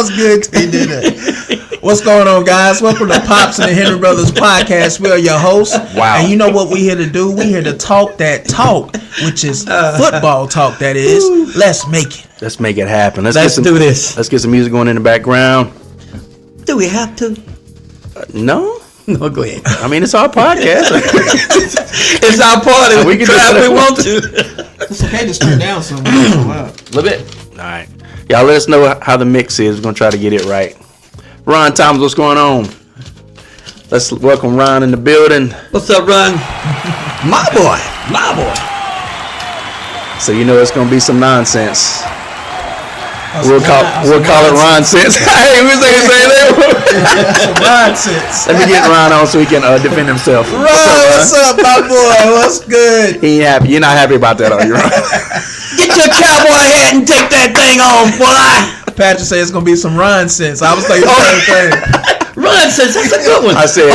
was good till he did that. What's going on, guys? Welcome to Pops and the Henry Brothers podcast. We are your hosts. Wow. And you know what we're here to do? We're here to talk that talk, which is football talk, that is. Let's make it. Let's make it happen. Let's do this. Let's get some music going in the background. Do we have to? No? No, go ahead. I mean, it's our podcast. It's our party. We can try do if we want to. It's okay to turn down some. A little bit. All right. Y'all let us know how the mix is. We're going to try to get it right. Ron Thomas, what's going on? Let's welcome Ron in the building. What's up, Ron? My boy. So you know it's going to be some nonsense. We'll call it Ron Sense. Hey, we say the same thing. Ron sense. Let me get Ron on so he can defend himself. Ron, what's up, my boy? What's good? He ain't happy. You're not happy about that, are you, Ron? Get your cowboy hat and take that thing off, boy. Patrick said it's gonna be some Ron sense. I was thinking the same thing. Ron says that's a good one. I said,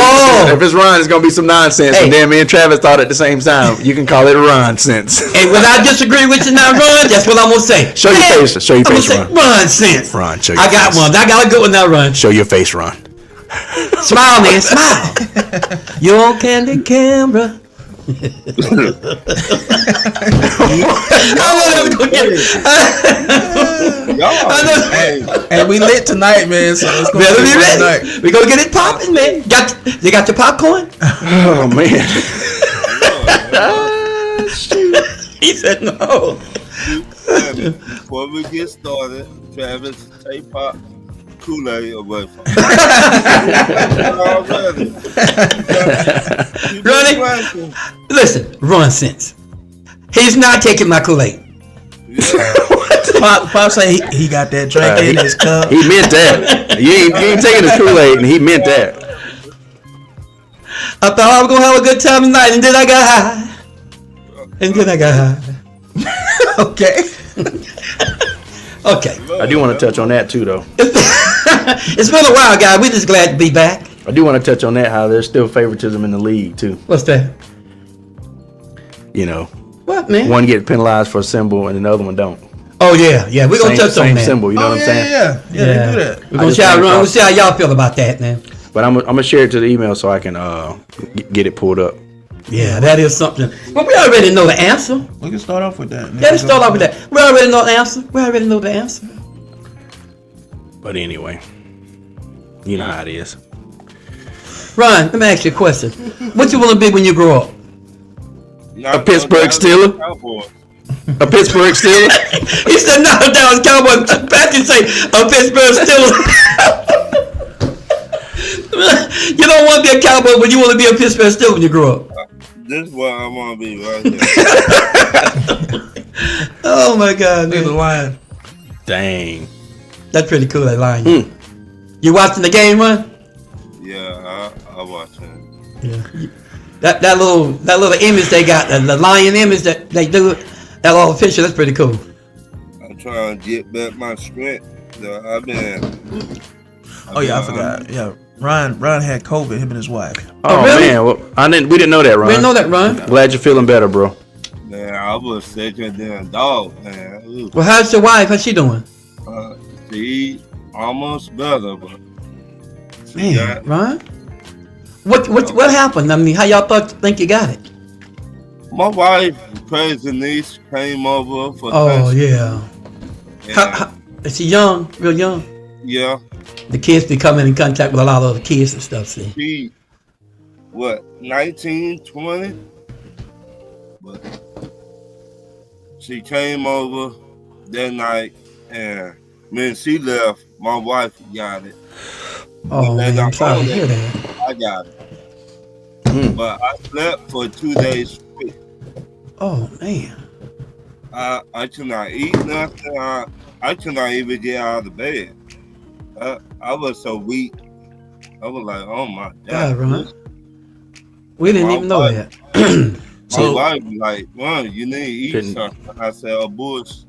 if it's Ron, it's gonna be some nonsense. Hey. And then me and Travis thought at the same time, you can call it Ron sense. And when I disagree with you now, Ron, that's what I'm gonna say. Show your face. Show your I'm face, gonna say Ron sense. Ron, show your I got face. one. I got a good one now, Ron. Show your face, Ron. Smile, man, smile. You on Candy Camera? I know that was gonna And we lit tonight, man. So it's gonna Better be be a good ready. night. We gonna get it popping, man. You got your popcorn? Oh man. He said no. Before we get started, Travis, take pop Kool-Aid away from me. Already. Ronnie, listen, Ron sense. He's not taking my Kool-Aid. Pop say he got that drink in his cup. He meant that. You ain't taking his Kool-Aid, and he meant that. I thought I was gonna have a good time tonight, and then I got high. Okay. Okay. I do want to touch on that too, though. It's been a while, guys. We're just glad to be back. I do want to touch on that. How there's still favoritism in the league too. What's that? You know, What, man? one get penalized for a symbol, and the other one don't. Oh yeah. We're gonna touch on Same that. symbol. You know what I'm saying? Yeah, they do that. We're gonna I see how just Ron. We'll see how y'all feel about that, man. But I'm gonna share it to the email so I can get it pulled up. Yeah, that is something. But we already know the answer. We can start off with that. Yeah, let's start off with that. We already know the answer. But anyway, you know how it is. Ron, let me ask you a question. What you want to be when you grow up? A Pittsburgh Steeler? A Pittsburgh Steeler? He said, no, that was Cowboy. Patrick say, a Pittsburgh Steeler. You don't want to be a Cowboy, but you want to be a Pittsburgh Steeler when you grow up. This is what I want to be right here. Oh, my God, Look at the man. line. Dang. That's pretty cool, that line. You watching the game, Ron? Yeah, I watch it. Yeah. That little image they got, the lion image that they do, that little picture, that's pretty cool. I'm trying to get back my strength. I've been. Oh yeah, I forgot. Yeah, Ron had COVID. Him and his wife. Oh, really? man, well, we didn't know that, Ron. We didn't know that, Ron. Glad you're feeling better, bro. Man, I was sicker than a dog, man. Ooh. Well, how's your wife? How's she doing? She almost better, but she Man, Ron? What happened? I mean, how y'all think you got it? my wife, crazy niece, came over for Oh, yeah. and How, is she young? Real young? yeah, The kids be coming in contact with a lot of other kids and stuff, see? she, 19, 20? But she came over that night, and when she left, my wife got it. Oh, But man, I'm I sorry to told hear her, that. I got it. But I slept for 2 days straight. Oh, man. I could not eat nothing. I could not even get out of bed. I was so weak. I was like, oh my God, God. Ron. We didn't even know that. My wife was like, Ron, you need to eat Couldn't- something. I said, a bush.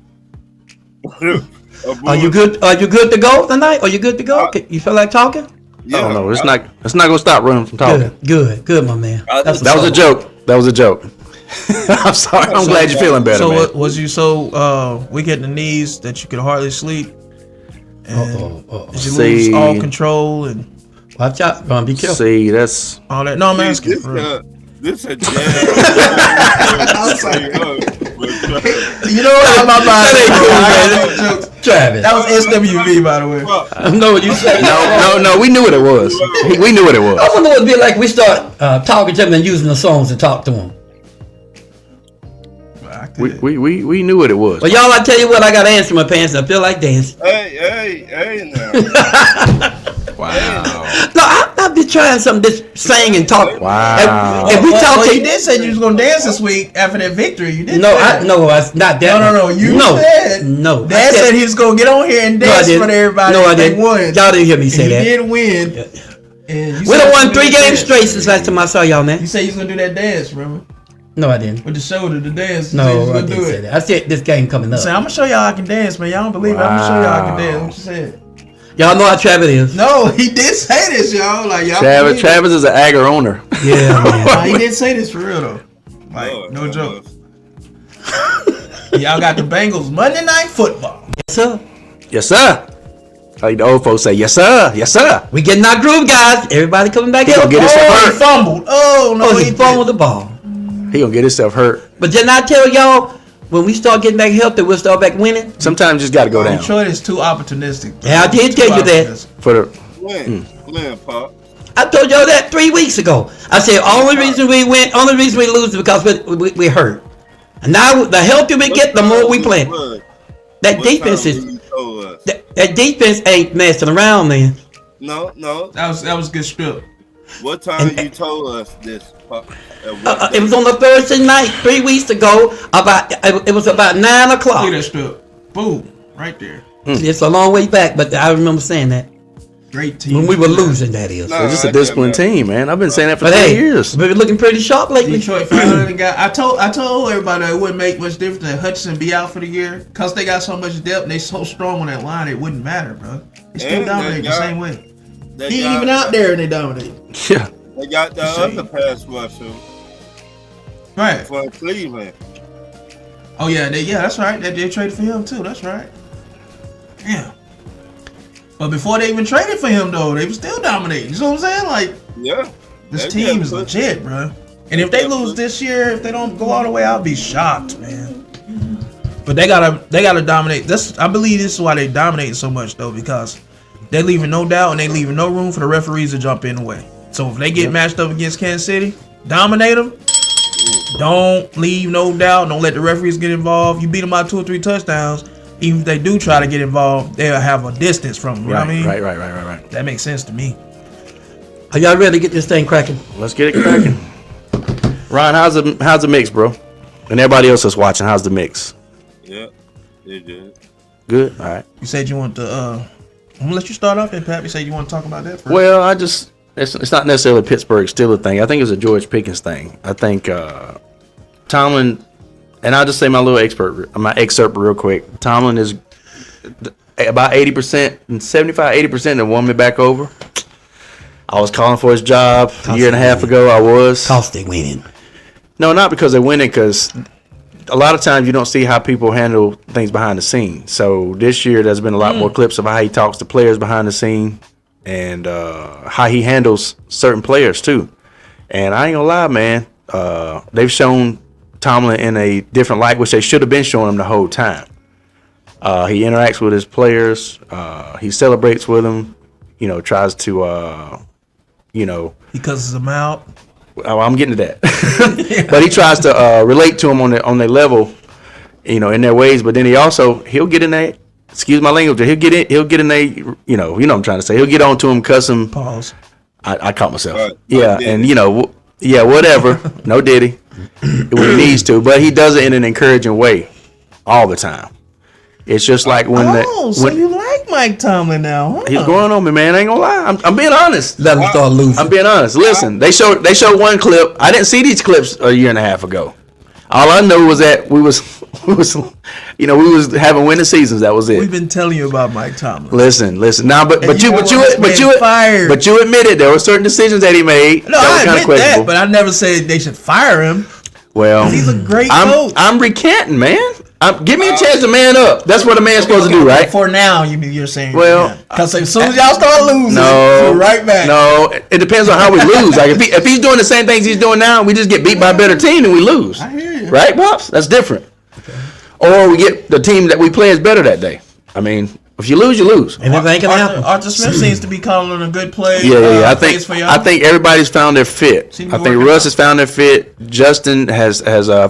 Are you good? Are you good to go tonight? Are you good to go? You feel like talking? Yeah, I don't know. It's not gonna stop running from talking. Good, my man. That's That was a joke. I'm sorry. I'm glad you're feeling better, So man. was you so weak at the knees that you could hardly sleep? And you See. lose all control and Watch out, Ron. Be careful. See, that's all that. No, I'm asking. This For real. this a jazz. You know what? My mind. Travis. That was SWV, by the way. I know what you say. no. We knew what it was. We knew what it I was. wonder what it'd be like we start talking to them and using the songs to talk to them. We knew what it was. Well, y'all, I tell you what, I got to answer my pants. I feel like dancing. Hey now. Wow. No, I've been trying something, just sing and talk. Wow. If we talk to you did say you was gonna dance this week after that victory. You did. No, say that. it's not that. No. You said no. Dad said he was gonna get on here and dance I for didn't. everybody. No, I They didn't. won. Y'all didn't hear me say And that. He did win. And you We said done you won was 3 gonna games dance. straight since last time I saw y'all, man. You said you was gonna do that dance, remember? No, I didn't. With the shoulder, the dance. You said you was No, I gonna didn't do say it. that. I said this game coming up. Say, I'm gonna show y'all I can dance, man. Y'all don't believe it. I'm gonna show y'all I can dance. What you said? Y'all know how Travis is. No, he did say this, y'all. Like y'all. believe it. Travis is an Agger owner. Yeah, man. Nah, he did say this for real though. Like no joke. Y'all got the Bengals Monday Night Football. Yes, sir. Yes, sir. Like the old folks say, yes, sir. Yes, sir. We getting our groove, guys. Everybody coming back He gonna here. get himself Oh, he hurt. fumbled. Oh no, He fumbled the ball. He gonna get himself hurt. But didn't I tell y'all, when we start getting back healthy, we'll start back winning? Sometimes you just got to go down. Detroit is too opportunistic. Yeah, I did tell you that. For the When, Pop. I told y'all that 3 weeks ago. I said, only reason we win, only reason we lose is because we hurt. And now, the healthier we get, the more we play. That defense is, that defense ain't messing around, man. No. That was a good strip. What time you told us this, Pop? It was on a Thursday night 3 weeks ago. It was about 9 Look at o'clock. that strip. Boom, right there. It's a long way back, but I remember saying that Great team. when we were losing. That is. Nah. They're just a disciplined team, man. I've been saying that for But 3 hey, years. we've been looking pretty sharp lately. Detroit finally got. I told everybody that it wouldn't make much difference that Hutchinson be out for the year because they got so much depth. And they so strong on that line. It wouldn't matter, bro. They still And dominate they the got- same way. They He ain't got- even out there and they dominate. Yeah. They got the Shame. other pass rusher Right. from Cleveland. Oh yeah, that's right. They traded for him too. That's right. Yeah. But before they even traded for him though, they were still dominating. You know what I'm saying? Like Yeah. this They team kept is pushing. legit, bro. And if they lose this year, if they don't go all the way, I'll be shocked, man. But they gotta dominate. I believe this is why they dominate so much though, because they leaving no doubt and they leaving no room for the referees to jump in the way. So if they get matched up against Kansas City, dominate them. Don't leave no doubt. Don't let the referees get involved. You beat them by 2 or 3 touchdowns. Even if they do try to get involved, they'll have a distance from them. You know what I mean? Right. Mm. That makes sense to me. Are y'all ready to get this thing cracking? Let's get it cracking. Ron, how's the mix, bro? And everybody else that's watching, how's the mix? Yeah. They did. Good. All right. You said you want to. I'm gonna let you start off, then, Pat. You said you want to talk about that first. Well, it's not necessarily a Pittsburgh Steelers thing. I think it's a George Pickens thing. I think Tomlin, and I'll just say my excerpt real quick. Tomlin is about 80% and 75-80% that won me back over. I was calling for his job a year and a half ago. I was. Cause they winning. No, not because they're winning, because a lot of times you don't see how people handle things behind the scenes. So this year there's been a lot more clips of how he talks to players behind the scene and how he handles certain players too. And I ain't gonna lie, man, they've shown Tomlin in a different light, which they should have been showing him the whole time. He interacts with his players. He celebrates with them. Tries to, because it's them out. I'm getting to that. But he tries to relate to them on their level, in their ways. But then he'll get in there. Excuse my language. He'll get in there. You know what I'm trying to say. He'll get on to him, cuss him. Pause. I caught myself. Right. Yeah, and whatever. No diddy. When he needs to, but he does it in an encouraging way, all the time. It's just like when you like Mike Tomlin now, huh? he's growing on me, man. I ain't gonna lie. I'm being honest. Let them start losing. I'm being honest. Listen, they showed one clip. I didn't see these clips a year and a half ago. All I know was that we was having winning seasons. That was it. We've been telling you about Mike Tomlin. Listen. Now, but you admitted there were certain decisions that he made No, that were I kind of admit that, questionable. but I never said they should fire him. Well, He's a great coach. I'm recanting, man. Give me a chance to man up. That's what a man's supposed to do, right? For now, you're saying. Well, because as soon as y'all start losing, No, you're right back. No, it depends on how we lose. Like if he's doing the same things he's doing now, we just get beat by a better team and we lose. I hear you. Right, Pops? That's different. Or we get the team that we play is better that day. I mean, if you lose, you lose. And everything can happen. Arthur Smith seems to be calling a good play. Yeah. plays for y'all. I think everybody's found their fit. Seem I to think work Russ out. has found their fit. Justin has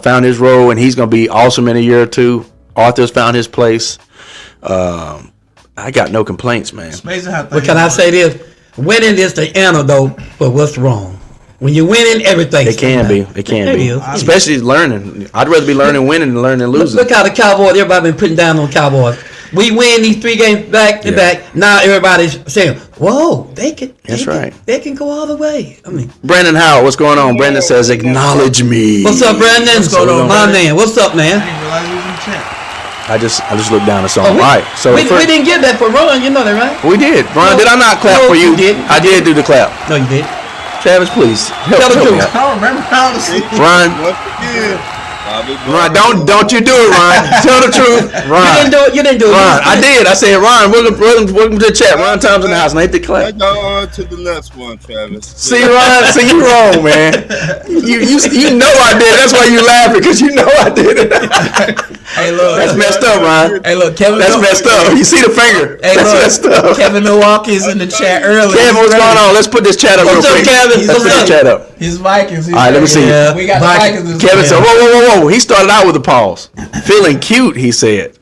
found his role, and he's going to be awesome in a year or two. Arthur's found his place. I got no complaints, man. It's amazing how But can I say this? Winning is the antidote for what's wrong. When you're winning, everything. It can be. It can be. Especially learning. I'd rather be learning winning than learning losing. Look how the Cowboys, everybody been putting down on Cowboys. We win these 3 games back to back. Now everybody's saying, "Whoa, they can." That's right. They can go all the way. I mean, Brandon Howard, what's going on? Brandon says, acknowledge me. what's up, Brandon? What's going on, my Brandon? man? What's up, man? I didn't realize he was in the chat. I just looked down and saw him. we, All right. So we first- didn't get that for Ron. You know that, right? we did. Ron, No, did I not clap no, for you? you didn't. I did do the clap. No, you did. Travis, please. Help, Tell the help me truth. out. I don't remember how to see. Ron, Once again, Bobby Ron, Brown. don't you do it, Ron. Tell the truth. You Ron. didn't do it. You didn't do it. Ron, I did. I said, Ron, welcome to the chat. Ron Tom's in the house, and I hit the clap. Let's go on to the next one, Travis. See, Ron, you wrong, man. You know I did. That's why you laughing, because you know I did it. Hey, look. That's messed up, Ron. Hey, look, Kevin. That's messed up. You see the finger? Hey, That's look, messed up. Kevin Milwaukee's in the chat earlier. Kevin, what's going on? Let's put this chat up real What's up, quick. Kevin? Let's put What's this up? chat up. His Vikings. All right, let me see. Yeah. We got Vikings. the Vikings. Kevin said, whoa. He started out with a pause. Feeling cute, he said.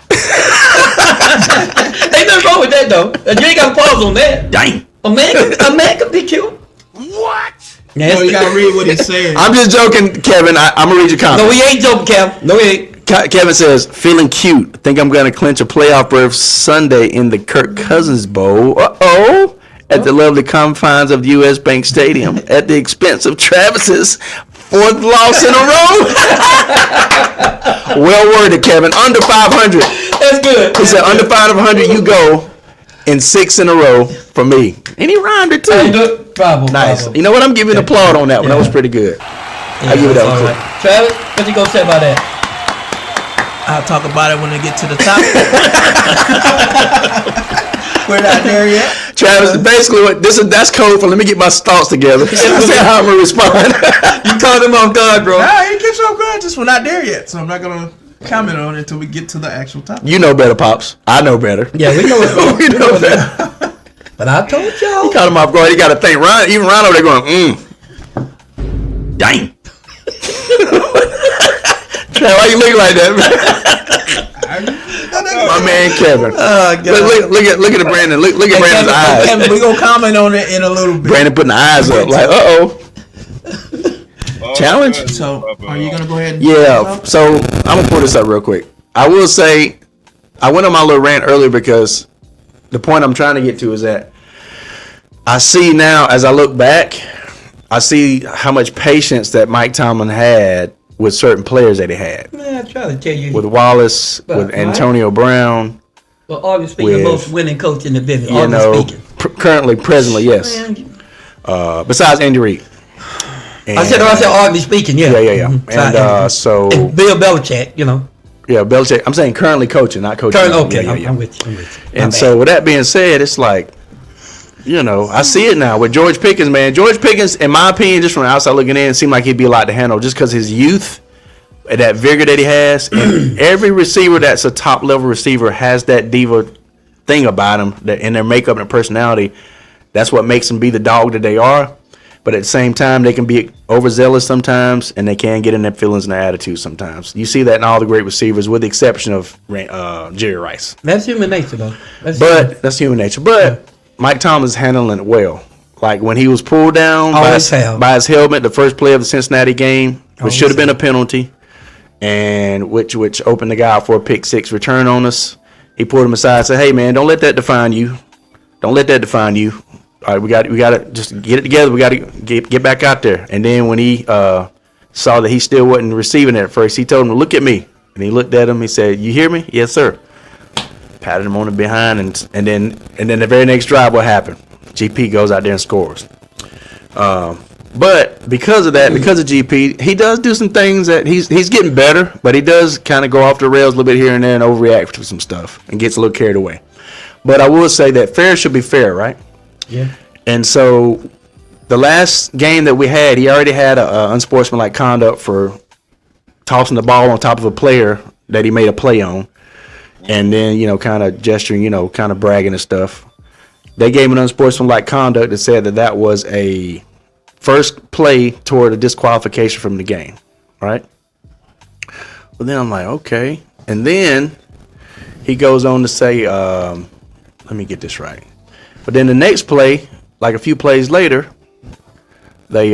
Ain't nothing wrong with that though. You ain't got to pause on that. Dang. A man can be cute. What? No, you gotta read what he's saying. I'm just joking, Kevin. I'm going to read your comment. No, we ain't joking, Kev. No, we ain't. Kevin says, feeling cute. Think I'm going to clinch a playoff berth Sunday in the Kirk Cousins Bowl. Uh-oh. At the lovely confines of U.S. Bank Stadium at the expense of Travis's 4th loss in a row. Well worded, Kevin. Under 500. That's good. He said, under 500, you go in 6 in a row for me. And he rhymed it, Hey, too. look, bravo. Nice. Bravo. You know what? I'm giving an applaud on that one. That was pretty good. I give it that's up. all right. Travis, what you gonna say about that? I'll talk about it when I get to the top. We're not there yet. Travis, basically, that's code for let me get my thoughts together. That's how I'm going to respond. You caught him off guard, bro. Nah, I ain't get you off guard. Just we're not there yet, so I'm not gonna comment on it until we get to the actual topic. You know better, Pops. I know better. Yeah, we know what's wrong. We know better. But I told y'all. He caught him off guard. He got to think. Even Ron over there going, Dang. Trav, why you looking like that, man? My man Kevin. Look at the Brandon. Look at Brandon's eyes. Kevin, we gonna comment on it in a little bit. Brandon putting the eyes up like, Challenge? So, are you gonna go ahead and Yeah, so I'm gonna pull this up real quick. I will say, I went on my little rant earlier because the point I'm trying to get to is that I see now, as I look back, I see how much patience that Mike Tomlin had with certain players that he had. Man, I try to tell you. With Wallace, But, with right? Antonio Brown, Well, arguably speaking, with- most winning coach in the business. you Arguably know, speaking. currently, presently, yes. Man, Besides Andy Reid. I said arguably speaking, yeah. Yeah. Mhm. And so, And Bill Belichick, you know. yeah, Belichick. I'm saying currently coaching, not coaching. Okay, Yeah. I'm with you. And so, with that being said, it's like, you know, I see it now with George Pickens, man. George Pickens, in my opinion, just from the outside looking in, seemed like he'd be a lot to handle just because his youth, and that vigor that he has. And every receiver that's a top level receiver has that diva thing about him, that in their makeup and their personality. That's what makes them be the dog that they are. But at the same time, they can be overzealous sometimes, and they can get in their feelings and their attitude sometimes. You see that in all the great receivers, with the exception of Jerry Rice. That's human nature, though. That's human nature. But Mike Tomlin's handling it well. Like when he was pulled down by his helmet, the first play of the Cincinnati game, which should have been a penalty, and which opened the guy out for a pick six return on us. He pulled him aside and said, "Hey man, don't let that define you. Don't let that define you. All right, we got to just get it together. We got to get back out there." And then when he saw that he still wasn't receiving it at first, he told him, "Look at me." And he looked at him. He said, "You hear me?" "Yes, sir." Patted him on the behind, and then the very next drive, what happened? GP goes out there and scores. But because of that, because of GP, he does do some things that he's getting better, but he does kind of go off the rails a little bit here and there and overreact to some stuff and gets a little carried away. But I will say that fair should be fair, right? Yeah. And so the last game that we had, he already had a unsportsmanlike conduct for tossing the ball on top of a player that he made a play on, and then kind of gesturing, kind of bragging and stuff. They gave him an unsportsmanlike conduct that said that was a first play toward a disqualification from the game, right? Well, then I'm like, okay. And then he goes on to say, let me get this right. But then the next play, like a few plays later, they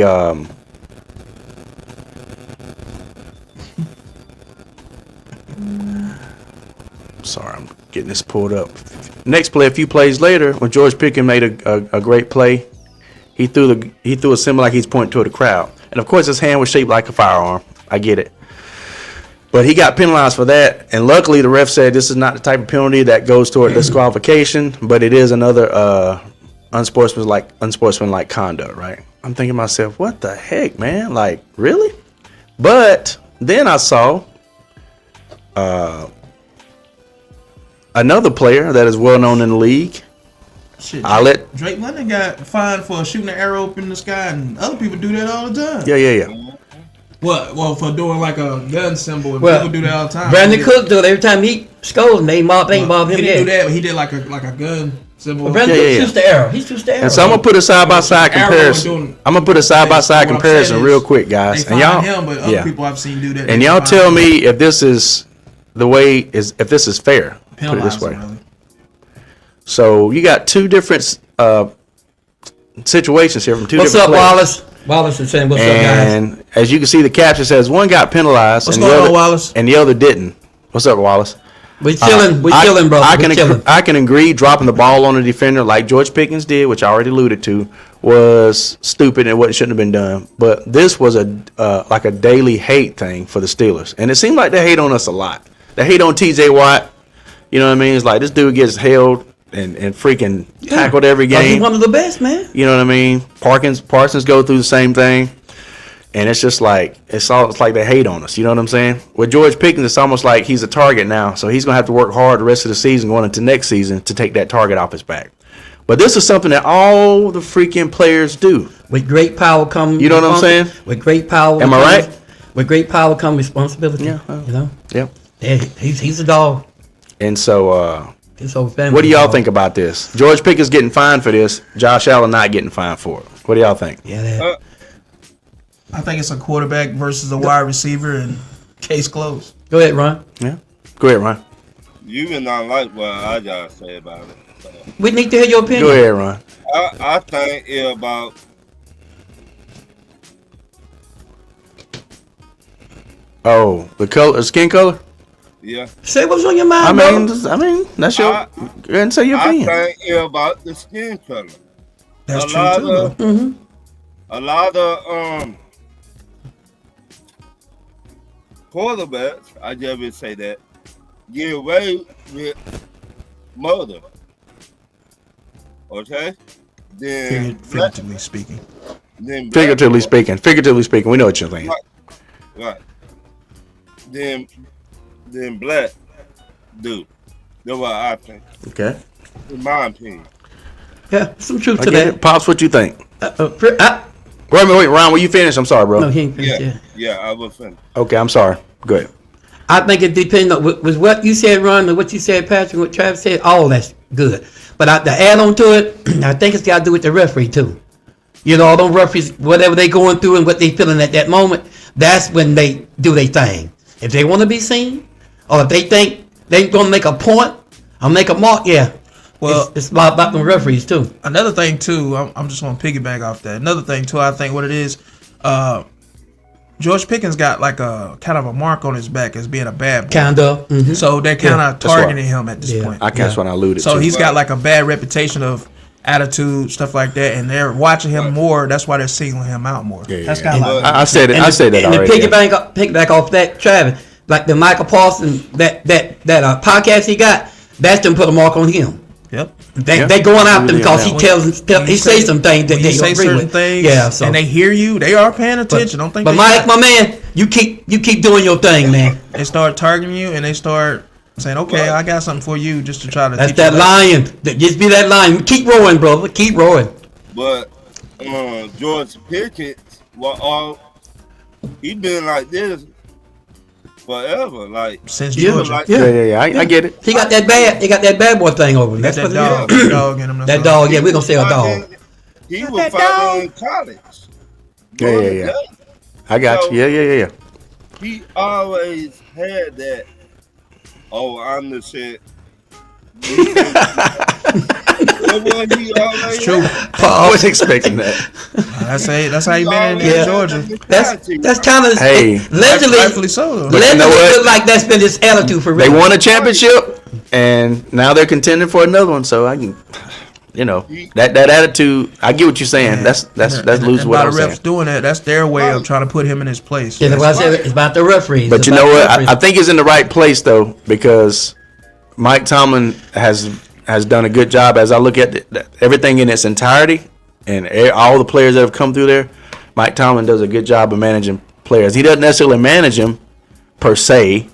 sorry, I'm getting this pulled up. Next play, a few plays later, when George Pickens made a great play, he threw a symbol like he's pointing toward the crowd, and of course his hand was shaped like a firearm. I get it, but he got penalized for that, and luckily the ref said this is not the type of penalty that goes toward disqualification, but it is another unsportsmanlike conduct, right? I'm thinking to myself, what the heck, man? Like, really? But then I saw another player that is well known in the league. Shit, Drake London got fined for shooting an arrow up in the sky, and other people do that all the time. Yeah. What? Well, for doing like a gun symbol, and Well, people do that all the time. Brandon Cook do it every time he scores. They mob him. He didn't do that, but he did like a gun symbol. Well, Brandon Cook shoots the arrow. He shoots the arrow. And so I'm gonna put a side by side comparison. I'm gonna put a side by side comparison real quick, guys. They find him, but other people I've seen do that. And y'all tell me if this is if this is fair. Put it this way. Really. So you got two different situations here from two What's different up, players. Wallace? Wallace is saying, what's up, guys? And as you can see, the caption says one got penalized What's and going the on, other, Wallace? and the other didn't. What's up, Wallace? We chilling, bro. I can agree dropping the ball on a defender like George Pickens did, which I already alluded to, was stupid and what shouldn't have been done. But this was like a daily hate thing for the Steelers. And it seemed like they hate on us a lot. They hate on TJ Watt. You know what I mean? It's like this dude gets held and freaking tackled every game. He's one of the best, man. You know what I mean? Parsons go through the same thing. And it's just like it's like they hate on us. You know what I'm saying? With George Pickens, it's almost like he's a target now. So he's gonna have to work hard the rest of the season going into next season to take that target off his back. But this is something that all the freaking players do. With great power comes. You know what I'm saying? With great power. Am I right? With great power comes responsibility. Yeah. You know. Yep. Yeah, he's a dog. And so, His whole family. what do y'all think about this? George Pickens getting fined for this. Josh Allen not getting fined for it. What do y'all think? Yeah. I think it's a quarterback versus a wide receiver, and case closed. Go ahead, Ron. Yeah. Go ahead, Ron. You may not like what I gotta say about it. So, We need to hear your opinion. Go ahead, Ron. I think it's about Oh, the skin color. yeah. Say what's on your mind, bro. I mean, that's your. Go ahead and say your I opinion. think it's about the skin color. That's a true lot too. of- though. A lot of quarterbacks, I just would say that, get away with murder. Okay? Then Figuratively speaking. Figuratively speaking, we know what you're saying. Right. Then black do. That's what I think. Okay. In my opinion. Yeah, some truth I to get that. it. Pops, what you think? Wait, Ron, will you finish? I'm sorry, bro. No, he ain't finished Yeah. yet. Yeah, I was finished. Okay, I'm sorry. Go ahead. I think it depends on with what you said, Ron, and what you said, Patrick, what Travis said. All that's good, but to add on to it, I think it's got to do with the referee too. You know, all those referees, whatever they going through and what they feeling at that moment, that's when they do their thing. If they want to be seen, or if they think they gonna make a point or make a mark, yeah. Well, it's about the referees too. Another thing too, I'm just gonna piggyback off that. Another thing too, I think what it is, George Pickens got like a kind of a mark on his back as being a bad boy. Kind of. Mm-hmm. So they're kind of That's right. targeting him at this point. That's what I alluded So to. he's got like a bad reputation of attitude, stuff like that, and they're watching him more. That's why they're singling him out more. That's kind of like I said it. I said that and already. And to piggyback off that, Travis, like the Michael Paulson that podcast he got, that's them put a mark on him. Yep. They going after him because he When- tells when he you say some things that when they you say agree certain with. things, Yeah, so and they hear you, they are paying attention. Don't think. But they Mike, not. my man, you keep doing your thing, man. They start targeting you, and they start saying, "Okay, I got something for you," just to try to. That's teach you that lesson. lion. Just be that lion. Keep rolling, brother. Keep rolling. But George Pickens, he been like this forever. Like Since Yeah. Georgia. like Yeah. I get it. He got that bad boy thing over him. Got That's that what it is. dog, dog in him. that's That all. dog. Yeah, we're gonna say a dog. He was fighting in college. Yeah. I got you. Yeah. He always had that. Oh, I'm the shit. What he always It's true. I was expecting that. That's how you been in Yeah. Georgia. That's kind of Hey. allegedly. Rightfully so. Though. But you know Allegedly, what? look like that's been his attitude for They real. won a championship, and now they're contending for another one. So I can, that attitude. I get what you're saying. That's lose and what by I'm the saying. refs doing that, that's their way of trying to put him in his place. Yeah, that's why I said it's about the referees. But It's you about know the what? referees. I think he's in the right place though, because Mike Tomlin has done a good job. As I look at everything in its entirety and all the players that have come through there, Mike Tomlin does a good job of managing players. He doesn't necessarily manage them per se.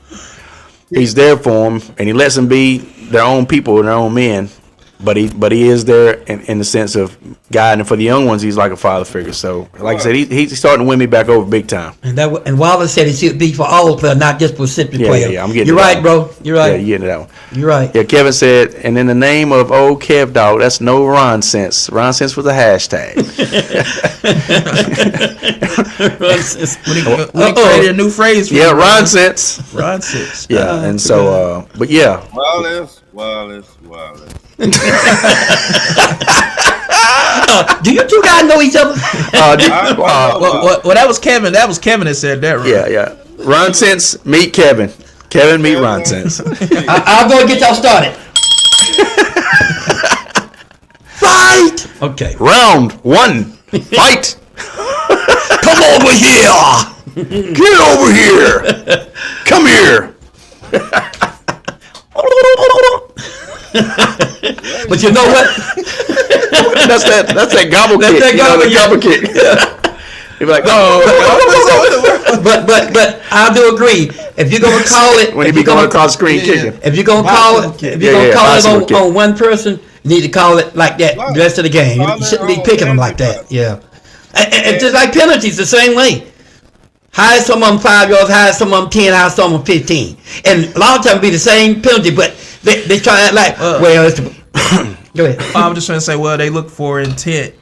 He's there for them, and he lets them be their own people and their own men. But he is there in the sense of guiding. And for the young ones, he's like a father figure. So, like I said, he's starting to win me back over big time. And Wallace said it should be for all players, not just for recipient Yeah, players. yeah, I'm getting You're to that right, one. bro. You're Yeah, right. you getting that one. You're right. Yeah, Kevin said, and in the name of old Kev Dog, that's no Ron sense. Ron sense was a hashtag. When he created a new phrase for Yeah, him, Ron sense. Ron six. Yeah, and so, but yeah, Wallace. Do you two guys know each other? Well, that was Kevin. That was Kevin that said that. Right? yeah. Ron sense meet Kevin. Kevin meet Ron sense. I'll go and get y'all started. Fight! Okay. Round one, fight. Come over here! Get over here. Come here. But you know what? That's that gobble That's kick. that Gobble gobble kick. You're like, oh. But I do agree. If you're gonna call it, When he be going across the screen kicking. if you're gonna call it, if you're gonna call bicycle it kick. on one person, you need to call it like that the rest of the game. You shouldn't be picking them like that. Yeah. And just like penalties, the same way. High some of them 5 yards, high some of them 10, high some of them 15. And a lot of times be the same penalty, but they try to act like, well, it's go ahead. I was just trying to say, well, they look for intent.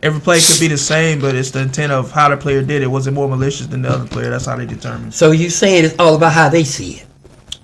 Every play could be the same, but it's the intent of how the player did it. Was it more malicious than the other player? That's how they determine. So you saying it's all about how they see it.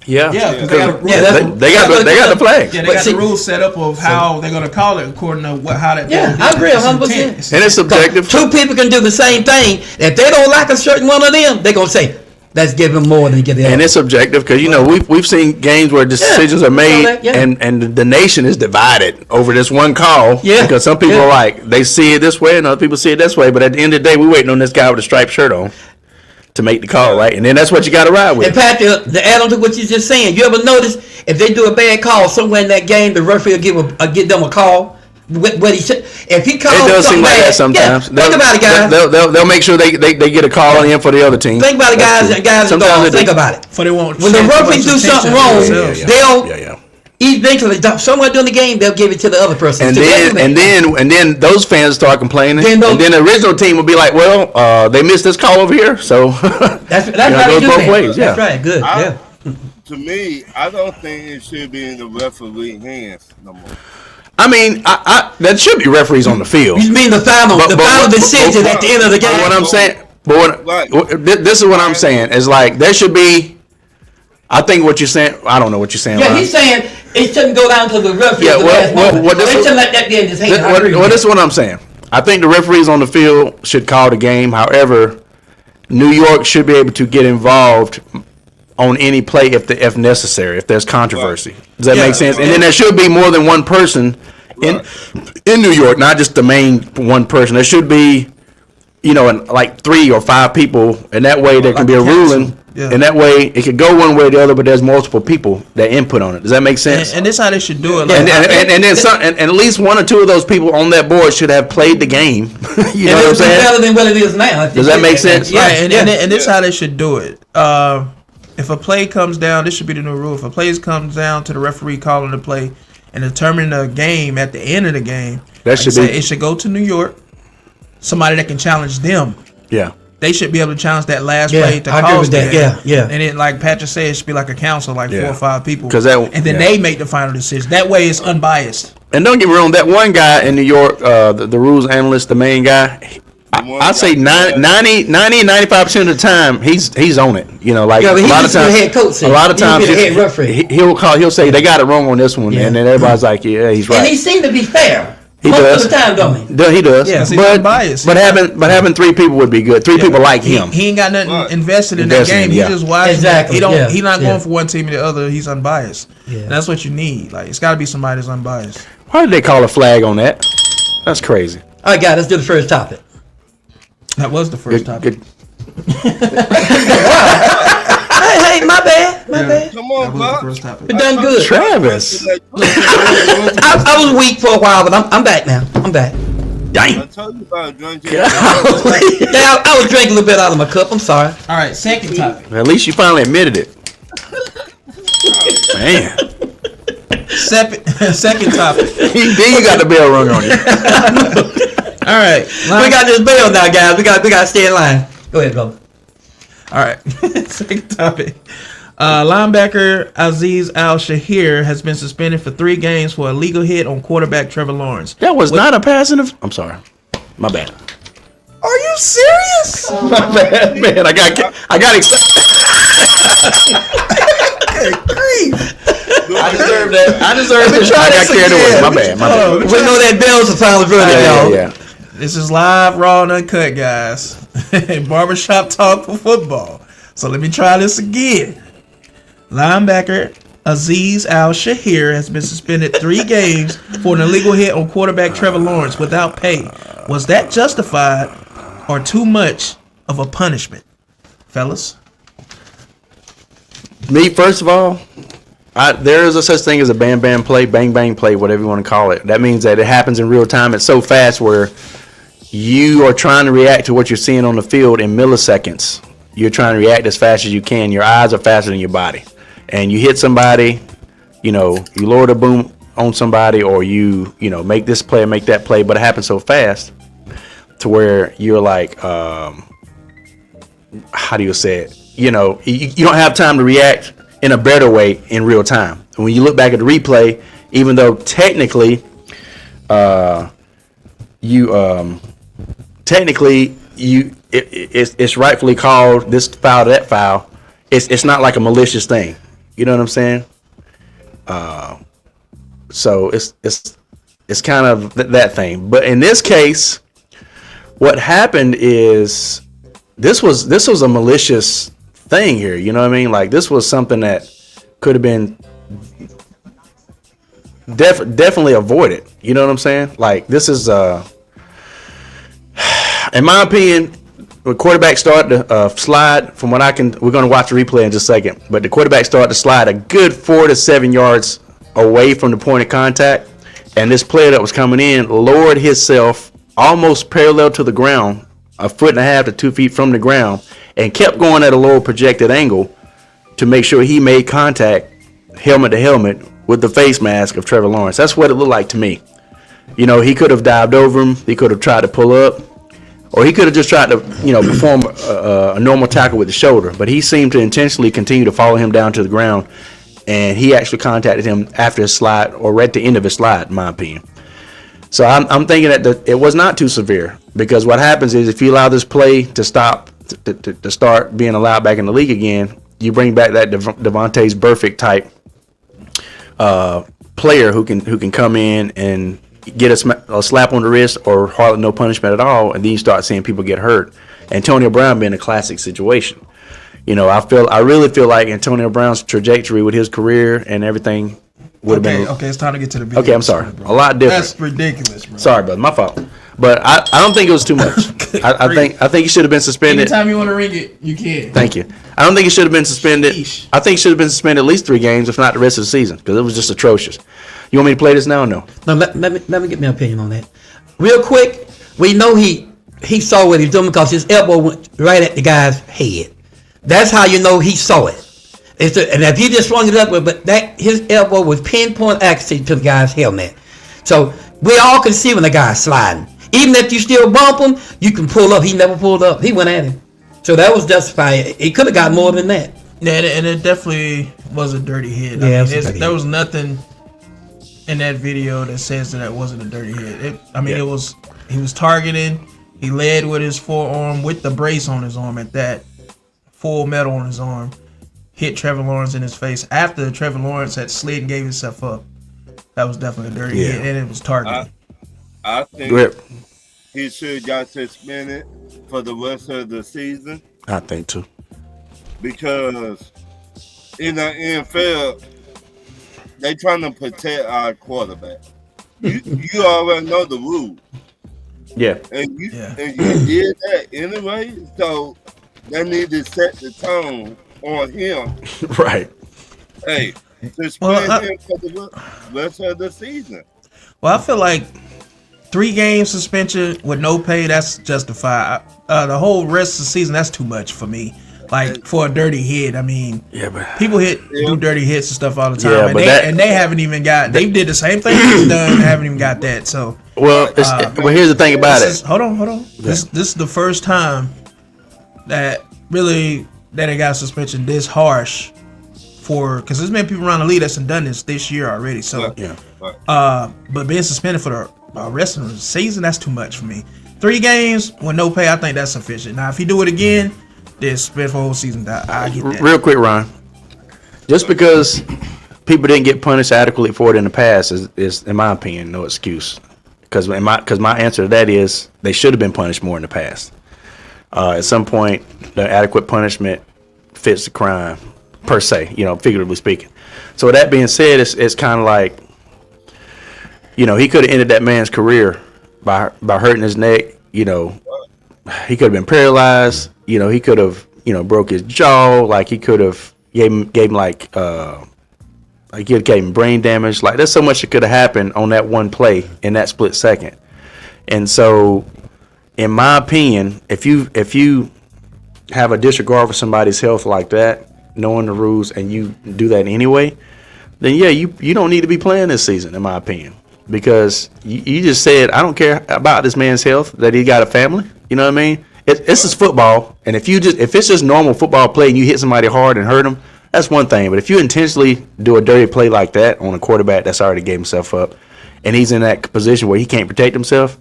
Yeah. Yeah, They got the flag. Yeah, they But got see- the rules set up of how they're gonna call it according to how that. Yeah, player I did agree it. It's 100%. intent. And it's subjective. Two people can do the same thing. If they don't like a certain one of them, they're gonna say, let's give him more than give the other. And it's subjective because we've seen games where decisions are made that, yeah. and the nation is divided over this one call. Yeah, Because some people yeah. are like they see it this way and other people see it this way. But at the end of the day, we're waiting on this guy with a striped shirt on to make the call, right? And then that's what you got to ride And with. Patrick, to add on to what you're just saying, you ever notice if they do a bad call somewhere in that game, the referee will give them a call. What he should, if he calls It does seem something like bad, that sometimes. Yeah, think about it, guys. They'll make sure they get a call in for the other team. Think about it, guys. That's true. Guys, Sometimes don't they do. think about it. For they won't. When the shed too referee much do attention something to wrong, themselves. they'll eventually somewhere during the game they'll give it to the other person. And then those fans start complaining, Then and then the original team will be like, "Well, they missed this call over here, so that's it how they goes do both that. ways." Yeah, That's right. Good. Yeah. To me, I don't think it should be in the referee hands no more. I mean, I that should be referees on the field. You mean the final decision at the end of the game? But what I'm saying, this is what I'm saying is like there should be. I think what you're saying. I don't know what you're saying. Yeah, Ron. he's saying it shouldn't go down to the referee. Yeah, at the last moment. this They is- shouldn't let that be in his hand. I agree with This is you. what I'm saying. I think the referees on the field should call the game. However, New York should be able to get involved on any play if necessary, if there's controversy. Does that Yeah. make sense? And then there should be more than one person in New York, not just the main one person. There should be, like 3 or 5 people, and that way there can be a ruling Yeah. And that way, it could go one way or the other, but there's multiple people that input on it. Does that make sense? And this how they should do it. And, Like, and then some, and at least one or two of those people on that board should have played the game. You know what I'm It's better saying? than what it is now. Does that make sense? Yeah, right, and this how they should do it. If a play comes down, this should be the new rule. If a play comes down to the referee calling the play and determining the game at the end of the game, That should be- it should go to New York. Somebody that can challenge them. Yeah. They should be able to challenge that last Yeah, play to I agree cause with that. the game. Yeah, yeah. And then, like Patrick said, it should be like a council, like Yeah. 4 or 5 people. 'Cause that- and then yeah. they make the final decision. That way, it's unbiased. And don't get me wrong, that one guy in New York, the rules analyst, the main guy, I'd say 95% of the time he's on it. You know, like Yeah, but a he lot of used to be times, the head coach, see. a lot of He used to times be the head referee. he'll say they got it wrong on this one, Yeah. and then everybody's like, yeah, he's right. And he seemed to be fair. He Most does. of the time, don't he? He does. Yeah. 'Cause he's But unbiased. having 3 people would be good. 3 people like him. He ain't got nothing Right. invested in Invested that in, game. yeah. He just watching. Exactly, He don't. yeah, He not yeah. going for one team or the other. He's unbiased. Yeah. And that's what you need. Like it's got to be somebody that's unbiased. Why did they call a flag on that? That's crazy. All right, guys, let's do the first topic. That was the first topic. Hey, my bad. My bad. Come That on, was the Bob. first topic. You done good. Travis. I was weak for a while, but I'm back now. I'm back. I Dang. told you about drinking. Yeah, I was drinking a little bit out of my cup. I'm sorry. All right, second topic. At least you finally admitted it. Man. Second topic. Then you got the bell rung on you. All right. We got this bell now, guys. We got to stay in line. Go ahead, brother. All right. Second topic. Linebacker Aziz Al-Shahir has been suspended for 3 games for a legal hit on quarterback Trevor Lawrence. That was not a passing of. I'm sorry. My bad. Are you serious? My bad, man. I got excited. I deserve that. I deserve it. I got carried away. My bad. My bad. We know that bell's a final verdict, y'all. Yeah. This is live, raw, and uncut, guys. Barbershop talk for football. So let me try this again. Linebacker Aziz Al-Shahir has been suspended 3 games for an illegal hit on quarterback Trevor Lawrence without pay. Was that justified or too much of a punishment? Fellas? Me, first of all, there is a such thing as a bang bang play, whatever you want to call it. That means that it happens in real time. It's so fast where you are trying to react to what you're seeing on the field in milliseconds. You're trying to react as fast as you can. Your eyes are faster than your body. And you hit somebody, you lower the boom on somebody, or you make this play or make that play, but it happens so fast to where you're like, how do you say it? You don't have time to react in a better way in real time. And when you look back at the replay, even though technically, it's rightfully called this foul to that foul. It's not like a malicious thing. You know what I'm saying? So it's kind of that thing. But in this case, what happened is this was a malicious thing here. You know what I mean? Like this was something that could have been definitely avoided. You know what I'm saying? Like this is in my opinion, the quarterback started to slide. From what we're going to watch the replay in just a second. But the quarterback started to slide a good 4 to 7 yards away from the point of contact, and this player that was coming in lowered himself almost parallel to the ground, 1.5 to 2 feet from the ground, and kept going at a lower projected angle to make sure he made contact, helmet to helmet, with the face mask of Trevor Lawrence. That's what it looked like to me. He could have dived over him. He could have tried to pull up. Or he could have just tried to, perform a normal tackle with the shoulder. But he seemed to intentionally continue to follow him down to the ground. And he actually contacted him after his slide, or right at the end of his slide, in my opinion. So I'm thinking that it was not too severe. Because what happens is if you allow this play to stop, to start being allowed back in the league again, you bring back that Devontae's Burfict type player who can come in and get a slap on the wrist or hardly no punishment at all, and then you start seeing people get hurt. Antonio Brown being a classic situation. I really feel like Antonio Brown's trajectory with his career and everything would have been. Okay, it's time to get to the video. Okay, I'm sorry. A lot different. That's ridiculous, bro. Sorry, brother. My fault. But I don't think it was too much. I think he should have been suspended. Anytime you want to ring it, you can. Thank you. I don't think he should have been suspended. Sheesh. I think he should have been suspended at least 3 games, if not the rest of the season, because it was just atrocious. You want me to play this now or no? No, let me get my opinion on that. Real quick, we know he saw what he was doing because his elbow went right at the guy's head. That's how you know he saw it. And if he just swung it up, but that his elbow was pinpoint accuracy to the guy's helmet. So we all can see when the guy's sliding. Even if you still bump him, you can pull up. He never pulled up. He went at him. So that was justified. He could have got more than that. Yeah, and it definitely was a dirty hit. Yeah, I it mean, was a dirty there hit. was nothing in that video that says that wasn't a dirty hit. It was he was targeting. He led with his forearm with the brace on his arm at that, full metal on his arm. Hit Trevor Lawrence in his face after Trevor Lawrence had slid and gave himself up. That was definitely a dirty hit, and it was targeting. I think Grip. he should have got suspended for the rest of the season I think too. because in the NFL, they trying to protect our quarterback. You already know the rules. Yeah. And you Yeah. did that anyway, so they need to set the tone on him. Right. Hey, suspend Well, him for the rest of the season. Well, I feel like 3 game suspension with no pay, that's justified. The whole rest of the season, that's too much for me. Like for a dirty hit, I mean, Yeah, but people do dirty hits and stuff all the time, Yeah, and but they haven't even got. They did the same thing he's done, and haven't even got that. So, well, but here's the thing about it. hold on. This is the first time that really that they got suspension this harsh for because there's been people around the league that's done this year already. So, Yeah. but being suspended for the rest of the season, that's too much for me. 3 games with no pay, I think that's sufficient. Now, if he do it again, then suspend for the whole season. I get that. Real quick, Ron. Just because people didn't get punished adequately for it in the past is in my opinion, no excuse. Because my answer to that is they should have been punished more in the past. At some point, the adequate punishment fits the crime, per se, figuratively speaking. So with that being said, it's kind of like, he could have ended that man's career by hurting his neck. He could have been paralyzed. He could have, broke his jaw. Like he could have gave him like he gave him brain damage. Like there's so much that could have happened on that one play in that split second. And so, in my opinion, if you have a disregard for somebody's health like that, knowing the rules, and you do that anyway, then yeah, you don't need to be playing this season, in my opinion, because you just said I don't care about this man's health, that he got a family. You know what I mean? It's just football, and if it's just normal football play and you hit somebody hard and hurt them, that's one thing. But if you intentionally do a dirty play like that on a quarterback that's already gave himself up, and he's in that position where he can't protect himself,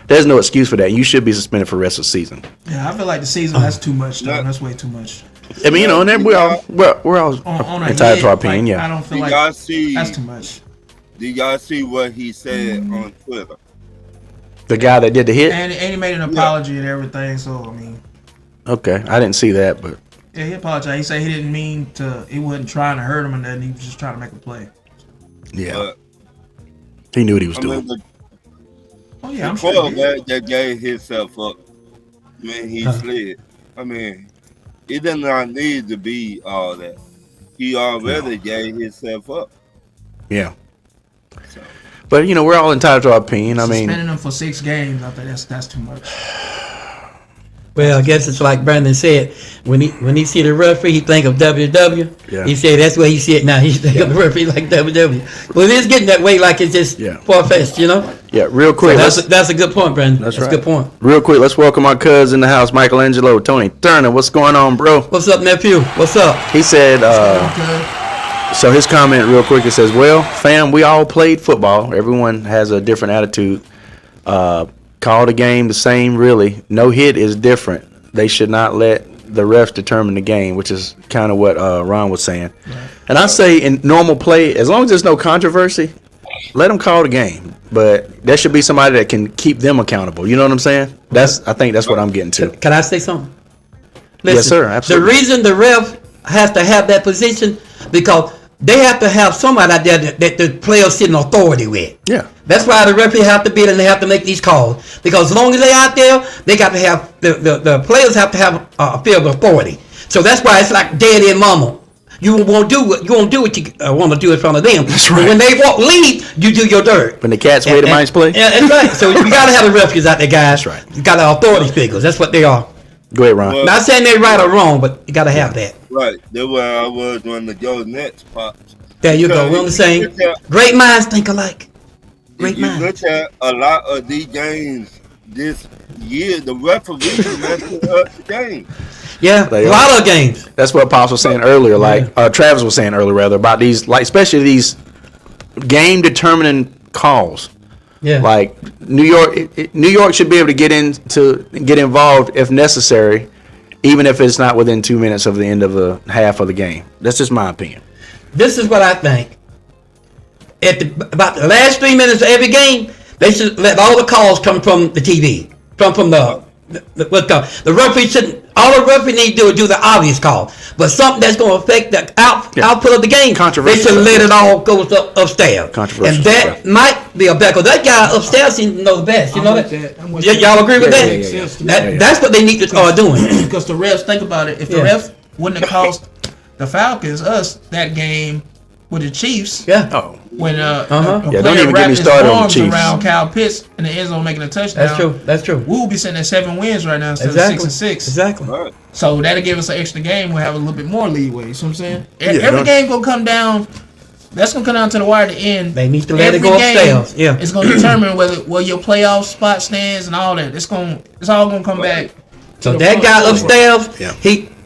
there's no excuse for that. You should be suspended for the rest of the season. Yeah, I feel like the season that's too much. Though. That's way too much. I mean, and then we're all On a entitled hit, to our opinion. like, Yeah, I don't feel Do like y'all see? that's too much. Do y'all see what he said on Twitter? the guy that did the hit. And he made an apology and everything. So I mean, Okay, I didn't see that, but yeah, he apologized. He said he didn't mean to. He wasn't trying to hurt him, and then he was just trying to make a play. yeah, But he knew what he was I doing. mean, the Oh yeah, I'm sure. He did. quarterback that gave himself up when he slid. I mean, it does not need to be all that. He already gave himself up. Yeah, So, but we're all entitled to our opinion. I mean, Suspending him for 6 games, I think that's too much. Well, I guess it's like Brandon said. When he see the referee, he think of WW. Yeah. He said that's where he see it now. He think of the referee like WW. Well, it is getting that way, like it's just Yeah. far-fetched, yeah, real quick. That's a good point, Brandon. That's That's right. a good point. Real quick, let's welcome our cuz in the house, Michelangelo, Tony Turner. What's going on, bro? What's up, nephew? What's up? He said, Okay. so his comment real quick, it says, well, fam, we all played football. Everyone has a different attitude. Call the game the same, really. No hit is different. They should not let the refs determine the game, which is kind of what Ron was saying. And I say in normal play, as long as there's no controversy, let them call the game. But there should be somebody that can keep them accountable. You know what I'm saying? I think that's what I'm getting to. Can I say something? Yes, sir, absolutely. The reason the ref has to have that position because they have to have somebody out there that the players sit in authority with. Yeah. That's why the referee have to be there and they have to make these calls. Because as long as they out there, they got to have the players have to have a feel of authority. So that's why it's like daddy and mama. You won't do what you want to do in front of them. That's But right. when they leave, you do your dirt. When the cats wear the mice play. Yeah, that's right. So you gotta have the refugees out there, guys. That's right. You got the authority figures. That's what they are. Go ahead, Ron. Well, Not saying they're right or wrong, but you gotta have that. Right. That's where I was when the Joe Nets pops. There you go. We're on the same. Great minds think alike. Great If you minds. look at a lot of these games this year, the referees messing up the game. Yeah, They a lot of games. That's what Pops was saying earlier. Like Travis was saying earlier, rather about these, like especially these game determining calls. Yeah. Like New York should be able to get involved if necessary, even if it's not within 2 minutes of the end of the half of the game. That's just my opinion. This is what I think. About the last 3 minutes of every game, they should let all the calls come from the TV, from the referee shouldn't. All the referee need to do is do the obvious call, but something that's going to affect the output of the game, they Controversial should let stuff. it all go upstairs. Controversial And that stuff. might be a bet, because that guy upstairs seems to know the best. You know that? with Y'all agree with Yeah, that? yeah, yeah. That's what they need to start doing. Because the refs, think about it. If the Yeah. refs wouldn't have cost the Falcons us that game with the Chiefs, Yeah. Oh, when Uh-huh. a Yeah, player don't even get wrapped me his started on the arms Chiefs. around Kyle Pitts in the end zone making a touchdown. That's true. That's true. We will be sitting at 7 wins right now instead Exactly. of 6-6. Exactly. Right. So that'll give us an extra game. We'll have a little bit more leeway. You know what I'm saying? Yeah, Every don't- game gonna come down. That's gonna come down to the wire at the end. They need to let it Every go game upstairs. Yeah. It's gonna determine where your playoff spot stands and all that. It's all gonna come back. So to the that guy front. upstairs, Yeah.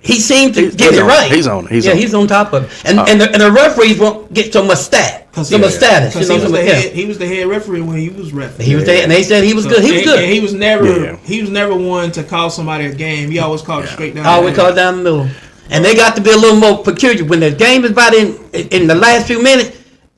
he seemed to get he's it on it. right. He's on it. He's yeah, on it. he's on top of it. And the referees won't get so much status. Cause So much status. Because You know, he was so the much- head. He was the head referee when he was referee. He was there, and they said he was So- good. He was and- good. and he was never. Yeah. He was never one to call somebody a game. He always called it straight down. Always called down the middle. And they got to be a little more peculiar. When the game is about in the last few minutes,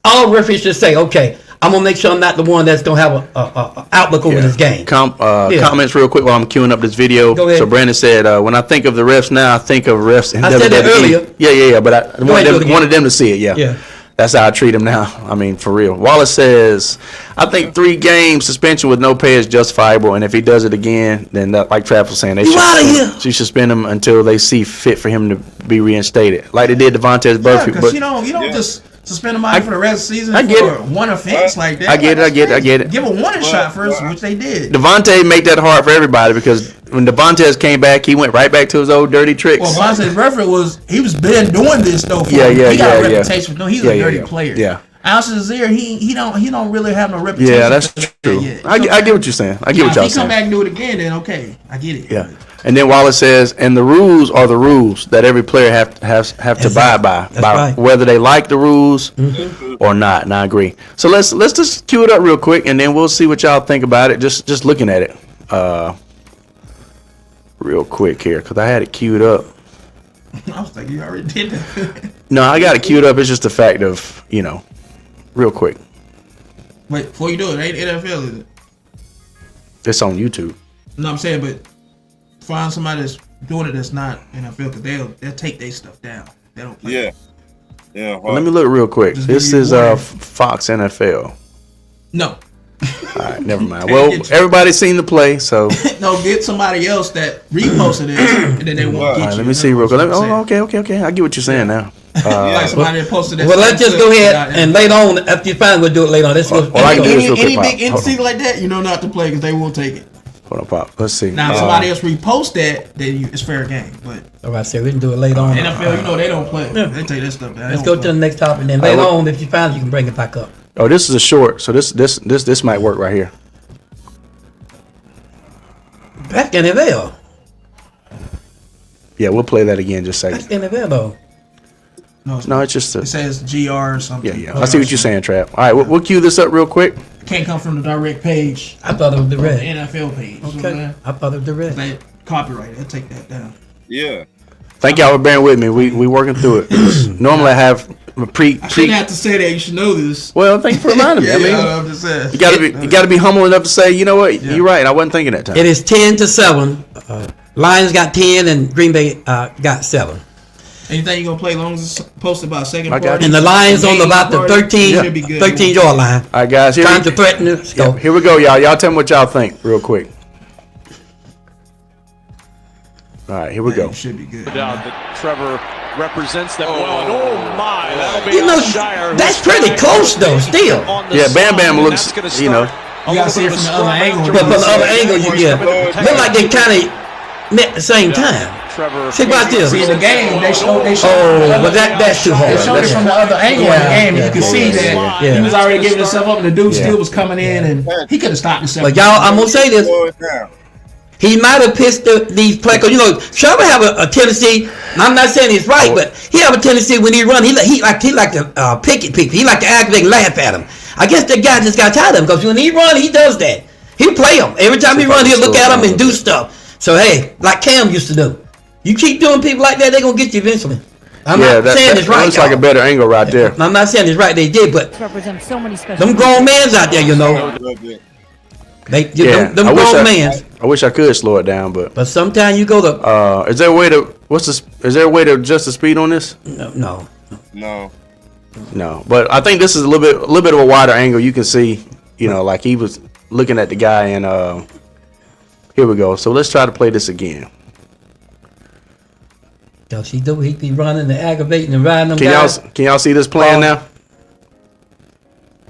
all referees should say, okay, I'm going to make sure I'm not the one that's going to have a outlook over this game. Yeah. Comments real quick while I'm queuing up this video. Go ahead. So Brandon said, when I think of the refs now, I think of refs in I said that WWE. earlier. Yeah, but I ahead, do it again. wanted them to see it, Yeah. That's how I treat them now. I mean, for real. Wallace says, I think 3 game suspension with no pay is justifiable, and if he does it again, then like Travis was saying, they You outta here. should suspend him until they see fit for him to be reinstated, like they did Devontae Yeah, Burfict. because But you don't Yeah. just suspend somebody for the rest of the season I get for it. one offense like that. I get Like, it. that's Give a warning shot first, which they did. Devontae made that hard for everybody because when Devontae came back, he went right back to his old dirty tricks. Well, Vontae's referee was been doing this though. For Yeah, him. yeah, He got yeah, a yeah. reputation for doing. He's Yeah, a yeah, dirty yeah. player. Yeah. Al Shazier, he don't really have no reputation. Yeah, that's for that true. yet. I get what you're saying. I get Now, what if y'all he come saying. back and do it again, then okay, I get it. Yeah. And then Wallace says, and the rules are the rules that every player have to abide by, That's right. whether they like the rules or not. And I agree. So let's just cue it up real quick, and then we'll see what y'all think about it. Just looking at it, real quick here, because I had it queued up. I was thinking you already did that. No, I got it queued up. It's just the fact of real quick. Wait, before you do it, ain't NFL, is it? It's on YouTube. No, I'm saying, but find somebody that's doing it that's not NFL, because they'll take their stuff down. They don't play. Yeah. Yeah. Let me look real quick. Just This give you is a warning. Fox NFL. No. All right, never mind. Well, everybody's seen the play, so. No, get somebody else that reposted it, and then they won't All get All right, you. let me see real quick. That's what I'm Okay. I get what you're saying now. like somebody that posted that. Well, let's just go ahead and later on, after you find, we'll do it later on. Let's go. Well, I can do this Any, real quick, any Pop. big Hold entity like that, you know not to play because they will take it. Hold on, Pop. Let's see. Now, if somebody else repost that, then it's fair game. But All right, so we can do it later on. NFL, you know they don't play. They take that stuff down. Let's go to the next topic, and then later right, on, if you find it, you can bring it back up. Oh, this is a short, so this might work right here. That's NFL. Yeah, we'll play that again just a That's second. NFL though. No, it's just It says GR or something. yeah. I see what you're saying, Trap. All right, we'll cue this up real quick. Can't come from the direct page, I thought it was the the red. NFL page. Okay, I thought it was the red. They copyright. They'll take that down. Yeah. Thank y'all for bearing with me. We working through it. Normally I have a pre. I shouldn't have to say that. You should know this. Well, thank you for reminding me. I mean, I'm just saying. you gotta be humble enough to say, you know what, you're right. I wasn't thinking that time. It is 10-7. Lions got 10, and Green Bay got 7. Anything you gonna play? As long as it's posted by a second I got party. you. And the Lions on about the Party, 13 should be good. 13-yard line. All right, guys. Trying to threaten us. Go. Here we go, y'all. Y'all tell me what y'all think, real quick. All right, here we go. It should be good. No doubt that Trevor represents that well. And oh my, that'll be You know, Shire. that's pretty close though. Still, Yeah, Bam Bam looks, you know. You gotta see it from the other angle. but from the other angle, you look like they kind of met at the same time. Trevor. See about this. See the game, they showed. Oh, but that's too They hard. showed it from the other angle of the game, and you could see that Yeah. he was already giving himself up, and the dude Yeah. still was coming in, and he could have stopped himself. But y'all, I'm gonna say this. Slow it down. He might have pissed these players. You know, Trevor have a tendency. I'm not saying he's right, but he have a tendency when he run. He like to pick at people. He like to aggravate and laugh at him. I guess the guy just got tired of him because when he run, he does that. He'll play him every time he run. He'll look at him and do stuff. So hey, like Cam used to do. You keep doing people like that, they're gonna get you eventually. I'm not saying it's that right. looks like a better angle right there. I'm not saying it's right. They did, but Represents so many special. them grown men's out there, you know, A little bit. Yeah, them I wish grown men's. I wish I could slow it down, but But sometimes you go to is there a way to is there a way to adjust the speed on this? no. No. No, but I think this is a little bit of a wider angle. You can see, you know, like he was looking at the guy, and here we go. So let's try to play this again. Cause he be running and aggravating and riding them Can guys. y'all see this playing now?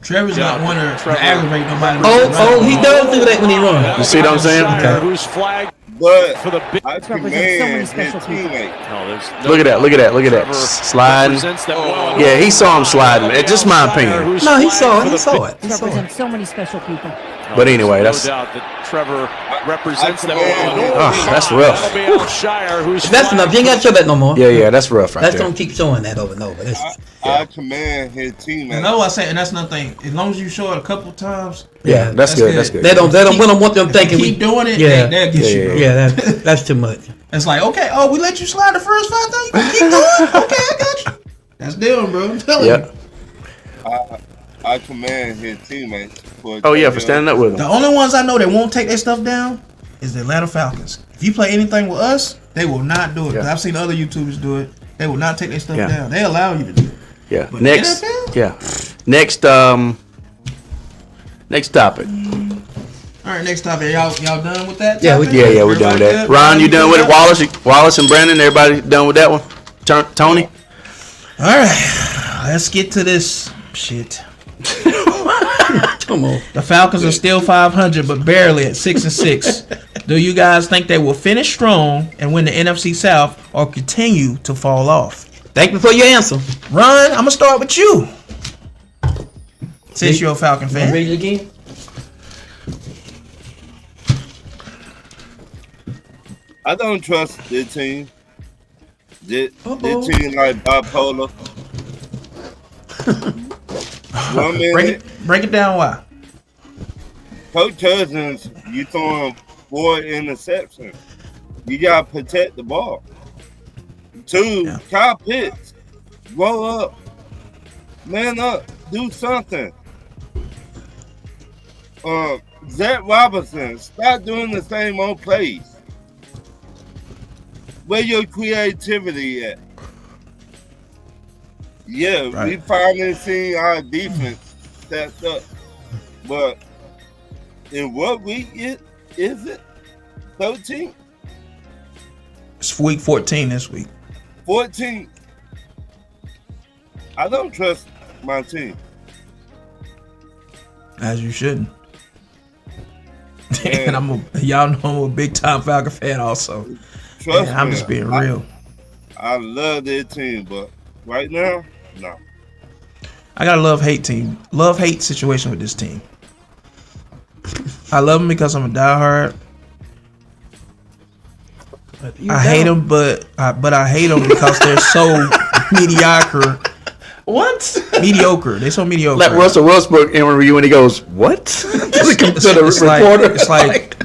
Trevor's not one to aggravate nobody. Oh, he does do that when he runs. You see what I'm saying? Shire, who's flagged But for the big. I Represents so many commend his special people. teammate. No, there's no Look at that! Look at that! Look at that! Trevor Sliding. represents that well. Yeah, he saw him sliding. It's just my opinion. No, he saw it. He saw it. He saw it. Represents so many special people. But anyway, no that's doubt that Trevor represents that commend well. his that's my, rough. that'll be Al Shire, who's That's enough. You ain't got to show that no more. yeah, that's rough right Let's there. don't keep showing that over and over. I commend his teammate. No, I say, and that's nothing. As long as you show it a couple times, Yeah, that's good. That's good. They don't want them thinking keep doing it. Yeah. They'll get you. Bro. Yeah, that's too much. It's like, okay, oh, we let you slide the first 5 times. You gonna keep going? Okay, I got you. That's Dylan, bro. I'm telling Yep. you. I commend his teammates. Oh yeah, for standing up with The him. only ones I know that won't take their stuff down is the Atlanta Falcons. If you play anything with us, they will not do it. 'Cause Yeah. I've seen other YouTubers do it. They will not take their stuff Yeah. down. They allow you to do it. Yeah. But Next. NFL? Yeah. Next topic. All right, next topic. Y'all done with that? Yeah, topic? Yeah, we're done with Everybody that. good? Ron, you done with it? All Wallace and Brandon, everybody done with that one? Tony? right, let's get to this shit. Come on. The Falcons are still 500, but barely at 6-6. Do you guys think they will finish strong and win the NFC South, or continue to fall off? Thank you for your answer. Ron, I'm gonna start with you. Since you're a Falcon fan, Read it again. I don't trust this team. This Uh-oh. team like bipolar. One minute, break it down. Why? Coach Cousins, you throwing 4 interceptions. You gotta protect the ball. 2, Kyle Pitts, grow up, man up, do something. Zach Robinson, stop doing the same old plays. Where your creativity at? Yeah, we Right. finally seen our defense stepped up, but in what week is it? 13, It's week 14 this week. 14. I don't trust my team. As you shouldn't. Yeah. And y'all know I'm a big time Falcon fan also. Trust And I'm me, just being real. I love their team, but right now, no. I got a love-hate situation with this team. I love them because I'm a diehard. I hate them, but I hate them because they're so mediocre. What? Mediocre. They're so mediocre. Like Russell Westbrook interview when he goes, "What?" to the it's like- reporter. it's like-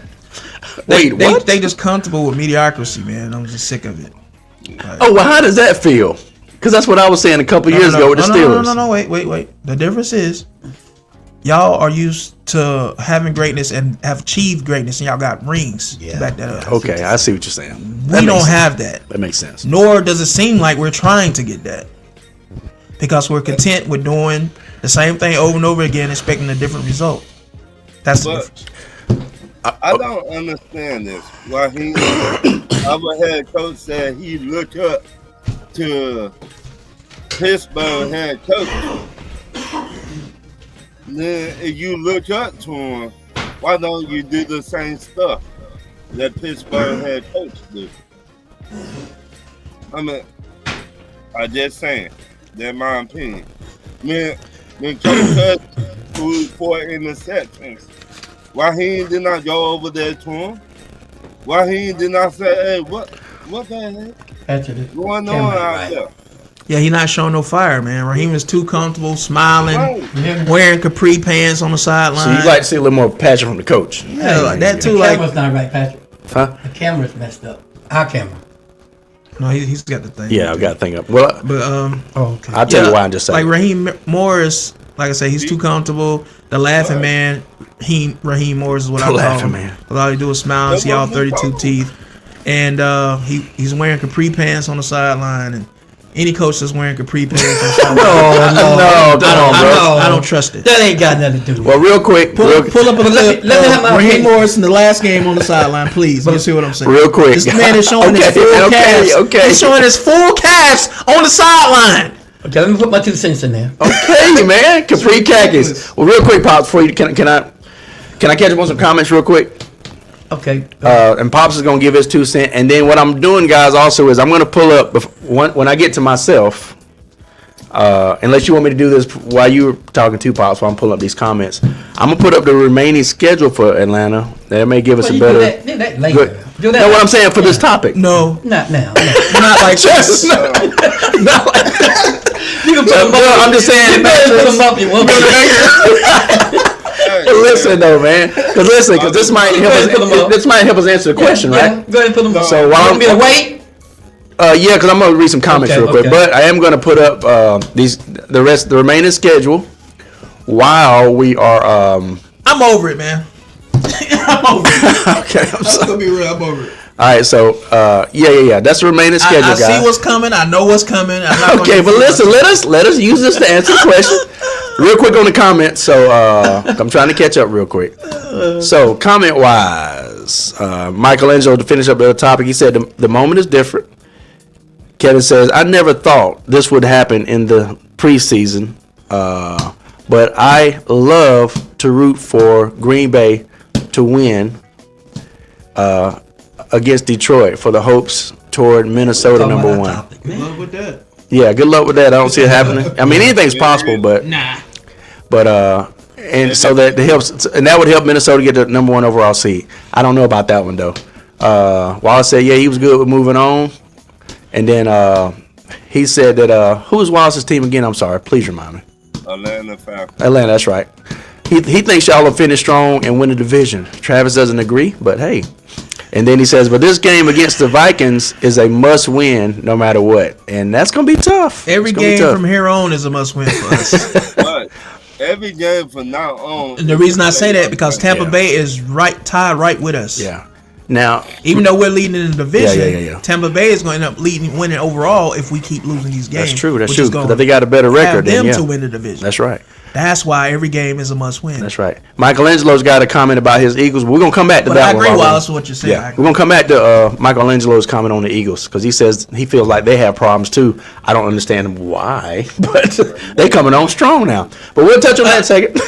wait, what? They just comfortable with mediocrity, man. I'm just sick of it. Oh, well, how does that feel? Because that's what I was saying a couple years ago with the Steelers. No, wait. The difference is, y'all are used to having greatness and have achieved greatness, and y'all got rings to back that up. Okay, I see what you're saying. We don't have that. That makes sense. Nor does it seem like we're trying to get that, because we're content with doing the same thing over and over again, expecting a different result. That's the But difference. I don't understand this. Raheem, our head coach said he looked up to Pittsburgh head coach. Then if you look up to him, why don't you do the same stuff that Pittsburgh head coach do? I mean, I just saying, that's my opinion. When Coach Cousins threw 4 interceptions, why he did not go over there to him? Why he did not say, hey, what the heck Patrick, going on Cameron, out right. there? Yeah, he not showing no fire, man. Raheem is too comfortable, smiling, Right. wearing capri pants on the sideline. So you'd like to see a little more passion from the coach. Yeah, like that too. The Like, camera's not right, Patrick. Huh? The camera's messed up. Our camera. no, he's got the thing. Yeah, I got to think up. Well, But Oh, okay. I'll tell you why I'm just saying. Like Raheem Morris, like I say, he's too comfortable. The laughing man, Raheem Morris is what I The call laughing him. man. All he do is smile and see all 32 teeth. And he's wearing capri pants on the sideline, and any coach that's wearing capri pants on the sideline, no, come on, bro. I don't trust it. That ain't got nothing to do with Well, it. real quick, Pull up a clip. let me have my Raheem opinion. Morris in the last game on the sideline, please. You see what I'm saying? Real quick. This man is showing his Okay, full okay, calves. okay. He's showing his full calves on the sideline. Okay, let me put my 2 cents in there. Okay, man. Capri khakis. Well, real quick, Pops, before you can I catch up on some comments real quick? Okay. And Pops is gonna give his 2 cents, and then what I'm doing, guys, also is I'm gonna pull up when I get to myself. Unless you want me to do this while you were talking to Pops, while I'm pulling up these comments, I'm gonna put up the remaining schedule for Atlanta. That may give us Well, a you better. do that later. Good. Do that Know what later. I'm saying for this topic? No, Not now. not like this. Not like You can put them Well, up. I'm just saying. You better put them up. You want Listen though, man. Because this might help us. This might help us answer the question, right? Go ahead and put them up. So while I'm going to wait. Yeah, because I'm gonna read some comments Okay, real quick, okay. but I am gonna put up the remaining schedule while we are. I'm over it, man. I'm over it. Okay, I'm I'm sorry. gonna be real. I'm over it. All right, so yeah. That's the remaining schedule, I guys. see what's coming. I know what's coming. I'm not gonna Okay, but get listen, let us use this to answer the question. Real quick on the comments. So I'm trying to catch up real quick. So comment wise, Michelangelo, to finish up the topic, he said the moment is different. Kevin says, I never thought this would happen in the preseason, but I love to root for Green Bay to win against Detroit for the hopes toward Minnesota Talking number about one. our topic, man. Love with that. Yeah, good luck with that. I don't see it happening. I mean, anything's possible, but Nah. and so that helps, and that would help Minnesota get the number 1 overall seed. I don't know about that one though. Wallace said, yeah, he was good with moving on, and then he said that who was Wallace's team again? I'm sorry, please remind me. Atlanta Falcons. Atlanta, that's right. He thinks y'all will finish strong and win the division. Travis doesn't agree, but hey. And then he says, but this game against the Vikings is a must-win no matter what, and that's gonna be tough. Every It's gonna be game tough. from here on is a must-win for us. But every game from now on. And the reason I say that because Tampa Yeah. Bay is tied right with us. Yeah. Now, Even though we're leading in the division, Yeah. Tampa Bay is going to end up winning overall if we keep losing these games. that's true. That's which true. is gonna Because they got a better have record them than to yeah. win the division. That's right. That's why every game is a must-win. That's right. Michelangelo's got a comment about his Eagles. We're gonna come back to But that I one. agree, Robert. Wallace, with what you're saying. Yeah, we're gonna come back to Michelangelo's comment on the Eagles because he says he feels like they have problems too. I don't understand why, but they coming on strong now. But we'll touch on that in a second.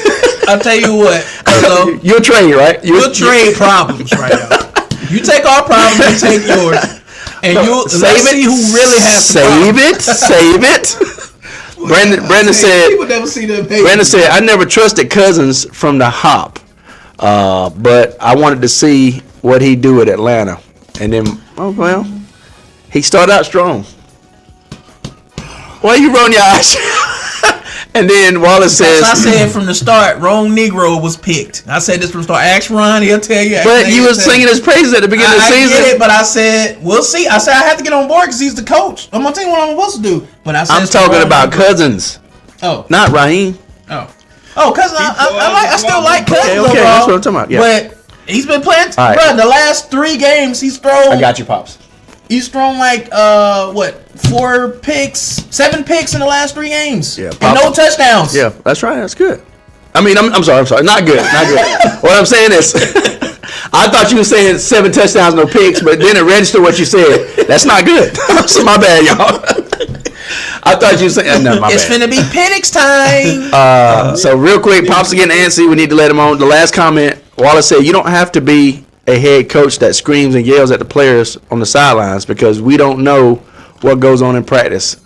I'll tell you what, Carlo, You'll trade, right? we'll trade problems right now. You take our problems, we take yours. And let's see who really has the problem. Save it. Brandon said. People never see them. Brandon said, I never trusted Cousins from the hop, but I wanted to see what he'd do at Atlanta. And then, he started out strong. Why you rolling your eyes? And then Wallace says, I said from the start, wrong Negro was picked. I said this from the start. Ask Ron, he'll tell you. but you was singing his praises at the beginning of the I season. get it, but I said, we'll see. I said I have to get on board because he's the coach. I'm going to tell you what I'm supposed to do. But I said I'm it's the talking wrong about Negro. Cousins, Oh. not Raheem. Oh, Cousins. I still like Cousins Okay, overall. that's what I'm talking about. Yeah. But he's been playing. All right. Bro, the last 3 games, he's thrown. I got you, Pops. He's thrown like 7 picks in the last 3 games. Yeah, and no touchdowns. Yeah, that's right. That's good. I mean, I'm sorry. Not good. Not good. What I'm saying is, I thought you were saying 7 touchdowns, no picks, but then it registered what you said. That's not good. So my bad, y'all. I thought you were saying no. My It's bad. finna be Penix time. So real quick, Pops are getting antsy. We need to let him on. The last comment, Wallace said, you don't have to be a head coach that screams and yells at the players on the sidelines because we don't know what goes on in practice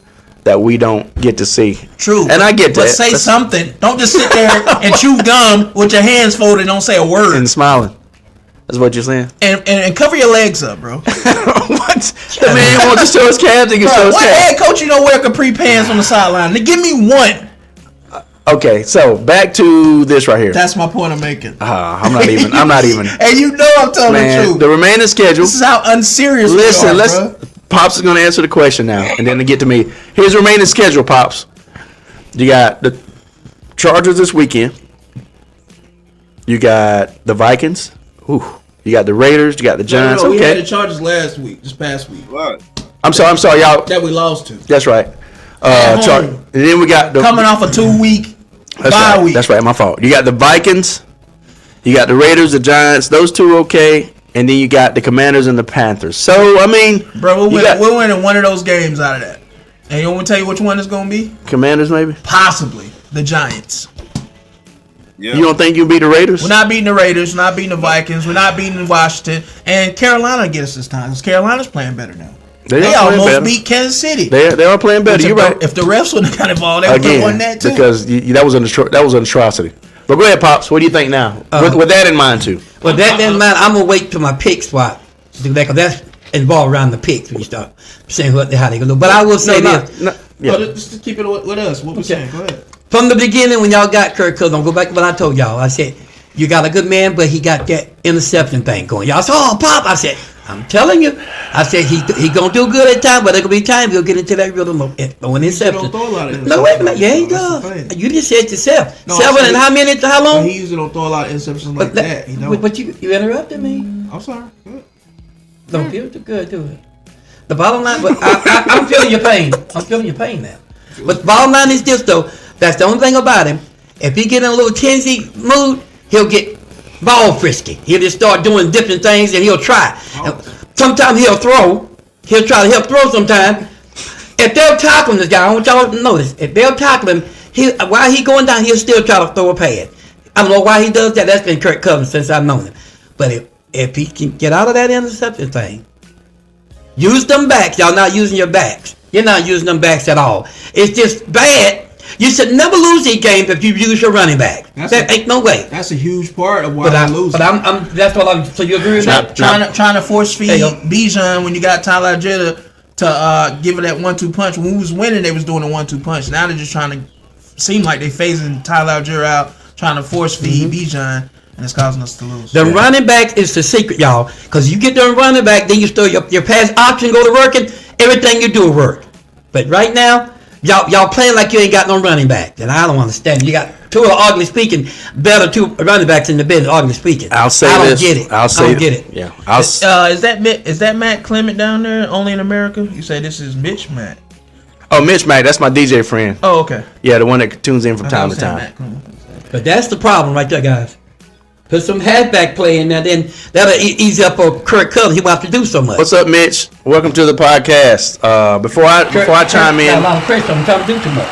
that we don't get to see. True. And I get that. But say something. Don't just sit there and chew gum with your hands folded and don't say a word. And smiling. That's what you're saying. And cover your legs up, bro. What? The man wants to show his calves. He can show Bro, his what calves. head coach you don't wear capri pants on the sideline? Now give me one. Okay, so back to this right here. That's my point I'm making. I'm not even. And you know I'm telling the Man, truth. the remaining schedule. This is how unserious Listen, we are, bro. Pops is going to answer the question now, and then to get to me. Here's the remaining schedule, Pops. You got the Chargers this weekend. You got the Vikings. Ooh. You got the Raiders. You got the Giants. We had Okay. the Chargers this past week. Right. I'm sorry, y'all. That we lost to. That's right. At And home. then we got the Coming off a 2-week That's bye right. week. That's right. My fault. You got the Vikings. You got the Raiders, the Giants. Those two okay. And then you got the Commanders and the Panthers. So I mean, Bro, you got we're winning one of those games out of that. And you want me to tell you which one it's going to be? Commanders maybe. Possibly the Giants. Yeah. You don't think you'll beat the Raiders? We're not beating the Raiders. We're not beating the Vikings. We're not beating Washington. And Carolina get us this time because Carolina's playing better now. They are playing almost better. beat Kansas City. They are playing better. Which You're right. If the refs wouldn't have got involved, they would have won that too. Because that was an atrocity. But go ahead, Pops. What do you think now? With that in mind too. Well, that in mind, I'm gonna wait till my pick spot to do that because that's involved around the picks when you start saying how they gonna do. But I will say this. Yeah. Just to keep it with us. What we're saying. Go ahead. From the beginning, when y'all got Kirk Cousins, I'll go back to what I told y'all. I said, you got a good man, but he got that interception thing going. Y'all said, oh, Pop. I said, I'm telling you. I said, he going to do good at times, but there going to be times he'll get into that rhythm of throwing interceptions. Don't throw a lot of No, wait a minute. interceptions. Yeah, he That's the does. thing. You just said it yourself. No, 7 I and said- how many? How long? But he usually don't throw a lot of interceptions like that. You know. But you interrupted me. I'm sorry. Good. Don't feel too good, do it. The bottom line, but I'm feeling your pain. I'm feeling your pain now. But the bottom line is this, though. That's the only thing about him. If he get in a little tensy mood, he'll get ball frisky. He'll just start doing different things, and he'll try. Sometimes he'll throw. He'll throw sometimes. If they'll tackle this guy, I want y'all to notice. If they'll tackle him, while he going down, he'll still try to throw a pad. I don't know why he does that. That's been Kirk Cousins since I've known him. But if he can get out of that interception thing, use them backs. Y'all not using your backs. You're not using them backs at all. It's just bad. You should never lose these games if you use your running back. That ain't no way. That's a huge part of why But I'm losing. I'm that's what I'm. So you agree with that? Trying to force feed There you go. Bijan when you got Tyler Jeter to give it that 1-2 punch. When we was winning, they was doing a 1-2 punch. Now they're just trying to seem like they phasing Tyler Jeter out, trying to force feed Bijan, and it's causing us to lose. The running back is the secret, y'all. Because you get them running back, then you start your pass option go to working. Everything you do will work. But right now, y'all playing like you ain't got no running back. And I don't understand. You got two of the ugly speaking, better two running backs in the business, ugly speaking. I'll say I don't this. get it. I'll say I don't get it. Yeah. Is that Matt Clement down there? Only in America? You say this is Mitch Matt? Mitch Mack. That's my DJ friend. Oh, okay. Yeah, the one that tunes in from time to time. But that's the problem right there, guys. Put some halfback play in there, then that'll ease up for Kirk Cousins. He won't have to do so much. What's up, Mitch? Welcome to the podcast. Before I chime in, Got a lot of pressure on him, trying to do too much.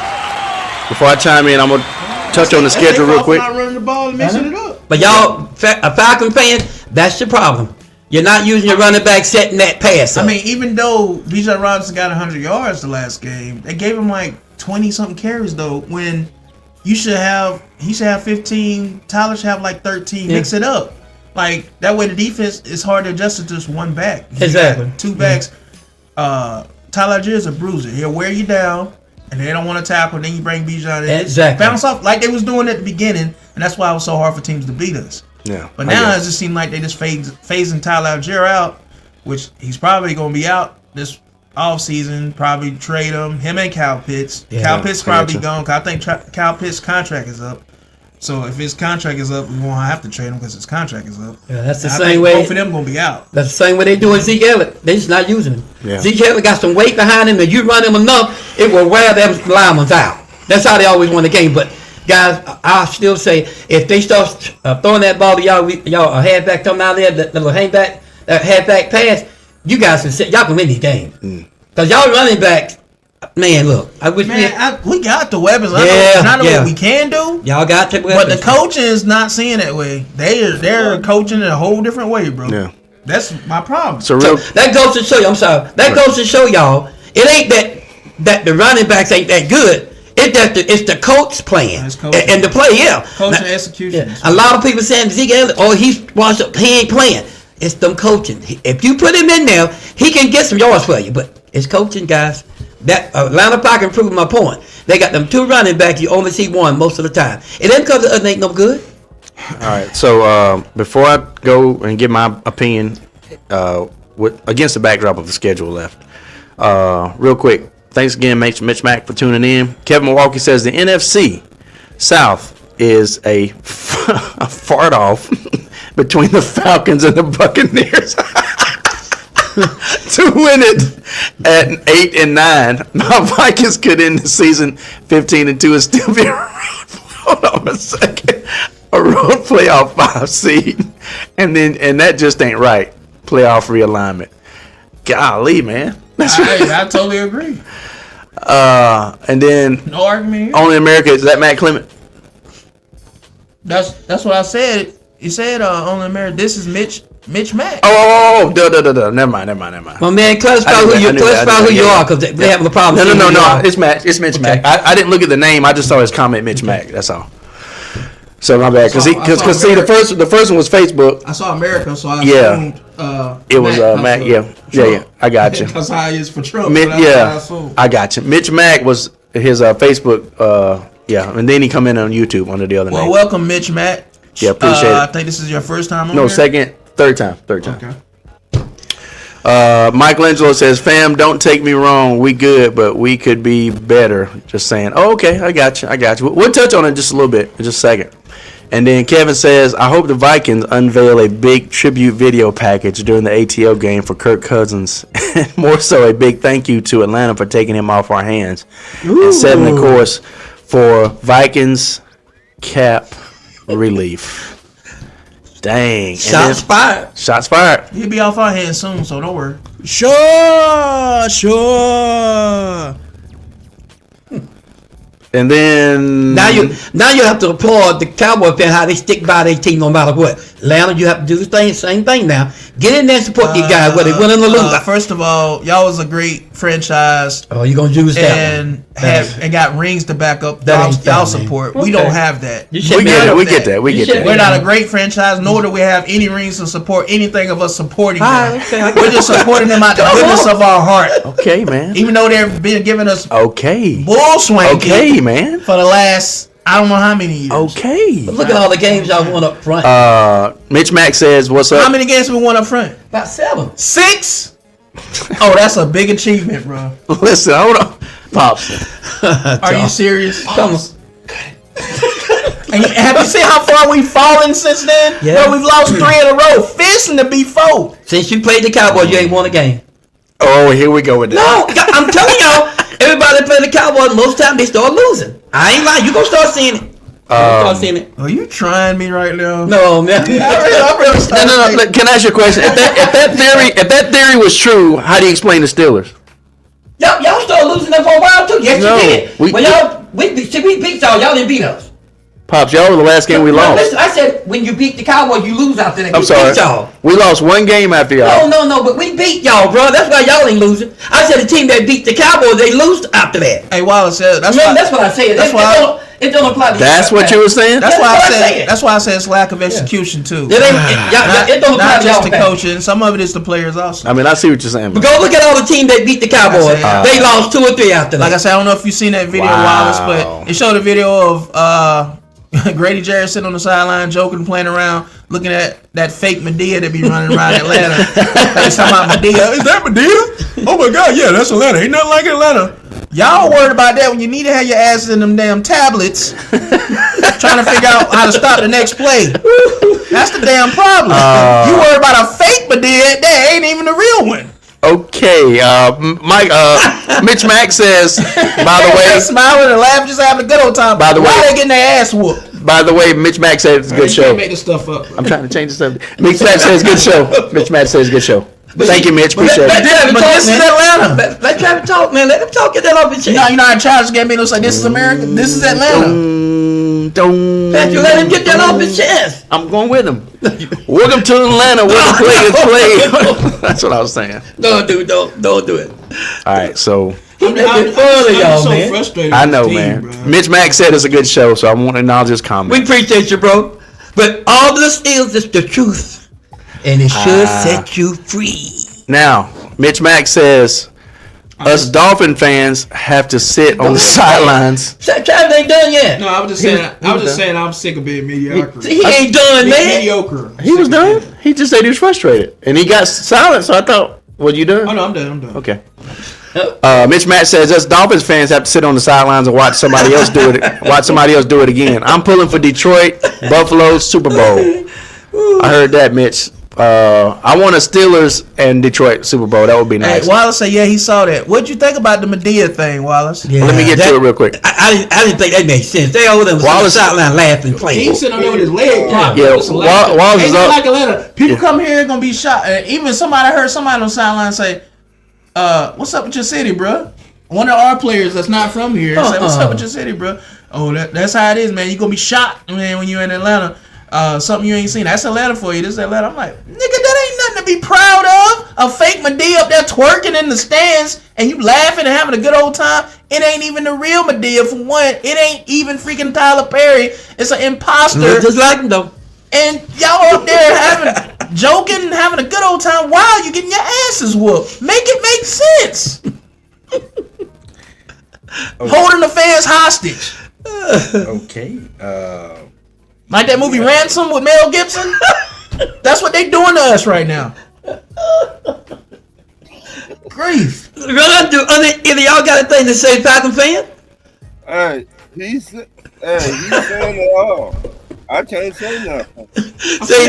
I'm gonna touch on the schedule real quick. Not running the ball and mixing it up. But y'all, Falcon fans, that's your problem. You're not using your running back setting that pass up. I mean, even though Bijan Robinson got 100 yards the last game, they gave him like 20-something carries though. When he should have 15. Tyler should have like 13. Yeah. Mix it up. Like that way, the defense is hard to adjust to just one back. You Exactly. got two backs. Tyler Jeter's a bruiser. He'll wear you down, and they don't want to tackle. Then you bring Bijan in. Exactly. Bounce off like they was doing at the beginning, and that's why it was so hard for teams to beat us. Yeah. But now it just seems like they just phasing Tyler Algier out, which he's probably going to be out this offseason. Probably trade him and Kyle Pitts. Yeah, Kyle Pitts I probably gotcha. gone. Cause I think Kyle Pitts' contract is up. So if his contract is up, we won't have to trade him because his contract is up. Yeah, that's the And I same think way. both of them going to be out. That's the same way they doing Zeke Elliott. They just not using him. Yeah. Zeke Elliott got some weight behind him, and you run him enough, it will wear them linemen out. That's how they always win the game. But guys, I still say if they start throwing that ball to y'all a halfback coming out there, that little halfback pass, you guys y'all can win these games. Cause y'all running backs, man. Look, I wish we got the weapons. Yeah, I know what we can do. Y'all got the weapons. But the coaching is not seeing that way. They're coaching in a whole different way, bro. Yeah. That's my problem. So that goes to show you. I'm sorry. That goes to show y'all. It ain't that the running backs ain't that good. It's the coach playing and the play. Yeah, coaching execution. Yeah. A lot of people saying Zeke Elliott, he ain't playing. It's them coaching. If you put him in there, he can get some yards for you. But it's coaching, guys. That Atlanta Falcons proved my point. They got them 2 running backs. You only see one most of the time. It ain't because the other ain't no good. all right. So before I go and give my opinion, against the backdrop of the schedule left, real quick. Thanks again, Mitch Mack, for tuning in. Kevin Milwaukee says the NFC South is a fart off between the Falcons and the Buccaneers. To win it at 8-9, my Vikings could end the season 15-2 and still be hold on a second, a road playoff 5 seed, and that just ain't right. Playoff realignment. Golly, man. I totally agree. And then no argument here. Only America, is that Matt Clement? That's what I said. You said Only America. This is Mitch Mack. Oh, never mind. My man, clarify who you are, because they have a problem. No. It's Mitch Mack. I didn't look at the name. I just saw his comment, Mitch Mack. That's all. So my bad, because the first one was Facebook. I saw America, so I assumed it was Mac. Yeah. I got you. That's how he is for Trump. I got you. Mitch Mack was his Facebook. And then he come in on YouTube under the other name. Well, welcome, Mitch Mack. Yeah, appreciate it. I think this is your first time on No, here? third time. Okay. Michelangelo says, "Fam, don't take me wrong. We good, but we could be better." Just saying. Oh, okay, I got you. We'll touch on it just a little bit, in just a second. And then Kevin says, "I hope the Vikings unveil a big tribute video package during the ATL game for Kirk Cousins. And more so, a big thank you to Atlanta for taking him off our hands and setting the course for Vikings cap relief." Dang. Shots fired. He'll be off our hands soon, so don't worry. Sure. And then now you have to applaud the Cowboy fan how they stick by their team no matter what. Atlanta, you have to do the same thing now. Get in there and support these guys whether they win or lose. First of all, y'all was a great franchise. Oh, you gonna use that and got rings to back up y'all support. Okay. We don't have that. We get that. We're not a great franchise, nor do we have any rings to support anything of us supporting them. We're just supporting them out the goodness of our heart. Okay, man. Even though they've been giving us bull swing. Okay, man. For the last I don't know how many years. Okay. But look at all the games y'all won up front. Mitch Mack says, "What's up?" How many games we won up front? About 7. 6? Oh, that's a big achievement, bro. Listen, hold on, Pops. Are you serious? Come on. Have you seen how far we've fallen since then? Yeah. Bro, we've lost 3 in a row. Fisting to be 4. Since you played the Cowboys, you ain't won a game. Oh, here we go with that. No, I'm telling y'all, everybody that play the Cowboys, most time they start losing. I ain't lying. You gonna start seeing it. Are you trying me right now? No, man. No. Look, can I ask you a question? If that theory was true, how do you explain the Steelers? Y'all started losing them for a while too. Yes, No, you did. we We beat y'all. Y'all didn't beat us. Pops, y'all were the last game we lost. Listen, I said when you beat the Cowboys, you lose after that. I'm sorry. Beat y'all. We lost 1 game after y'all. No, but we beat y'all, bro. That's why y'all ain't losing. I said the team that beat the Cowboys, they lose after that. Hey, Wallace said That's what I said. It don't apply to you. That's what you were saying? That's why I said. That's why I said it's lack of execution too. It don't apply Not to just y'all. the coaching. Some of it is the players also. I mean, I see what you're saying. But go look at all the teams that beat the Cowboys. They lost 2 or 3 after that. Like I said, I don't know if you've seen that video, Wallace, but it showed a video of Grady Jarrett sitting on the sideline, joking, playing around, looking at that fake Medea that be running around Atlanta. They talking about Medea. Is that Medea? Oh my God, yeah, that's Atlanta. Ain't nothing like Atlanta. Y'all worried about that when you need to have your asses in them damn tablets, trying to figure out how to stop the next play. That's the damn problem. You worried about a fake Medea, that ain't even the real one. Okay, Mike. Mitch Mack says. By the way, smiling and laughing, just having a good old time. By the Why way- they getting their ass whooped? By the way, Mitch Mack said it's a good You show. can't make this stuff up. I'm trying to change the subject. Mitch Mack says good show. Mitch Mack says good show. Thank you, Mitch. Appreciate Let it. Travis But talk, this is man. Atlanta. Let Travis talk, man. Let him talk. Get that off his chest. You know how Charles Gambino say this is America, this is Atlanta. Patrick, let him get that off his chest. I'm going with him. Welcome to Atlanta, where the players play. That's what I was saying. Don't do it. All right, so He making fun of y'all, so man. frustrated. I with know, this team, man. bro. Mitch Mack said it's a good show, so I want to acknowledge his We comment. appreciate you, bro. But all this is the truth, and it should set you free. Now, Mitch Mack says us Dolphin fans have to sit on the sidelines. Travis ain't done yet. No, I was just saying I'm sick of being mediocre. He ain't done, man. Mediocre. He was done. He just said he was frustrated, and he got silent. So I thought, "Well, you done?" Oh no, I'm done. Okay. Mitch Mack says us Dolphins fans have to sit on the sidelines and watch somebody else do it. Watch somebody else do it again. I'm pulling for Detroit, Buffalo, Super Bowl. I heard that, Mitch. I want a Steelers and Detroit Super Bowl. That would be Hey, nice. Wallace said, yeah, he saw that. What'd you think about the Medea thing, Wallace? Yeah, Let me get to it real quick. I didn't think that made sense. They over there was on the Wallace- sideline laughing, He playing. was sitting on there with his leg propped. Yeah, It's a lot. Wallace Ain't is nothing up. like Atlanta. People come here gonna be shot. Even I heard somebody on the sideline say, "What's up with your city, bro?" One of our players that's not from here said, "What's up with your city, bro?" Oh, that's how it is, man. You gonna be shot, man, when you're in Atlanta. Something you ain't seen. That's Atlanta for you. This is Atlanta. I'm like, nigga, that ain't nothing to be proud of. A fake Medea up there twerking in the stands and you laughing and having a good old time. It ain't even the real Medea for one. It ain't even freaking Tyler Perry. It's an imposter. Just like him though. And y'all up there joking and having a good old time while you getting your asses whooped. Make it make sense. Holding the fans hostage. Okay. Like that movie Ransom with Mel Gibson. That's what they doing to us right now. Grief. Either y'all got a thing to say, Falcon fan? Hey, he's saying it all. I can't say nothing. Say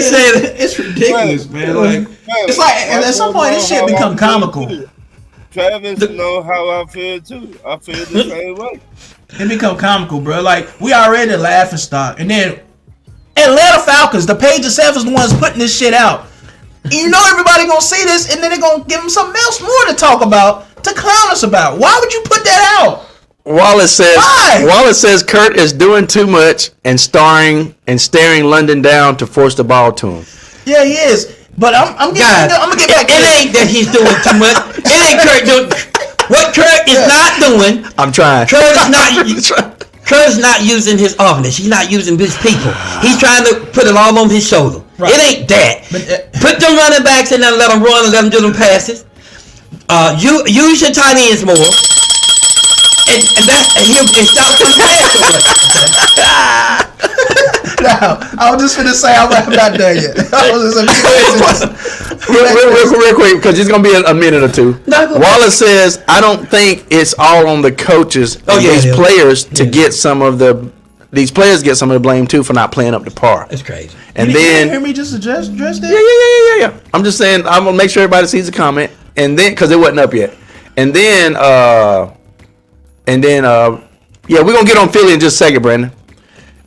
It's ridiculous, man. Like it's like at some point this shit become comical. Travis know how I feel too. I feel the same way. It become comical, bro. Like we already a laughing stock, and then Atlanta Falcons, the Page Yourself is the ones putting this shit out. And you know everybody gonna see this, and then they're gonna give them something else more to talk about, to clown us about. Why would you put that out? Wallace says. Why? Wallace says Kurt is doing too much and staring London down to force the ball to him. Yeah, he is. But I'm gonna get back to it this. ain't that he's doing too much. It ain't Kurt doing. What Kurt is not doing. I'm trying. Kurt is not using his offense. He's not using his people. He's trying to put it all on his shoulder. Right. It ain't that. But, Put them running backs in there and let them run and let them do them passes. Use your tight ends more. And stop putting passes away. No, I was just finna say I'm not done yet. I was just Real quick, because it's gonna be a minute or two. No, go Wallace says, "I don't think it's all on the coaches and these players to get some of the. These players get some of the blame too for not playing up to par." That's crazy. And you then, hear me just address that? yeah. I'm just saying, I'm gonna make sure everybody sees the comment, and then because it wasn't up yet, and then, yeah, we're gonna get on Philly in just a second, Brandon.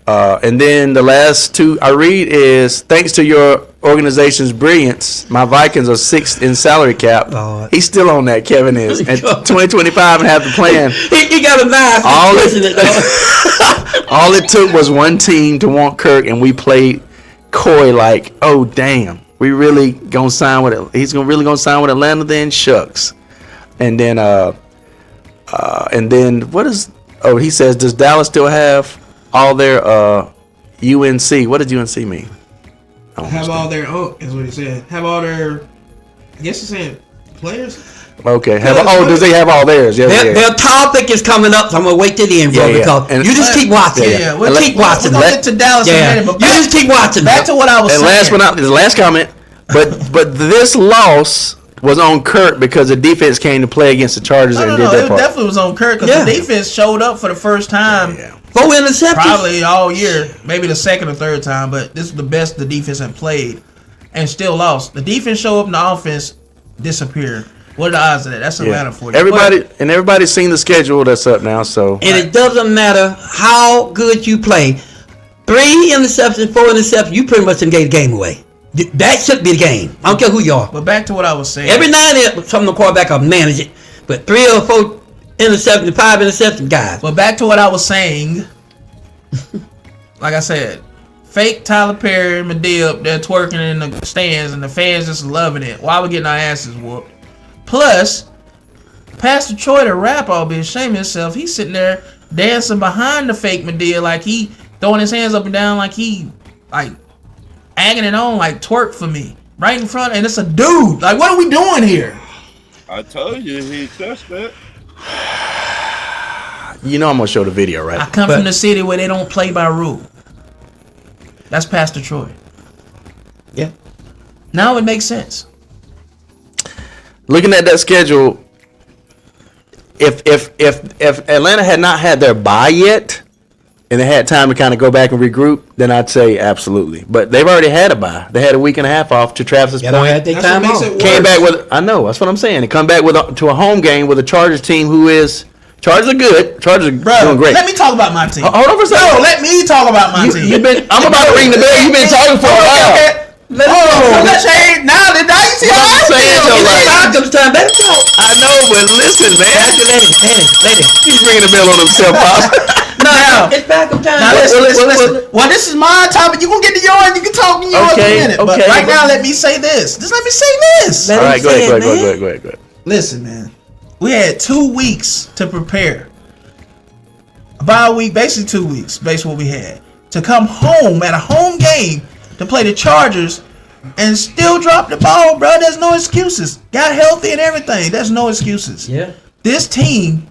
And then the last two I read is, thanks to your organization's brilliance, my Vikings are 6th in salary cap. Lord. He's still on that, Kevin is. And 2025 and have the plan. He got a knife. All it took was one team to want Kirk, and we played coy like, oh, damn. We really going to sign with it. He's really going to sign with Atlanta then? Shucks. And then what is, he says, does Dallas still have all their UNC? What did UNC mean? Have all their is what he said. Have all their, I guess he's saying players. Okay. Does they have all theirs? Yeah. Their topic is coming up, so I'm gonna wait till the end, bro. Yeah. Because And- you just keep watching. Yeah. We'll Keep watching. We're gonna get to Dallas in a minute, but You just keep watching. back to what I was And saying. last but not the last comment, but this loss was on Kurt because the defense came to play against the Chargers and did No, their it part. definitely was on Kirk because Yeah. the defense showed up for the first time, 4 interceptions. probably all year, maybe the second or third time, but this is the best the defense had played and still lost. The defense showed up and the offense disappeared. What are the odds of that? That's Atlanta for you. Everybody's seen the schedule that's up now. So And it doesn't matter how good you play. 3 interceptions, 4 interceptions, you pretty much done gave the game away. That should be the game. I don't care who you are. But back to what I was saying. Every now and then, some of the quarterback will manage it. But 3 or 4 interceptions, 5 interceptions, guys. But back to what I was saying. Like I said, fake Tyler Perry and Medea up there twerking in the stands, and the fans just loving it while we're getting our asses whooped. Plus, Pastor Troy, the rapper, I'll be ashamed of himself. He's sitting there dancing behind the fake Medea, like he throwing his hands up and down, like he like agging it on, like twerk for me right in front, and it's a dude. Like, what are we doing here? I told you he touched that. you know I'm gonna show the video, right? I come from the city where they don't play by rule. That's Pastor Troy. Yeah. Now it makes sense. Looking at that schedule, if Atlanta had not had their bye yet, and they had time to kind of go back and regroup, then I'd say absolutely. But they've already had a bye. They had a week and a half off, to Travis's Yeah, point. they had their time That's what off. makes it Came worse. back with, I know, that's what I'm saying. And come back to a home game with a Chargers team Chargers are good. Chargers are doing great. Let me talk about my team. Hold on for a second. No, let me talk about my team. I'm about to ring the bell. You've been talking for a while. Let's change now. Did I see how I saying, feel? though, like- Malcolm's time. Let it go. I know, but listen, man. Lady. He's ringing the bell on himself, Pops. Now, It's Malcolm time. now listen. Well, this is my topic. You can get to yours. You can talk in yours Okay, in a minute. But okay. right now, let me say this. Just let me say this. Let All him right, go say ahead. it, man. Go ahead. Listen, man. We had 2 weeks to prepare. About a week, basically 2 weeks, basically what we had. To come home at a home game to play the Chargers and still drop the ball, bro. There's no excuses. Got healthy and everything. There's no excuses. Yeah. This team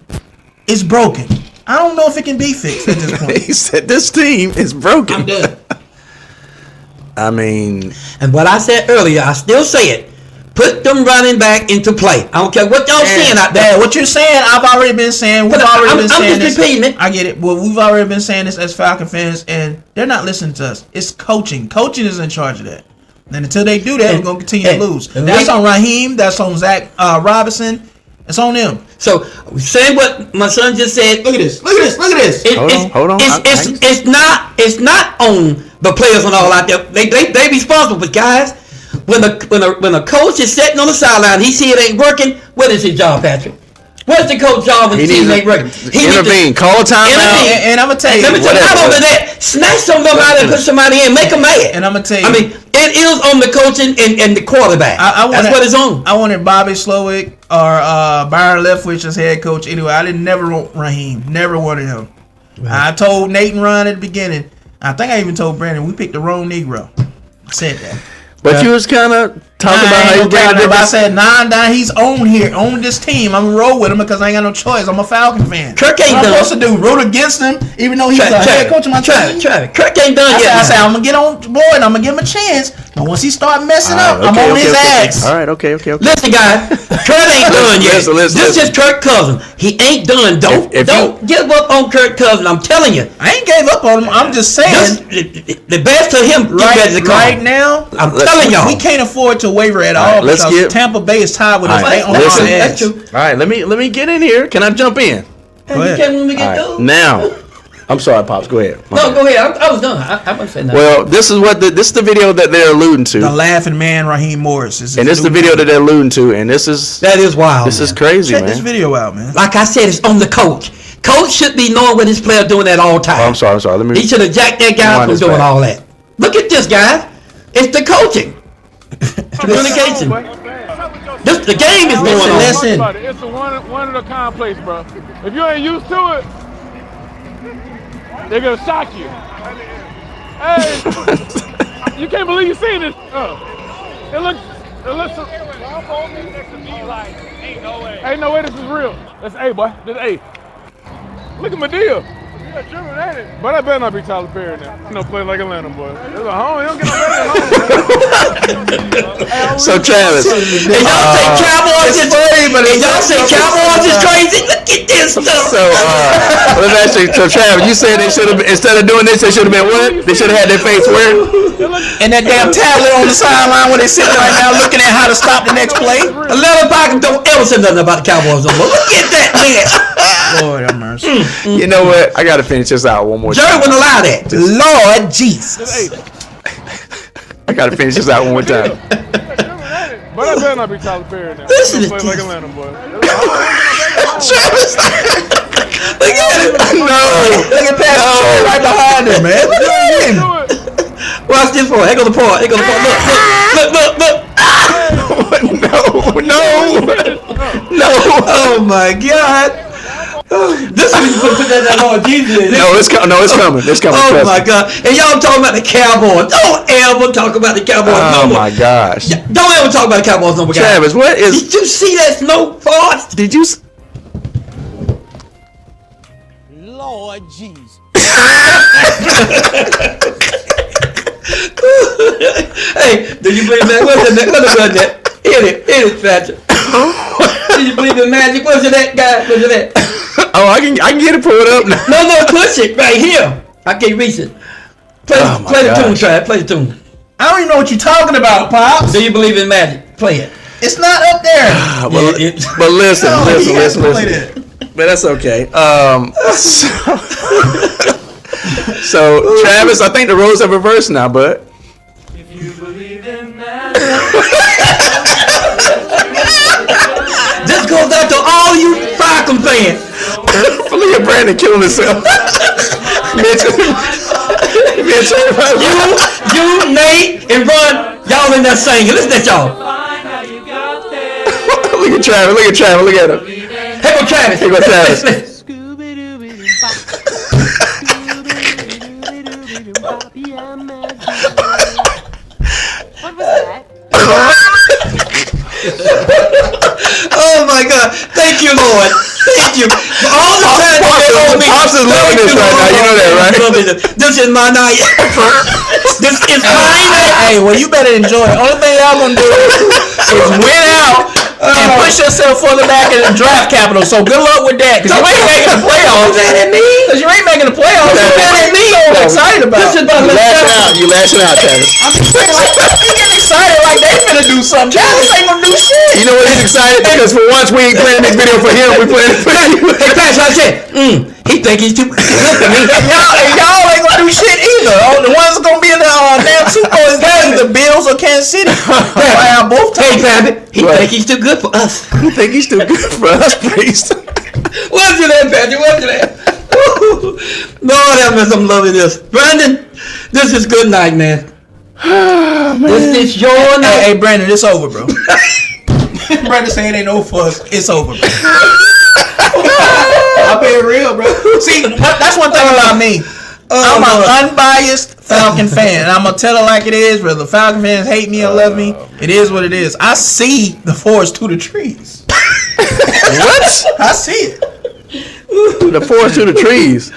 is broken. I don't know if it can be fixed at this point. He said this team is broken. I'm done. I mean, And what I said earlier, I still say it. Put them running back into play. I don't care what y'all saying out there. Dad, what you're saying, I've already been saying. We've But already I'm been saying just this. repeating it. I get it. Well, we've already been saying this as Falcon fans, and they're not listening to us. It's coaching. Coaching is in charge of that. And until they do that, we're going to continue to lose. That's on Raheem. That's on Zach Robinson. It's on them. So, saying what my son just said. Look at this. Look at this. Look at this. Hold on. It's not on the players and all out there. They responsible, but guys, when a coach is sitting on the sideline, he see it ain't working. What is his job, Patrick? What's the coach job when he the team needs ain't working? He intervene. Call a timeout. Intervene. And I'm going to tell you. Let me tell you, not Whatever. only that, snatch some of them out and put somebody in, make them mad. And I'm going to tell you. I mean, it is on the coaching and the quarterback. That's what it's on. I wanted Bobby Slowick or Byron Leftwich as head coach. Anyway, I didn't never want Raheem. Never wanted him. Right. I told Nathan Ryan at the beginning. I think I even told Brandon we picked the wrong Negro. I said that. But you was kind of talking about how you bring I said, he's on here, on this team. I'm gonna roll with him because I ain't got no choice. I'm a Falcon fan. Kirk ain't what done. I'm supposed to do, root against him, even though he's the head coach of my team. Travis. Kirk ain't done yet. I said, I'm gonna get on board. I'm gonna give him a chance. But once he start messing up, I'm on his ass. All right, okay. Listen, guys, Kirk ain't done yet. Listen. This is Kirk Cousins. He ain't done. Don't give up on Kirk Cousins. I'm telling you. I ain't gave up on him. I'm just saying. The best of him right now. I'm telling y'all. We can't afford to waver at all because Tampa Bay is tied with us. They on our ass. That's true. All right, let me get in here. Can I jump in? You can't let me get through. Now, I'm sorry, Pops. Go ahead. No, go ahead. I was done. I wasn't saying that. Well, this is the video that they're alluding to. The laughing man, Raheem Morris. And this is the video that they're alluding to, and that is wild. This is crazy, Check man. this video out, man. Like I said, it's on the coach. Coach should be knowing what his player doing at all times. Oh, I'm sorry. Let me. He should have jacked that guy from doing all that. Look at this, guys. It's the coaching. Communication. The game is going on. Listen. It's a one of a kind place, bro. If you ain't used to it, they're gonna shock you. Hey, you can't believe you seen this. It looks. Ain't no way this is real. That's A, boy. That's A. Look at Medea. Yeah, tripping, ain't it? But I better not be Tyler Perry now. You know, play like Atlanta, boy. It's a home. He don't get no better than home. So Travis, And y'all say Cowboys is and y'all say Cowboys is crazy. Look at this stuff. so let's actually. So Travis, you said they should have instead of doing this, they should have been what? They should have had their face where? And that damn tablet on the sideline where they sitting right now looking at how to stop the next play. 11 Parker don't ever say nothing about the Cowboys no more. Look at that man. Lord have mercy. You know what? I gotta finish this out one more Jerry time. wouldn't allow that. Lord Jesus. I gotta finish this out one more time. But I better not be Tyler Perry now. Listen You to know, play like this. Atlanta, boy. Travis, Look at it. no. Look at Pat right behind him, man. Look at him. Watch this for. Here goes the part. Here goes the part. Look. No. Oh my God. This is when you put that Lord Jesus in. No, it's coming. No, it's coming. It's coming. Oh Trust my me. God. And y'all talking about the Cowboys. Don't ever talk about the Cowboys no Oh more. my gosh. Don't ever talk about the Cowboys no more, guys. Travis, what is? Did you see that snow forest? Did you? Lord Jesus. Hey, do you believe that? What's that? Hit it, Patrick. Do you believe in magic? What's that guy? What's that? Oh, I can get it pulled up now. No, push it right here. I can't reach it. Play Oh my the tune, gosh. try it. Play the tune. I don't even know what you're talking about, Pops. Do you believe in magic? Play it. It's not up there. But, Yeah, it- but listen, No, he has to play listen. But that's okay. So Travis, I think the roles are reversed now, bud. This goes out to all you Falcon fans. Look at Brandon killing himself. You, Nate, and Ron, y'all in there singing. Listen at y'all. Look at Travis. Look at him. Here go Travis. Here go Travis. What was that? Oh my God! Thank you, Lord. Thank you. For all the time you owe me. Pops is loving this right now. You know that, right? This is my night. This is my night. Hey, well, you better enjoy it. Only thing y'all gonna do is win out and push yourself further back in the draft capital. So good luck with that, because you ain't making the playoffs. Mad at me? Because you ain't making the playoffs. Don't be mad at me. So excited about This is it. about You lashing out, Travis. I'm just saying, like, you getting excited like they finna do something. Travis ain't gonna do shit. You know what? He's excited because for once we ain't playing this video for him. We playing it for you. Hey, Patrick, I said, he think he's too good for me. Y'all ain't gonna do shit either. Oh, the ones that's gonna be in the damn Super Bowl is either the Bills or Kansas City. Wow, both Hey, times. Patrick, he Right. think he's too good for us. You think he's too good for us, priest? What's your name, Patrick? What's your name? Lord have mercy, I'm loving this. Brandon, this is good night, man. This is your night. Hey, Brandon, it's over, bro. Brandon saying it ain't no fuss. It's over, bro. I'm being real, bro. See, that's one thing about me. I'm an unbiased Falcon fan, and I'm gonna tell it like it is. Whether the Falcon fans hate me or love me, it is what it is. I see the forest through the trees. What? I see it. The forest to the trees.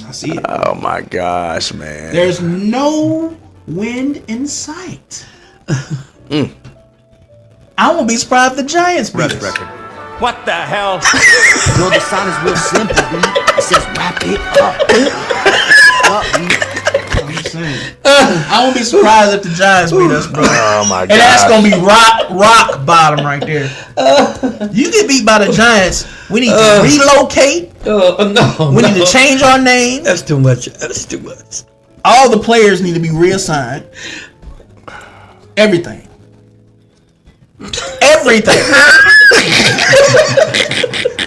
I see it. Oh my gosh, man. There's no wind in sight. I won't be surprised if the Giants beat us. What the hell? No, the sign is real simple, dude. It says wrap it up. I'm just saying. I won't be surprised if the Giants beat us, bro. Oh my god. And that's gonna be rock bottom right there. You get beat by the Giants, we need to relocate. No, We need to change our name. That's too much. That's too much. All the players need to be reassigned. Everything. Everything.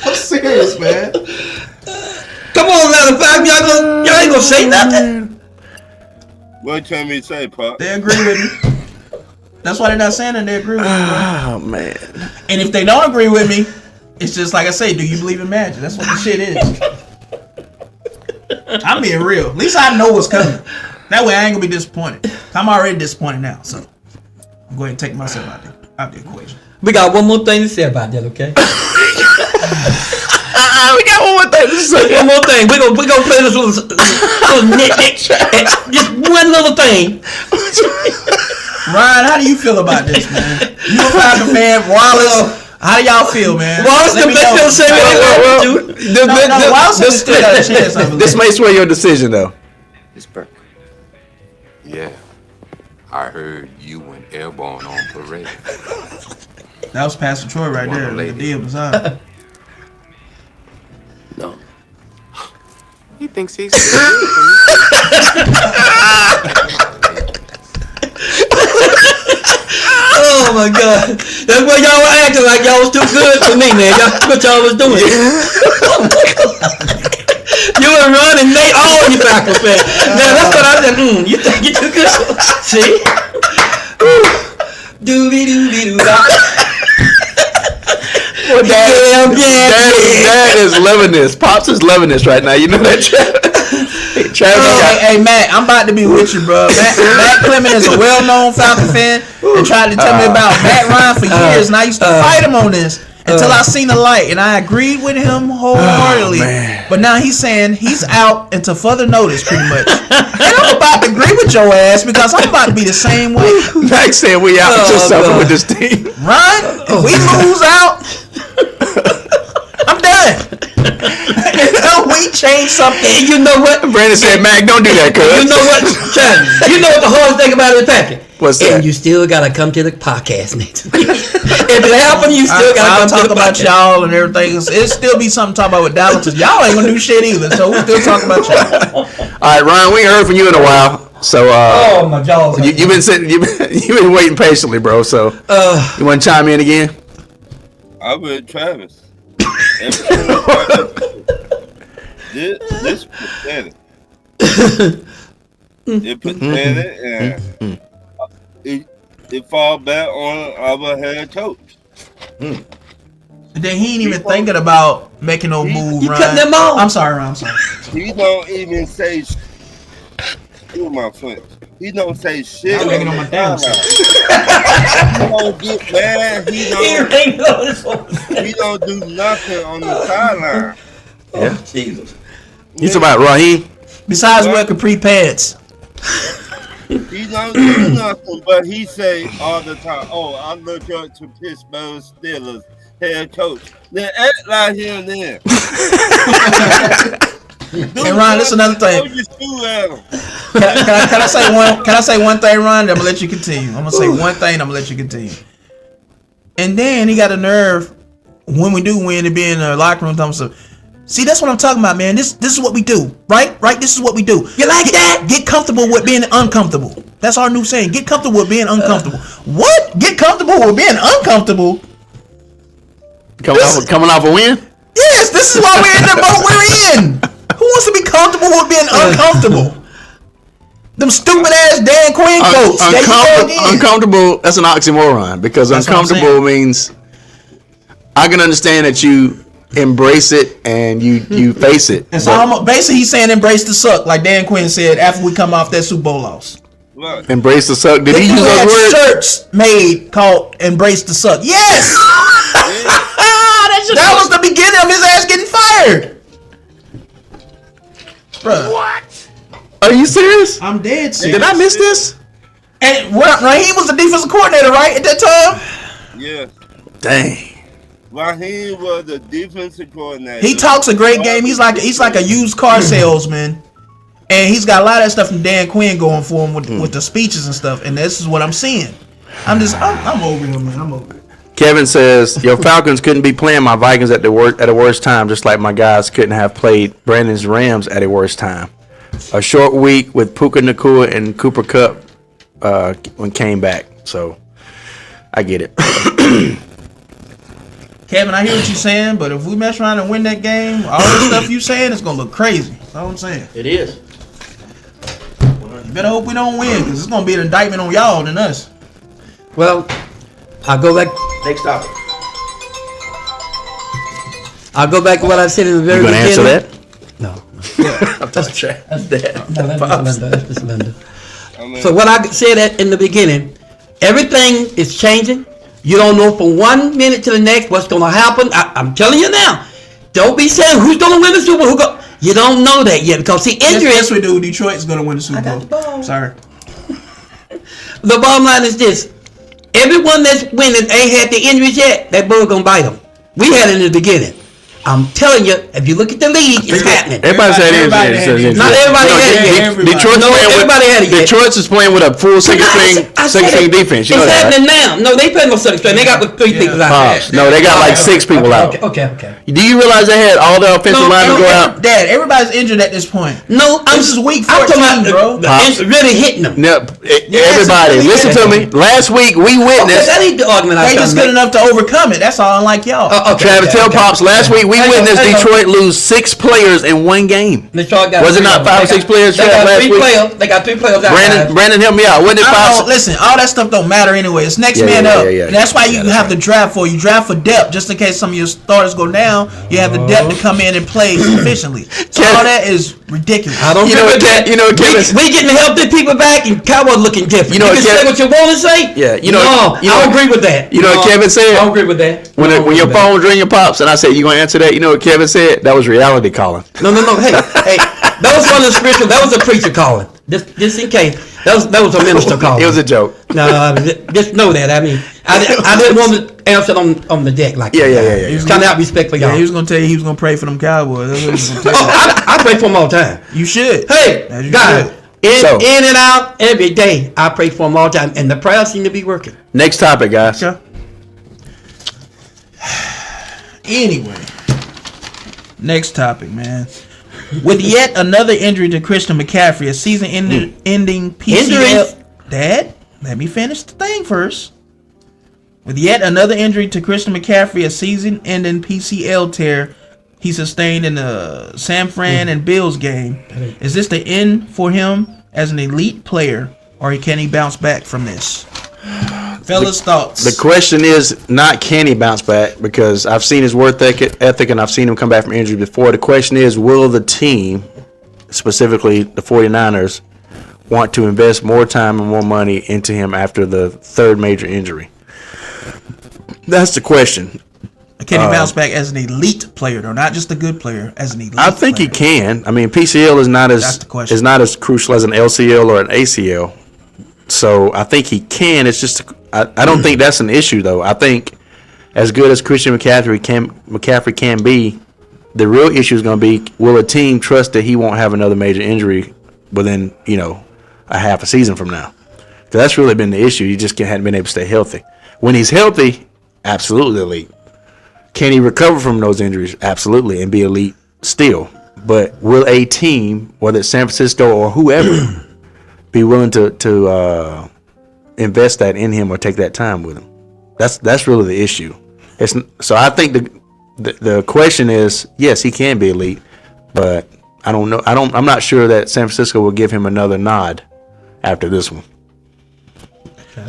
I'm serious, man. Come on, now, the fact y'all ain't gonna say nothing. What can we say, Pop? They agree with me. That's why they're not saying that they agree with me. Oh man. And if they don't agree with me, it's just like I say, do you believe in magic? That's what the shit is. I'm being real. At least I know what's coming. That way I ain't gonna be disappointed. I'm already disappointed now, so I'm going to take myself out the equation. We got one more thing to say about that, okay? We got one more thing. One more thing. We gonna play this little nitpick. Just one little thing. Ryan, how do you feel about this, man? You a Falcon fan, Wallace? How do y'all feel, man? Wallace Let the me best know. gonna say what they want to. Wallace still got a chance, I believe. This may sway your decision, though. It's Burke. Yeah, I heard you went airborne on parade. That was Pastor Troy right One there. The lady. deal beside. No. He thinks he's Oh my God. That's why y'all were acting like y'all was too good for me, man. What y'all was doing. You were running Nate, all you Falcons fans. Now that's what I said. You think you're too good? See? Doobie-doobie-doo-dah. Well, Dad is loving this. Pops is loving this right now. You know that, Travis? Hey, Matt, I'm about to be with you, bro. Matt Clement is a well-known Falcon fan and tried to tell me about Matt Ryan for years, and I used to fight him on this until I seen the light, and I agreed with him wholeheartedly. But now he's saying he's out until further notice, pretty much. And I'm about to agree with your ass because I'm about to be the same way. Max said we out until summer with this team. Ryan, if we lose out, I'm done. Until we change something. And you know what? Brandon said, Mac, don't do that, cuz. You know what, Travis? You know what the hardest thing about it, Patrick? What's that? And you still gotta come to the podcast next week. If it happens, you still gotta I'll come talk to the about podcast. y'all and everything. It'll still be something to talk about with Dallas. Y'all ain't gonna do shit either, so we'll still talk about y'all. All right, Ryan, we ain't heard from you in a while. So Oh my jaws! you've been sitting, you've been waiting patiently, bro. So you want to chime in again? I with Travis. This pathetic. It pathetic and it fall back on our head coach. And then he ain't even thinking about making no move. You Ryan. cutting them off. I'm sorry, Ryan. I'm sorry. He don't even say to my friends. He don't say shit. I'm making on my damn He don't get mad. He don't do nothing on the sideline. Yeah. Jesus. You talking about Raheem? Besides wear capri pants. He don't do nothing, but he say all the time, "Oh, I look up to Pittsburgh Steelers head coach." Then act like him then. And Ryan, that's another thing. Throw your shoe at him. Can I say one? Can I say one thing, Ryan? I'm gonna let you continue. I'm gonna say one thing. I'm gonna let you continue. And then he got a nerve when we do win to be in the locker room. So, see, that's what I'm talking about, man. This is what we do, right? Right? This is what we do. You like that? Get comfortable with being uncomfortable. That's our new saying. Get comfortable with being uncomfortable. What? Get comfortable with being uncomfortable? Coming off a win? Yes, this is why we're in the boat we're in. Who wants to be comfortable with being uncomfortable? Them stupid ass Dan Quinn quotes. There you go again. Uncomfortable. That's an oxymoron because That's what I'm uncomfortable means I can understand that you embrace it and you face it. And so basically he's saying embrace the suck, like Dan Quinn said after we come off that Super Bowl loss. Look, Embrace the suck. Did They he use had those words? shirts made called embrace the suck. Yes! That was the beginning of his ass getting fired. Bruh. What? Are you serious? I'm dead serious. Did I miss this? And Raheem was the defensive coordinator, right, at that time? yeah. Dang. Raheem was the defensive coordinator. He talks a great game. He's like a used car salesman. And he's got a lot of that stuff from Dan Quinn going for him with the speeches and stuff. And this is what I'm seeing. I'm over him, man. I'm over it. Kevin says, your Falcons couldn't be playing my Vikings at the worst time, just like my guys couldn't have played Brandon's Rams at a worst time. A short week with Puka Nacua and Cooper Kupp when came back. So, I get it. Kevin, I hear what you're saying, but if we mess around and win that game, all the stuff you saying is going to look crazy. That's all I'm saying. It is. You better hope we don't win, because it's going to be an indictment on y'all than us. Well, I'll go back. Next topic. I'll go back to what I said in the very You gonna beginning. answer that? No. That's Dad. That's Linda. I mean, So what I said in the beginning, everything is changing. You don't know from 1 minute to the next what's going to happen. I'm telling you now. Don't be saying who's going to win the Super Bowl. You don't know that yet because see injuries. Yes, we do. Detroit's gonna win the Super I got the Bowl. ball. Sorry. The bottom line is this: everyone that's winning ain't had the injuries yet. That bug gonna bite them. We had it in the beginning. I'm telling you, if you look at the league, it's happening. Everybody said Everybody had injury. it. Not everybody had it yet. Everybody. Detroit's No, playing everybody had it with yet. Detroit's is playing with a full second string defense. You know It's that, right? happening now. No, they play no second string. They got with 3 people out Pops. there. No, they got like 6 people out. Okay. Do you realize they had all the offensive linemen go out? Dad, everybody's injured at this point. No, This is week I'm 14, talking bro. about Pops. really hitting them. No, everybody, listen to me. Last week we Okay, witnessed. that ain't the argument They I'm just trying good to make. enough to overcome it. That's all. Unlike y'all. Travis, tell Pops. Last week we Hey, witnessed hey, Detroit lose 6 players in 1 game. Detroit got Was it three not of them. 5 or They 6 got- players They got last 3 week? players. They got 3 players out. Brandon, help me out. Wasn't it 5? Listen, all that stuff don't matter anyway. It's next Yeah, man yeah, up. yeah, yeah. And that's why you Yeah, that's have to draft for. You draft for depth, just in case some of your starters go down. You have the depth to come in and play efficiently. So all that is ridiculous. I don't You agree know with what, that. you know what, Kevin? We getting healthy people back and Cowboys looking different. You know You what, can say Kevin? what you want to say. Yeah, you know- No, you know- I don't agree with that. you know what No, Kevin said? I don't agree with that. When I don't when agree your with that. phone ring your Pops, and I said, you going to answer that? You know what Kevin said? That was reality calling. No. Hey, that was one of the spiritual. That was a preacher calling. Just in case. That was a minister calling. It was a joke. No, just know that. I mean, I didn't want to answer it on the deck like Yeah, that. yeah, yeah, yeah. It's kind of out of respect for y'all. Yeah, he was gonna tell you he was gonna pray for them Cowboys. That's what he was gonna tell you. I pray for them all the time. You should. Hey, As you God, should. So- in and out every day. I pray for them all the time, and the prayers seem to be working. Next topic, guys. Okay. Anyway, next topic, man. With yet another injury to Christian McCaffrey, a season-ending PCL. Injuries? Dad, let me finish the thing first. With yet another injury to Christian McCaffrey, a season-ending PCL tear he sustained in the San Fran and Bills game. Is this the end for him as an elite player, or can he bounce back from this? Fellas, thoughts? The question is not can he bounce back, because I've seen his work ethic and I've seen him come back from injury before. The question is, will the team, specifically the 49ers, want to invest more time and more money into him after the 3rd major injury? That's the question. Can he bounce back as an elite player, though, not just a good player, as an elite? I think player? he can. I mean, PCL is not That's as the question. is not as crucial as an LCL or an ACL. So I think he can. It's just I don't think that's an issue, though. I think as good as Christian McCaffrey can be, the real issue is going to be, will a team trust that he won't have another major injury within a half a season from now? Because that's really been the issue. He just hadn't been able to stay healthy. When he's healthy, absolutely elite. Can he recover from those injuries? Absolutely, and be elite still. But will a team, whether it's San Francisco or whoever, be willing to invest that in him or take that time with him? That's really the issue. So I think the question is, yes, he can be elite, but I don't know. I'm not sure that San Francisco will give him another nod after this one.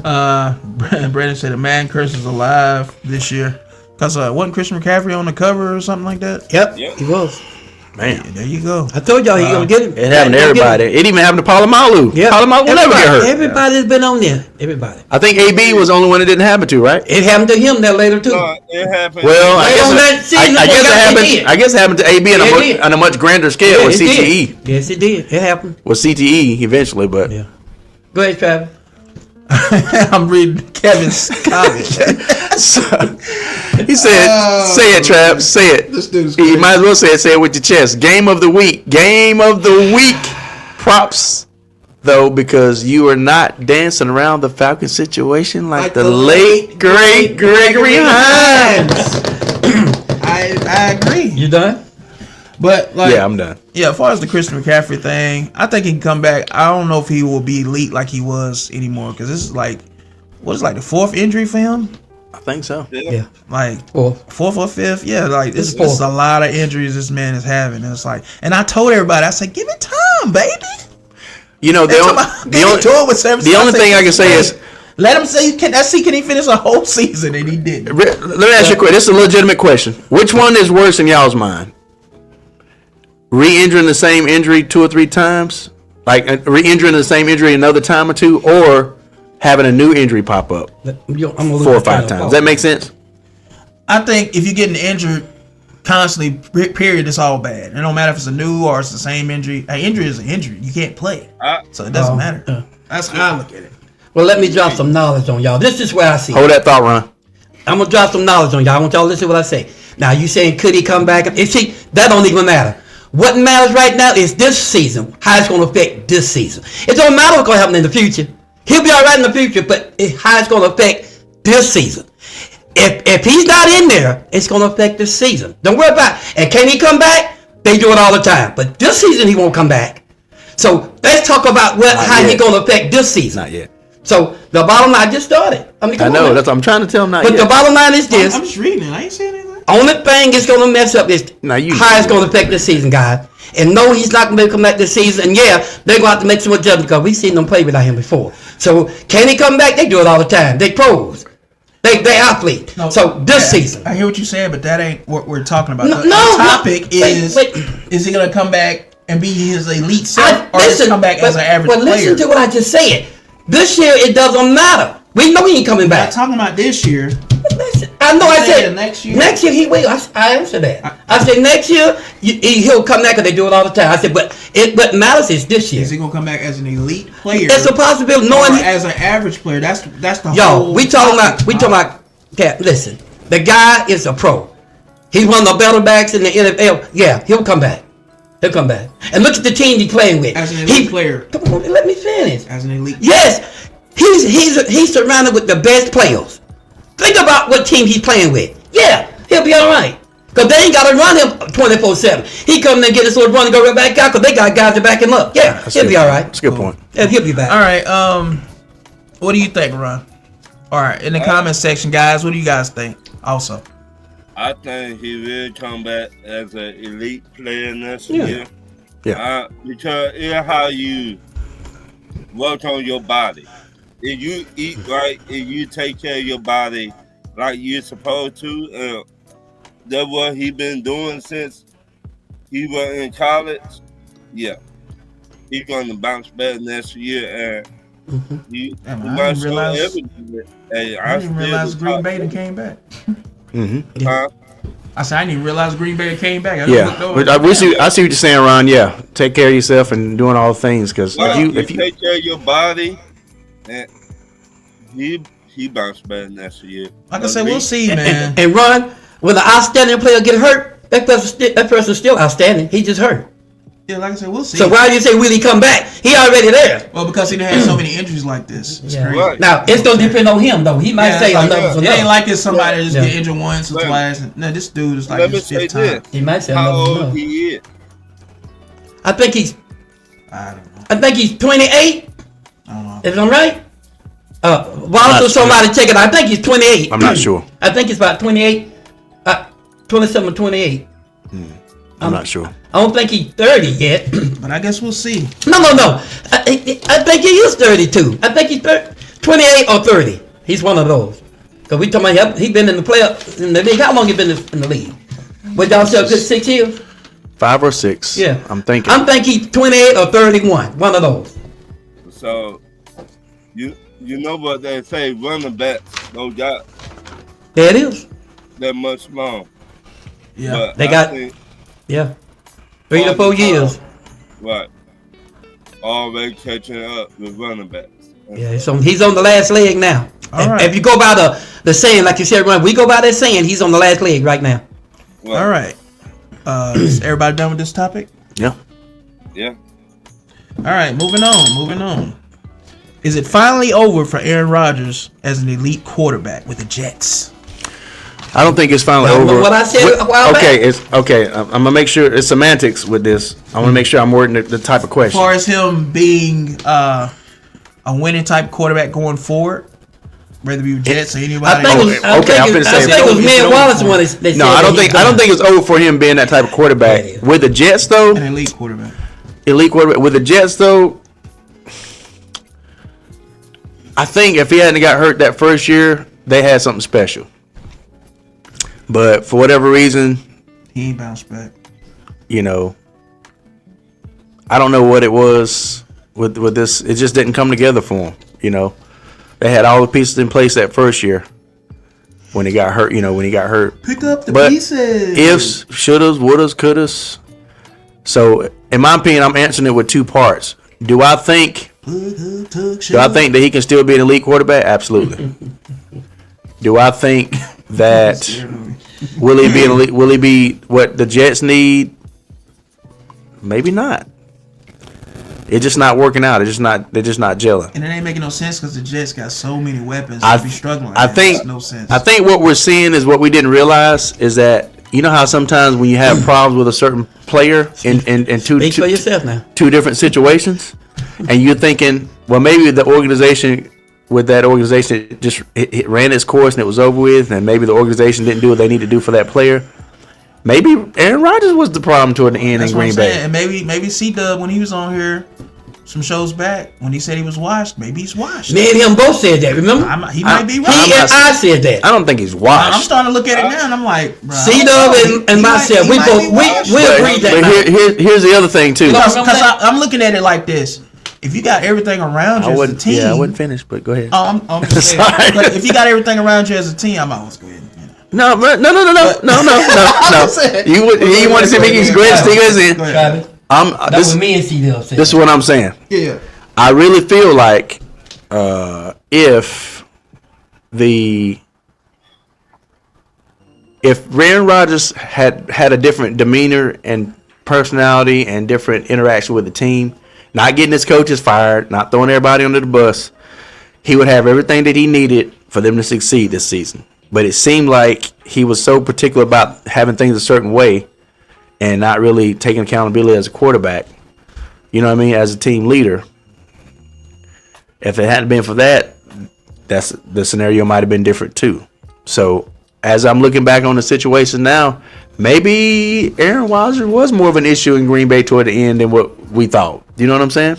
Brandon said a man curse is alive this year. Because wasn't Christian McCaffrey on the cover or something like that? Yep, Yep. he was. Man, There you go. I told y'all he gonna get him. it happened to everybody. It even happened to Palomalu. Yeah, Palomalu will never get hurt. Everybody's been on there. Everybody. I think AB was the only one it didn't happen to, right? It happened to him there later too. It happened. Well, I Later on that guess season, I guess they it happened. did. I guess it happened to AB Yeah, it did. on a much grander scale with it CTE. did. Yes, it did. It happened. With CTE eventually, but Yeah. Go ahead, Travis. I'm reading Kevin's comment. he said, "Say it, Trav. Say it." This dude's You crazy. might as well say it. Say it with your chest. Game of the week. Game of the week. Props, though, because you are not dancing around the Falcon situation like the late great Gregory Hines. I agree. You done? But, like, Yeah, I'm done. yeah, as far as the Christian McCaffrey thing, I think he can come back. I don't know if he will be elite like he was anymore, because this is like, what is like the 4th injury for him? I think so. Yeah. Like, Well, 4th or 5th? Yeah, like, this It's fourth. is a lot of injuries this man is having. And it's like, and I told everybody, I said, give it time, baby. You know, Give it to him with San the only Francisco. thing I can say is, let him say, can he finish a whole season? And he didn't. let me ask you a question. This is a legitimate question. Which one is worse in y'all's mind? Re-injuring the same injury 2 or 3 times? Like re-injuring the same injury another time or 2? Or having a new injury pop up I'm gonna lose 4 or my train 5 of times? thought. Does that make sense? I think if you're getting injured constantly, period, it's all bad. It don't matter if it's a new or it's the same injury. An injury is an injury. You can't play. So it doesn't matter. That's how I look at it. Well, let me drop some knowledge on y'all. This is where I see Hold it. that thought, Ron. I'm going to drop some knowledge on y'all. I want y'all to listen to what I say. Now, you saying, could he come back? And see, that don't even matter. What matters right now is this season, how it's going to affect this season. It don't matter what's going to happen in the future. He'll be all right in the future, but how it's going to affect this season. If he's not in there, it's going to affect this season. Don't worry about it. And can he come back? They do it all the time. But this season, he won't come back. So let's talk about how he's going to affect this season. Not yet. So the bottom line just started. I know. That's what I'm trying to tell him. Not but yet. the bottom line is this. I'm just reading it. I ain't saying anything. Only thing is going to mess up is how it's going to affect this season, guys. And no, he's not going to come back this season. And yeah, they're going to have to make some adjustments because we've seen them play without him before. So can he come back? They do it all the time. They pros. They athlete. No, so this season. I hear what you're saying, but that ain't what we're talking about. No, the topic is wait. Is he going to come back and be his elite self, or is he come back as an average player? Listen to what I just said. This year, it doesn't matter. We know he ain't coming I'm back. not talking about this year. Listen, I know. I said next year. Next year he will. I answered that. I said next year he'll come back because they do it all the time. I said, but what matters is this year. Is he gonna come back as an elite player? It's a possibility. Knowing as an average player. That's the yo. whole. We talking about. Cap, listen, the guy is a pro. He's one of the better backs in the NFL. Yeah, he'll come back. He'll come back. And look at the team he's playing with. As an elite player. Come on, let me finish. As an elite. Yes, he's surrounded with the best players. Think about what team he's playing with. Yeah, he'll be all right. Because they ain't got to run him 24/7. He come and get his little run and go right back out because they got guys to back him up. Yeah, he'll be all right. That's a good point. Yeah, he'll be back. All right. What do you think, Ron? All right, in the comment section, guys, what do you guys think? Also, I think he will come back as an elite player next year. Yeah. Because it's how you work on your body. If you eat right, if you take care of your body like you're supposed to, that's what he been doing since he was in college. Yeah, he's gonna bounce back next year, and he might show everything. Hey, I didn't realize Green Bay done came back. I said I didn't even realize Green Bay came back. But I see what you're saying, Ron. Yeah, take care of yourself and doing all the things because if you take care of your body, and he bounced back next year. Like I said, we'll see, man. And Ron, when an outstanding player get hurt, that person's still outstanding. He just hurt. Yeah, like I said, we'll see. So why do you say will he come back? He already there. Well, because he done had so many injuries like this. It's crazy. Right. Now it's gonna depend on him though. He might say enough. It ain't like it's somebody just get injured once or twice. No, this dude is like Let me his say fifth time. He might say how enough. old he is. I think he's I don't know. I think he's 28. I don't know. If I'm right. Wallace or somebody check it. I think he's 28. I'm not sure. I think it's about 28. 27 or 28. I'm not sure. I don't think he's 30 yet. But I guess we'll see. No. I think he is 32. I think he's 28 or 30. He's one of those. Because we talking about he been in the playoff in the league. How long he been in the league? What y'all said, 6 years? 5 or 6. Yeah. I'm thinking he's 28 or 31. One of those. So you know what they say, running backs don't got There it is. that much long. Yeah. But They I got- think 3 to 4 years. right. Already catching up with running backs. Yeah, so he's on the last leg now. All right. If you go by the saying, like you said, we go by that saying, he's on the last leg right now. Right. All right. Is everybody done with this topic? Yeah. Yeah. All right, moving on. Is it finally over for Aaron Rodgers as an elite quarterback with the Jets? I don't think it's finally Well, over. what I said a while back. It's okay. I'm gonna make sure it's semantics with this. I want to make sure I'm wording the type of As question. far as him being a winning type quarterback going forward, whether it be Jets or anybody. I think it was me and Wallace one. No, I don't think it's over for him being that type of quarterback. Yeah. With the Jets though, an elite quarterback. with the Jets though, I think if he hadn't got hurt that first year, they had something special. But for whatever reason, He ain't bounced back. I don't know what it was with this. It just didn't come together for him. They had all the pieces in place that first year, when he got hurt. When he got hurt. Pick up the But pieces. ifs, shouldas, wouldas, couldas. So, in my opinion, I'm answering it with two parts. Do I think that he can still be an elite quarterback? Absolutely. Do I think that will he be an elite? Will he be what the Jets need? Maybe not. It's just not working out. They're just not gelling. And it ain't making no sense because the Jets got so many weapons. I They be struggling. I It think makes no sense. I think what we're seeing is what we didn't realize is that you know how sometimes when you have problems with a certain player in Speak for yourself now. two different situations, and you're thinking, well, maybe the organization just it ran its course and it was over with, and maybe the organization didn't do what they need to do for that player. Maybe Aaron Rodgers was the problem toward the end That's in what I'm Green saying. Bay. And maybe C-Dub, when he was on here some shows back, when he said he was washed, maybe he's washed. Me and him both said that, remember? He might be He right. and I said that. I don't think he's I'm washed. starting to look at it now, and I'm like, bro. C-Dub and myself, we agreed that night. But here's the other thing too. Because I'm looking at it like this. If you got everything around you as a team. I wouldn't finish, but go ahead. I'm just saying. Sorry. But if you got everything around you as a team, I'm always good. No. You want to see me go ahead and stick this in. Travis, that This was me and C-Dub said. is what I'm saying. Yeah. I really feel like if Aaron Rodgers had a different demeanor and personality and different interaction with the team, not getting his coaches fired, not throwing everybody under the bus, he would have everything that he needed for them to succeed this season. But it seemed like he was so particular about having things a certain way and not really taking accountability as a quarterback, you know what I mean, as a team leader. If it hadn't been for that, the scenario might have been different too. So as I'm looking back on the situation now, maybe Aaron Rodgers was more of an issue in Green Bay toward the end than what we thought. You know what I'm saying?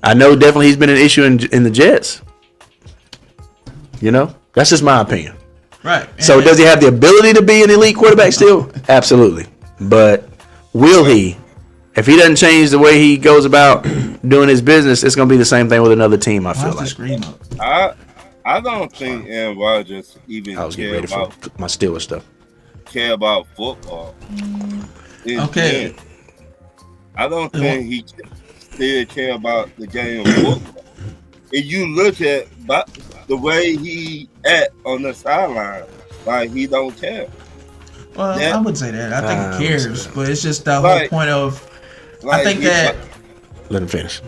I know definitely he's been an issue in the Jets. You know? That's just my opinion. Right. So does he have the ability to be an elite quarterback still? Absolutely. But will he? If he doesn't change the way he goes about doing his business, it's going to be the same thing with another team, I feel like. I don't think Aaron Rodgers even I was getting care ready about for my Steelers stuff. football. Okay. I don't think he still care about the game of football. If you look at the way he act on the sideline, like he don't care. Well, Yeah. I would say that. I think he cares, but it's just the whole Like- point of. I Like, think he- that. Let him finish.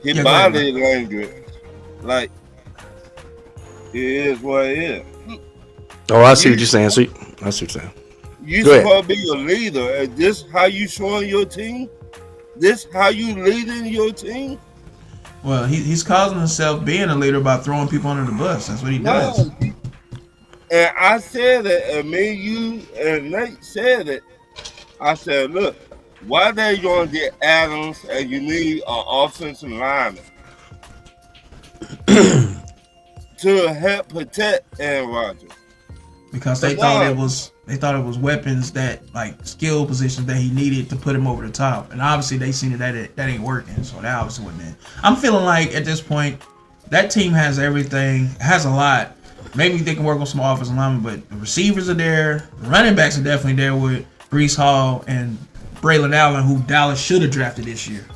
his Yeah, go ahead, body language, like it is what it is. Oh, I see what you're saying. I see what you're saying. You Go ahead. supposed to be a leader, and this how you showing your team? This how you leading your team? Well, he's causing himself being a leader by throwing people under the bus. That's what he does. No. And I said it, and me, you, and Nate said it. I said, look, why they gonna get Adams and you need an offensive lineman to help protect Aaron Rodgers? Because they thought it was weapons that, like, skill positions that he needed to put him over the top, and obviously they seen that ain't working, so that obviously wasn't it. I'm feeling like at this point that team has everything, has a lot. Maybe they can work on some offensive linemen, but the receivers are there, the running backs are definitely there with Breece Hall and Braylon Allen, who Dallas should have drafted this year,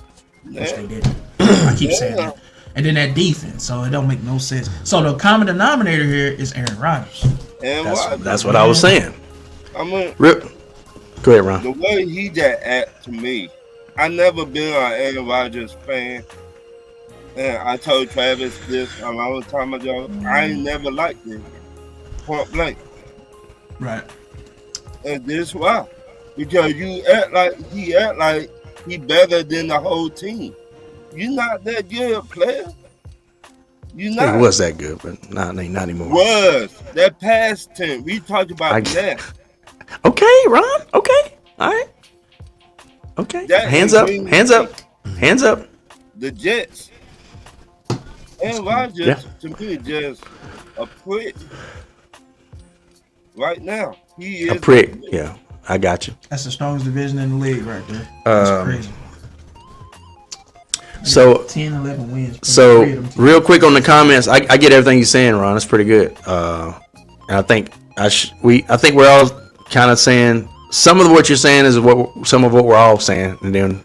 which they didn't. I keep saying that. And then that defense, so it don't make no sense. So the common denominator here is Aaron Rodgers. That's what I was saying. I mean, Rip. Go ahead, Ron. the way he just act to me, I never been an Aaron Rodgers fan. And I told Travis this a long time ago. I ain't never liked him. Point blank. Right. And this why. Because you act like he better than the whole team. You're not that good a player. You not. It was that good, but not anymore. Was that past tense? We talked about that. Okay, Ron. Okay. All right. Okay. That Hands ain't up. mean Hands up. Hands up. The Jets. And Rodgers to me just a prick. Right now, he is A prick. Yeah, I got you. That's the strongest division in the league right there. That's crazy. So 10, 11 wins. So real quick on the comments, I get everything you're saying, Ron. That's pretty good. And I think I think we're all kind of saying some of what you're saying is some of what we're all saying, and then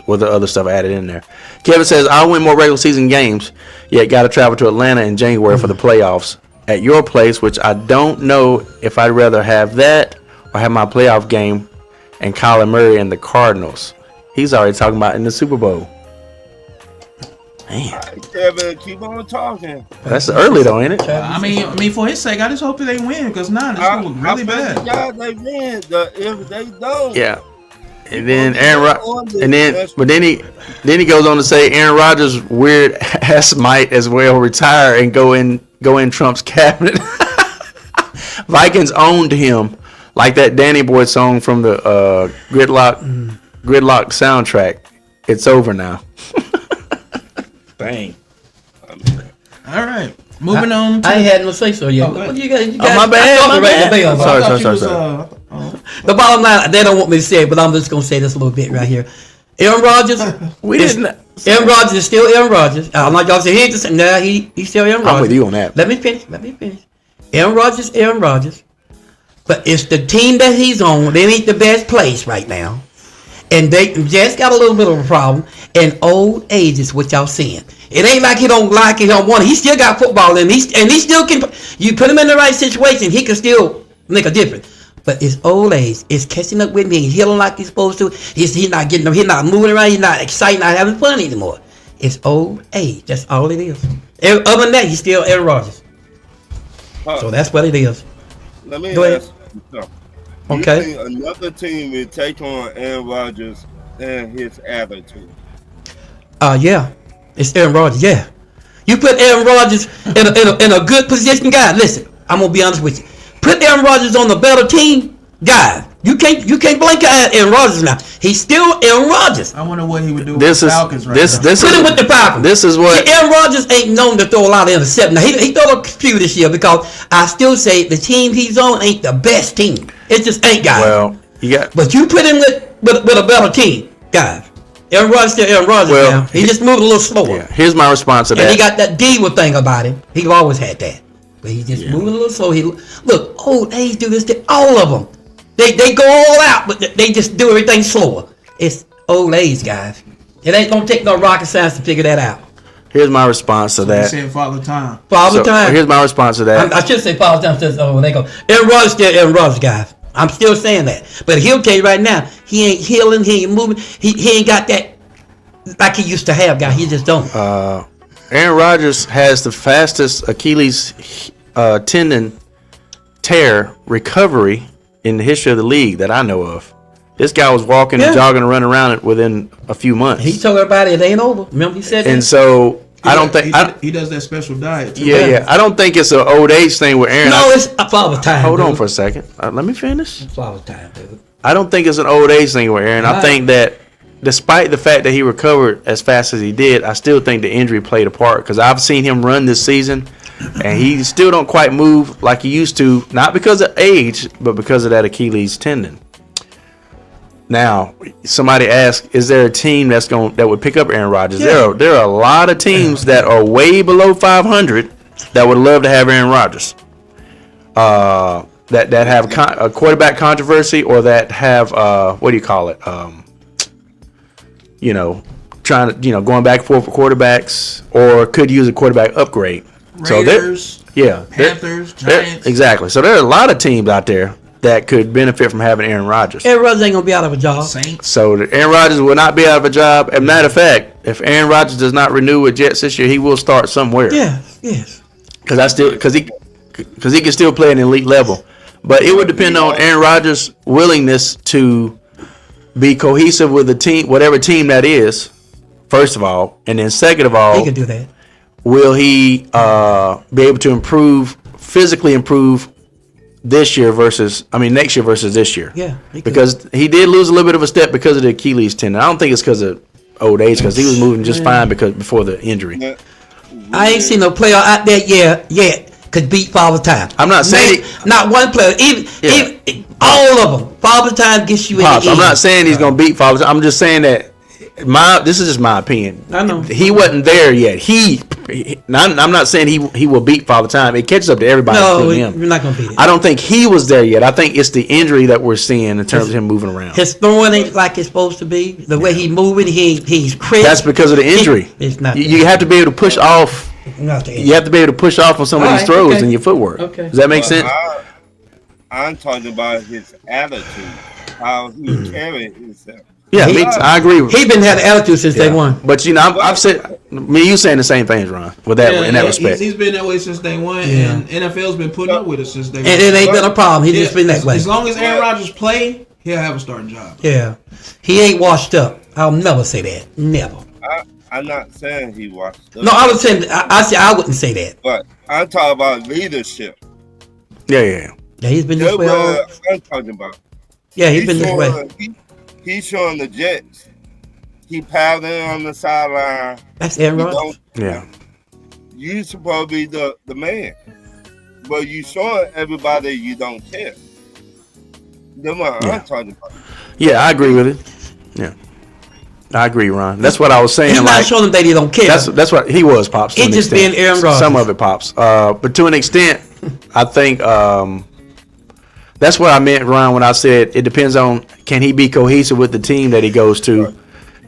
with the other stuff added in there. Kevin says, I'll win more regular season games, yet got to travel to Atlanta in January for the playoffs at your place, which I don't know if I'd rather have that or have my playoff game and Kyler Murray and the Cardinals. He's already talking about in the Super Bowl. Man. Kevin, keep on talking. That's early though, ain't it? I mean, for his sake, I just hope that they win because this was really bad. Yeah, they win. If they don't, Yeah. And then then he goes on to say Aaron Rodgers' weird ass might as well retire and go in Trump's cabinet. Vikings owned him like that Danny Boy song from the Gridlock soundtrack. It's over now. Dang. All right, moving on. I ain't had no say so yet. Oh, You guys, my bad. I My bad. the bell, Sorry. The bottom line, they don't want me to say it, but I'm just gonna say this a little bit right here. Aaron Rodgers, Aaron Rodgers is still Aaron Rodgers. I'm not y'all say he ain't the same. Nah, he's still Aaron Rodgers. I'm with you on that. Let me finish. Aaron Rodgers. But it's the team that he's on. They ain't the best place right now, and they just got a little bit of a problem. And old age is what y'all seeing. It ain't like he don't like it, he don't want it. He still got football in him. He still can. You put him in the right situation, he can still make a difference. But it's old age. It's catching up with me. He's healing like he's supposed to. He's not getting them. He's not moving around. He's not excited. Not having fun anymore. It's old age. That's all it is. Other than that, he's still Aaron Rodgers. So that's what it is. Let me Go ahead. ask you something. Okay. You think another team will take on Aaron Rodgers and his attitude? Yeah. It's Aaron Rodgers. Yeah. You put Aaron Rodgers in a good position, guys. Listen, I'm gonna be honest with you. Put Aaron Rodgers on the better team, guys. You can't blink at Aaron Rodgers now. He's still Aaron Rodgers. I wonder what he would do with the Falcons right now. Put him with the Falcons. This is what Aaron Rodgers ain't known to throw a lot of interceptions. Now, he threw a few this year because I still say the team he's on ain't the best team. It just ain't, guys. Well, you got. But you put him with a better team, guys. Aaron Rodgers still Aaron Rodgers now. He just moved a little slower. Yeah, here's my response to that. And he got that diva thing about him. He always had that. But he just moving a little slow. Look, old age do this to all of them. They go all out, but they just do everything slower. It's old age, guys. It ain't gonna take no rocket science to figure that out. Here's my response to He that. said Father Time. Father Time. Here's my response to that. I should say Father Time says, oh, they go. Aaron Rodgers still Aaron Rodgers, guys. I'm still saying that. But he'll tell you right now, he ain't healing, he ain't moving, he ain't got that like he used to have, guys. He just don't. Aaron Rodgers has the fastest Achilles tendon tear recovery in the history of the league that I know of. This guy was walking and jogging and running around it within a few months. He told everybody it ain't over. Remember he said that? And so I don't think he does that special diet too. Yeah. I don't think it's an old age thing with Aaron. No, it's a Father Time. Hold on for a second. Let me finish. Father Time, dude. I don't think it's an old age thing with Aaron. I think that despite the fact that he recovered as fast as he did, I still think the injury played a part because I've seen him run this season and he still don't quite move like he used to, not because of age, but because of that Achilles tendon. Now, somebody asked, is there a team that would pick up Aaron Rodgers? Yeah. There are a lot of teams that are way below 500 that would love to have Aaron Rodgers. That have a quarterback controversy or that have what do you call it? Trying to going back and forth for quarterbacks or could use a quarterback upgrade. Raiders, Panthers, Giants. Exactly. So there are a lot of teams out there that could benefit from having Aaron Rodgers. Aaron Rodgers ain't gonna be out of a job. Saints. So Aaron Rodgers will not be out of a job. As a matter of fact, if Aaron Rodgers does not renew with Jets this year, he will start somewhere. Yes. Because he can still play at an elite level. But it would depend on Aaron Rodgers' willingness to be cohesive with the team, whatever team that is. First of all, and then second of all, he can do that. Will he be able to physically improve next year versus this year? Yeah. Because he did lose a little bit of a step because of the Achilles tendon. I don't think it's because of old age, because he was moving just fine before the injury. I ain't seen no player out there yet could beat Father Time. I'm not saying not one player, even all of them. Father Time gets you in the end. I'm not saying he's gonna beat Father Time. I'm just saying that this is just my opinion. I know he wasn't there yet. He I'm not saying he will beat Father Time. It catches up to everybody. No, including you're him. not gonna beat it. I don't think he was there yet. I think it's the injury that we're seeing in terms of him moving around. His throwing ain't like it's supposed to be. The way he's moving, he's crisp. That's because of the injury. It's not. You have to be able to push off. Not the You have to be able to push off on some of All these right, throws okay. in your footwork. Okay. Does that make sense? I'm talking about his attitude, how he carried himself. Yeah, I agree. He been had an attitude since day one. But I've said me and you saying the same things, Ron. With that, in that respect. He's been that way since day one, Yeah. and NFL's been putting up with it since day one. And it ain't been a problem. He just been that way. As long as Aaron Rodgers play, he'll have a starting job. Yeah, he ain't washed up. I'll never say that. Never. I'm not saying he watched them, No, I was saying. I wouldn't say that. but I'm talking about leadership. Yeah. Yeah, he's been this That's way all. what I'm talking about. Yeah, he's been this way. He's showing the Jets. He paddling on the sideline. That's Aaron You Rodgers. Yeah. You supposed to be the man, but you showing everybody you don't care. That's what I'm talking about. Yeah, I agree with it. Yeah. I agree, Ron. That's what I was saying. He's not showing them that he don't care. That's what he was, Pops. to He an just extent. being Aaron Rodgers. Some of it, Pops. But to an extent, I think that's what I meant, Ron, when I said it depends on can he be cohesive with the team that he goes to. Right.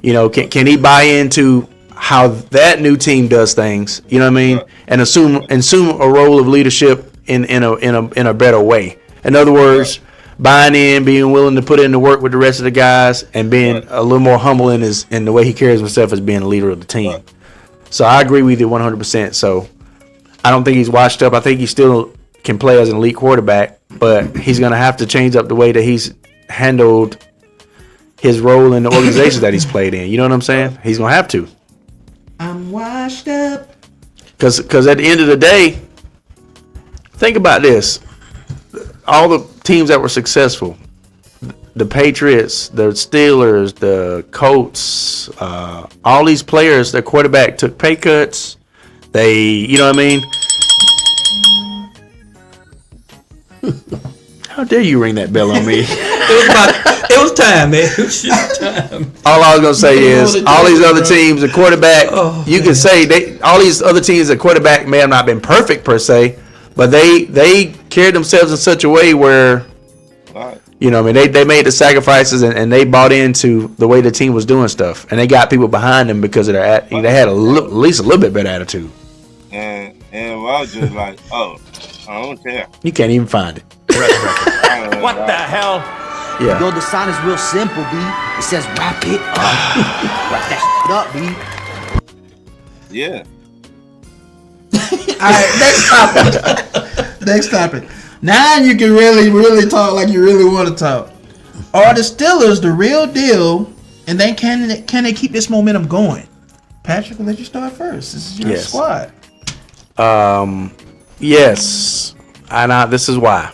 You know, can he buy into how that new team does things? You know what I mean? Right. And assume a role of leadership in a better way. In other words, buying in, being willing to put in the work with the rest of the guys, and being a little more humble in the way he carries himself as being a leader of the team. Right. So I agree with you 100%. So I don't think he's washed up. I think he still can play as an elite quarterback, but he's going to have to change up the way that he's handled his role in the organizations that he's played in. You know what I'm saying? He's going to have to. I'm washed up. Because at the end of the day, think about this. All the teams that were successful, the Patriots, the Steelers, the Colts, all these players, their quarterback took pay cuts. They, you know what I mean? How dare you ring that bell on me? It was time, man. It was just time. All I was gonna say is all these other teams, the quarterback, you can say all these other teams, the quarterback may have not been perfect per se, but they carried themselves in such a way where, Right. you know, I mean, they made the sacrifices and they bought into the way the team was doing stuff, and they got people behind them because of their they had at least a little bit better attitude. And Rodgers like, oh, I don't care. You can't even find it. What the hell? Yeah. Yo, the sign is real simple, B. It says wrap it up. Wrap that up, B. Yeah. All right, next topic. Next topic. Now you can really talk like you really want to talk. Are the Steelers the real deal? And then can they keep this momentum going? Patrick, we'll let you start first. This is your Yes. squad. Yes, and this is why.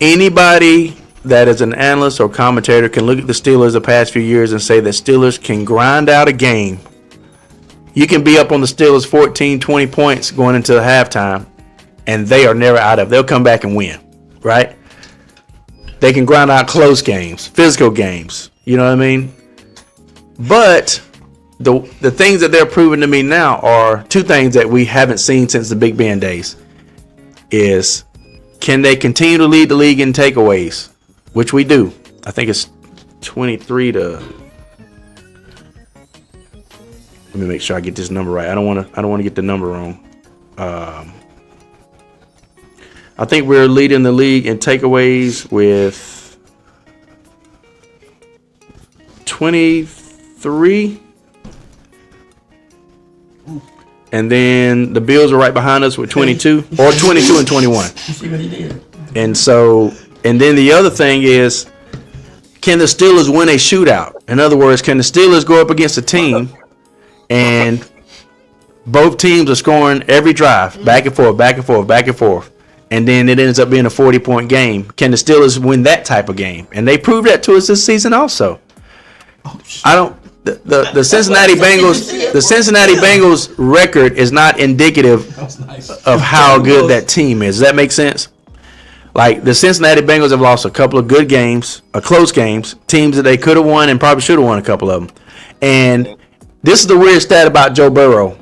Anybody that is an analyst or commentator can look at the Steelers the past few years and say that Steelers can grind out a game. You can be up on the Steelers 14, 20 points going into the halftime, and they are never out of it. They'll come back and win, right? They can grind out close games, physical games. You know what I mean? But the things that they're proving to me now are two things that we haven't seen since the Big Ben days. Is can they continue to lead the league in takeaways, which we do. I think it's 23 to. Let me make sure I get this number right. I don't want to get the number wrong. I think we're leading the league in takeaways with 23. And then the Bills are right behind us with 22 or 22 and 21. You see what he did? And then the other thing is, can the Steelers win a shootout? In other words, can the Steelers go up against a team and both teams are scoring every drive, back and forth, back and forth, back and forth, and then it ends up being a 40-point game? Can the Steelers win that type of game? And they proved that to us this season also. The Cincinnati Bengals record is not indicative of how good that team is. Does that make sense? Like the Cincinnati Bengals have lost a couple of good games, close games, teams that they could have won and probably should have won a couple of them. And This is the weird stat about Joe Burrow.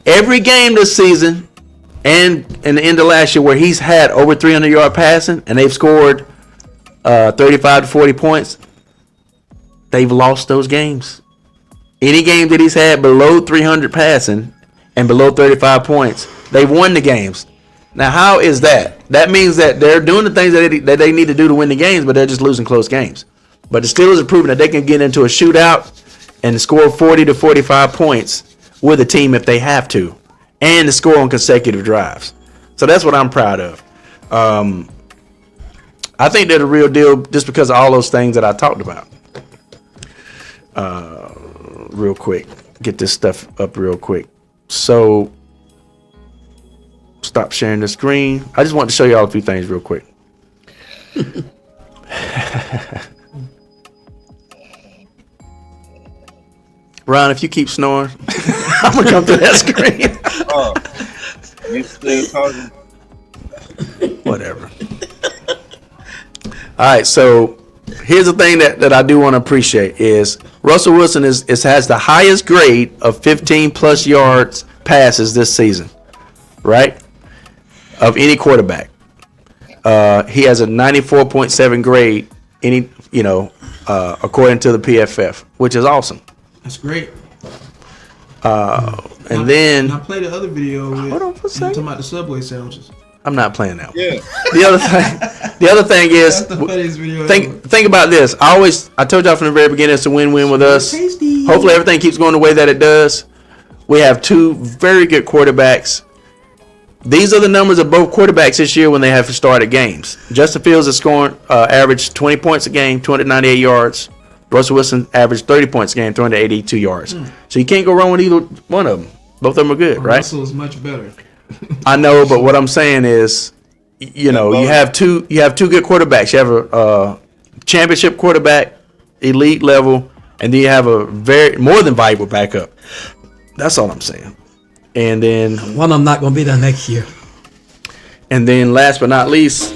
Every game this season and in the end of last year where he's had over 300-yard passing and they've scored 35 to 40 points, they've lost those games. Any game that he's had below 300 passing and below 35 points, they've won the games. Now, how is that? That means that they're doing the things that they need to do to win the games, but they're just losing close games. But the Steelers are proving that they can get into a shootout and score 40 to 45 points with a team if they have to, and to score on consecutive drives. So that's what I'm proud of. I think they're the real deal just because of all those things that I talked about. Real quick, get this stuff up real quick. So, stop sharing the screen. I just want to show you all a few things real quick. Ron, if you keep snoring, I'm gonna come to that screen. Oh, you still talking? Whatever. All right, so here's the thing that I do want to appreciate is Russell Wilson has the highest grade of 15 plus yards passes this season, right? Of any quarterback. He has a 94.7 grade according to the PFF, which is awesome. That's great. And then I played the other video with hold on for a second. talking about the Subway sandwiches. I'm not playing that one. Yeah. The other thing is That's the funniest video ever. think about this. I told y'all from the very beginning it's a win-win with us. Tasty. Hopefully everything keeps going the way that it does. We have two very good quarterbacks. These are the numbers of both quarterbacks this year when they have started games. Justin Fields is scoring average 20 points a game, 298 yards. Russell Wilson averaged 30 points a game, 382 yards. So you can't go wrong with either one of them. Both of them are good, right? Russell is much better. I know, but what I'm saying is, you have two good quarterbacks. You have a championship quarterback, elite level, and then you have a more than valuable backup. That's all I'm saying. And then One of them not going to be there next year. And then last but not least,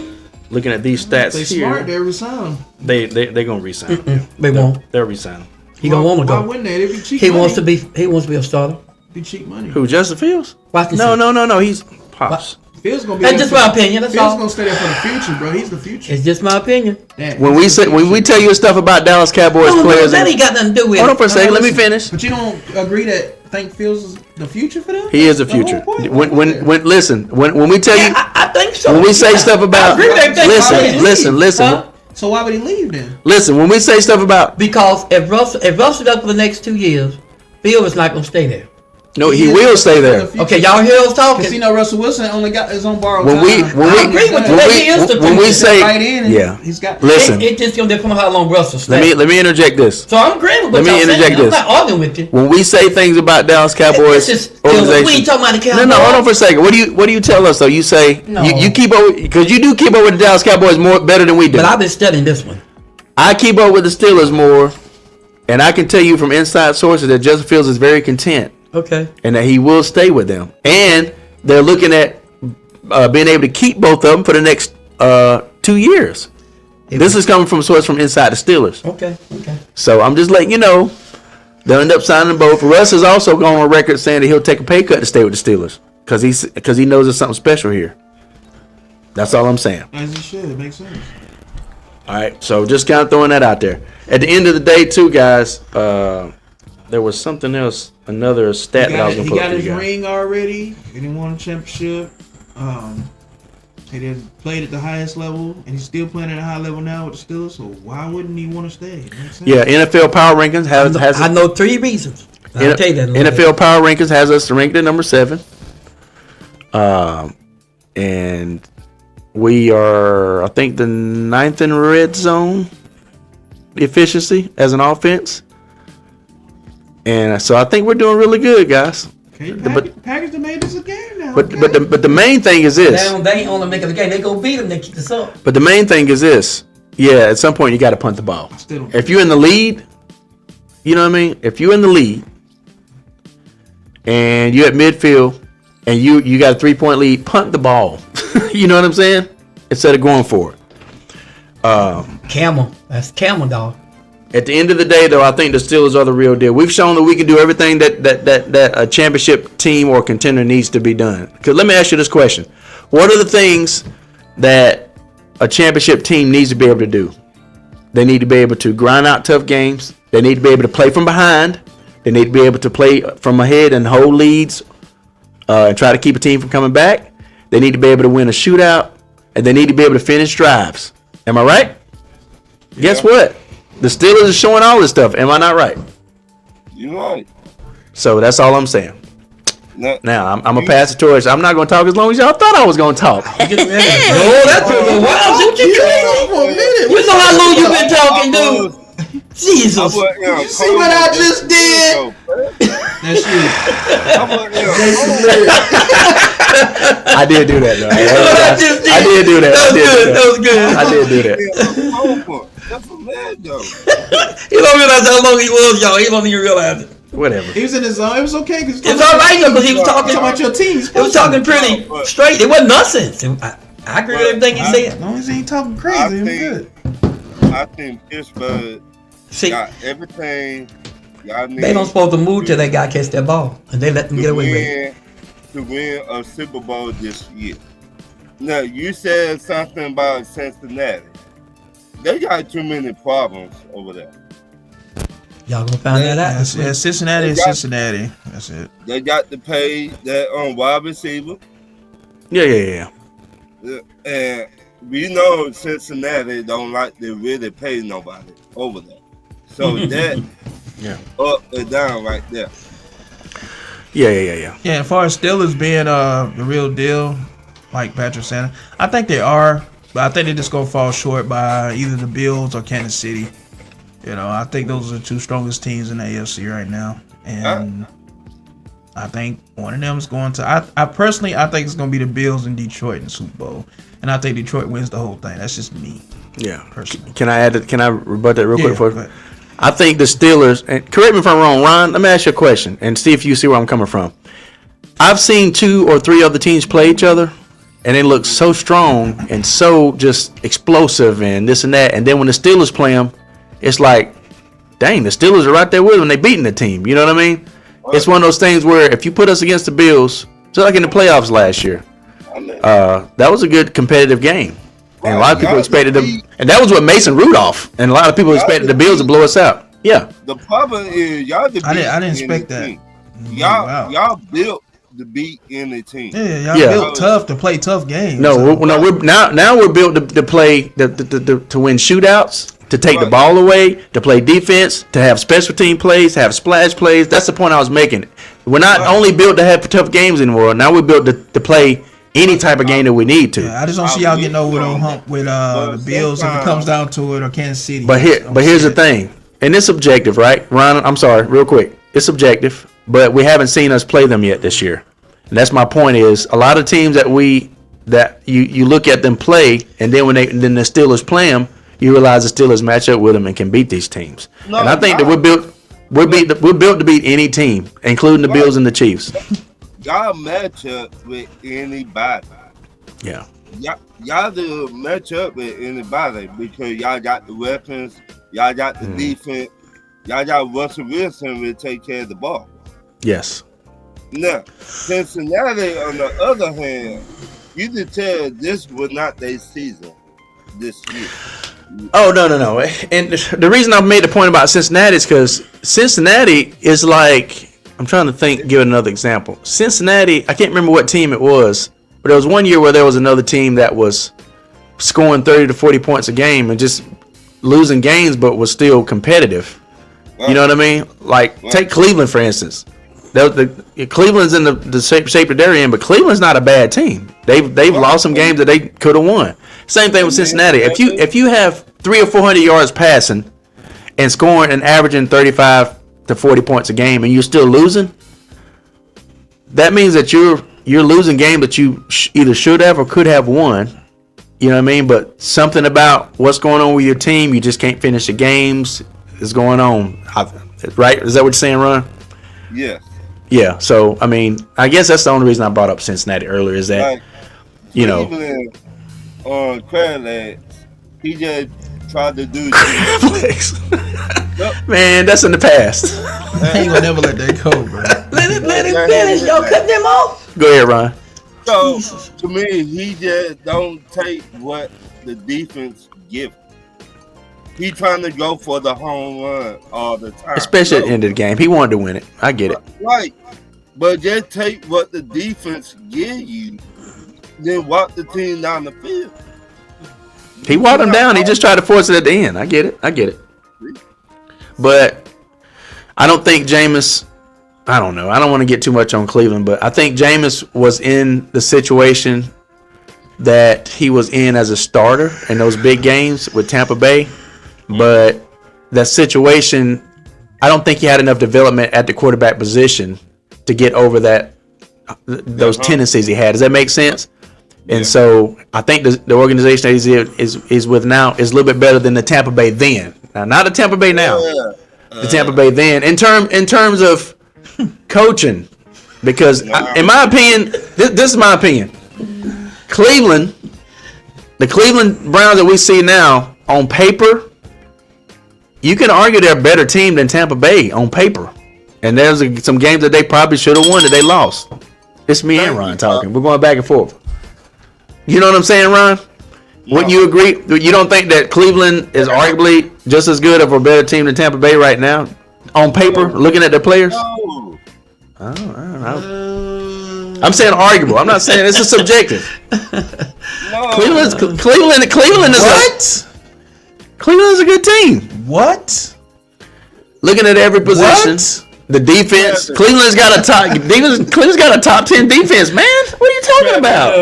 looking at these stats They here, smart. They resign. they're gonna resign. They won't. They'll resign. He don't want to Why go. wouldn't they? It'd be cheap. He money. wants to be. He wants to be a starter. Be cheap money. Who? Justin Fields? Watch this. No. He's Pops. Fields gonna be. That's there just for- my opinion. That's Fields all. gonna stay there for the future, bro. He's the future. It's just my opinion. When we tell you stuff about Dallas Cowboys players, that ain't got nothing to do with hold it. on for a second. Let me listen. finish. But you don't agree that think Fields is the future for them? He is the That's whole future. point. When we tell you, I think so. when we say stuff about, I agree with everything. listen. Huh? So why would he leave then? Listen, when we say stuff about, Because if Russell does for the next 2 years, Field is not going to stay there. no, he will stay there. Okay, y'all hear us talking? Because you know Russell Wilson only got his own borrowed When time. we I agree with you. He is the when we future. say, right in, and yeah, he's got. listen. It just going to depend on how long Russell stays. Let me interject this. So I'm agreeing with Let what me y'all saying. interject I'm this. not arguing with you. When we say things about Dallas Cowboys This is- organization, we ain't talking about the Cowboys. No, hold on for a second. What do you tell us though? You say No. you keep up because you do keep up with the Dallas Cowboys better than we do. But I've been studying this one. I keep up with the Steelers more, and I can tell you from inside sources that Justin Fields is very content Okay. and that he will stay with them. And they're looking at being able to keep both of them for the next 2 years. This is coming from a source from inside the Steelers. Okay. So I'm just letting you know they'll end up signing both. Russ is also going on record saying that he'll take a pay cut to stay with the Steelers because he knows there's something special here. That's all I'm saying. As he should. It makes sense. All right, so just kind of throwing that out there. At the end of the day, too, guys, there was something else, another stat that I was going He to put got up for his you guys. ring already. He didn't win a championship. He didn't play at the highest level, and he's still playing at a high level now with the Steelers. So why wouldn't he want to stay? It makes sense. Yeah, NFL Power Rankings has I know 3 reasons. I'll tell you that. in a little NFL Power Rankings has us ranked at number 7. And we are, I think, the 9th in red zone efficiency as an offense. And so I think we're doing really good, guys. Okay, But- Packers have made this a game now. But the main thing is bit. this. They ain't only making the game. They gonna beat them. They keep this up. But the main thing is this. Yeah, at some point you got to punt the ball. Still don't- If you're in the lead, you know what I mean? If you're in the lead and you're at midfield and you got a 3-point lead, punt the ball. You know what I'm saying? Instead of going for it. Camel. That's Camel, dog. At the end of the day, though, I think the Steelers are the real deal. We've shown that we can do everything that a championship team or contender needs to be done. Because let me ask you this question. What are the things that a championship team needs to be able to do? They need to be able to grind out tough games. They need to be able to play from behind. They need to be able to play from ahead and hold leads and try to keep a team from coming back. They need to be able to win a shootout. And they need to be able to finish drives. Am I right? Yeah. Guess what? The Steelers are showing all this stuff. Am I not right? You're right. So that's all I'm saying. Now, I'm going to pass it towards. I'm not going to talk as long as y'all thought I was going to talk. Oh, that's a wow. You know how long you been talking, dude? Jesus. See what I just did? That's you. I did do that, though. I did do that. That was good. I did do that. That's a man, though. He don't realize how long he was, y'all. He don't even realize it. Whatever. He was in his zone. It was okay. It's all right, though, because he was talking about your team. He was talking pretty straight. It wasn't nonsense. I agree with everything he said. As long as he ain't talking crazy, I'm good. I think Pittsburgh got everything y'all need. They don't supposed to move till they got to catch that ball, and they let them get away with it. To win a Super Bowl this year. Now, you said something about Cincinnati. They got too many problems over there. Y'all gonna find that out? Yeah, Cincinnati is Cincinnati. That's it. They got to pay that wide receiver. Yeah. And we know Cincinnati don't like to really pay nobody over there. So that up and down right there. Yeah. Yeah, as far as Steelers being the real deal, like Patrick said, I think they are, but I think they're just gonna fall short by either the Bills or Kansas City. You know, I think those are the two strongest teams in the AFC right now, and I think one of them is going to. I personally, I think it's gonna be the Bills in Detroit in the Super Bowl, and I think Detroit wins the whole thing. That's just me. Yeah. Personally. Can I rebut that real quick? Go ahead. I think the Steelers, and correct me if I'm wrong, Ron, let me ask you a question and see if you see where I'm coming from. I've seen 2 or 3 other teams play each other, and they look so strong and so just explosive and this and that. And then when the Steelers play them, it's like, dang, the Steelers are right there with them. They beating the team. You know what I mean? It's one of those things where if you put us against the Bills, just like in the playoffs last year, that was a good competitive game. And a lot of people expected them, and that was what Mason Rudolph, and a lot of people expected the Bills to blow us out. Yeah. The problem is y'all. I didn't expect that. Y'all built to beat any team. Yeah, y'all built tough to play tough games. No, we're built to play to win shootouts, to take the ball away, to play defense, to have special team plays, to have splash plays. That's the point I was making. We're not only built to have tough games anymore. Now we're built to play any type of game that we need to. Yeah, I just don't see y'all getting over the hump with the Bills if it comes down to it, or Kansas City. But here's the thing, and it's subjective, right, Ron? I'm sorry, real quick. It's subjective, but we haven't seen us play them yet this year, and that's my point. Is a lot of teams that you look at them play, and then when the Steelers play them, you realize the Steelers match up with them and can beat these teams. And I think that we're built to beat any team, including the Bills and the Chiefs. Y'all match up with anybody. Yeah. Y'all do match up with anybody because y'all got the weapons, y'all got the defense, y'all got Russell Wilson to take care of the ball. Yes. Now, Cincinnati, on the other hand, you can tell this was not their season this year. Oh, no. And the reason I made the point about Cincinnati is because Cincinnati is like, I'm trying to think, give another example. Cincinnati, I can't remember what team it was, but there was one year where there was another team that was scoring 30 to 40 points a game and just losing games, but was still competitive. You know what I mean? Like, take Cleveland, for instance. Cleveland's in the shape that they're in, but Cleveland's not a bad team. They've lost some games that they could have won. Same thing with Cincinnati. If you have 300 or 400 yards passing and scoring and averaging 35 to 40 points a game, and you're still losing, that means that you're losing games that you either should have or could have won. You know what I mean? But something about what's going on with your team, you just can't finish the games, is going on. Right? Is that what you're saying, Ron? Yes. Yeah. So, I mean, I guess that's the only reason I brought up Cincinnati earlier is that, Cleveland, on Crab Legs, he just tried to do Man, that's in the past. I ain't gonna never let that go, bro. Let it finish. Y'all cut them off. Go ahead, Ron. So to me, he just don't take what the defense give. He trying to go for the home run all the time, Especially at the end of the game. He wanted to win it. I get it. Right, but just take what the defense give you, then walk the team down the field. He walked him down. He just tried to force it at the end. I get it. But I don't think Jameis, I don't know. I don't want to get too much on Cleveland, but I think Jameis was in the situation that he was in as a starter in those big games with Tampa Bay. But that situation, I don't think he had enough development at the quarterback position to get over those tendencies he had. Does that make sense? And so I think the organization that he's with now is a little bit better than the Tampa Bay then. Now, not the Tampa Bay now. The Tampa Bay then. In terms of coaching, because in my opinion, this is my opinion. The Cleveland Browns that we see now on paper, you can argue they're a better team than Tampa Bay on paper. And there's some games that they probably should have won that they lost. It's me and Ron talking. We're going back and forth. You know what I'm saying, Ron? Wouldn't you agree? You don't think that Cleveland is arguably just as good of a better team than Tampa Bay right now? On paper, looking at their players? No. I'm saying arguable. I'm not saying it's subjective. No. Cleveland is What? Cleveland's a good team. What? Looking at every position, What? the defense. Cleveland's got a top 10 defense, man. What are you talking about?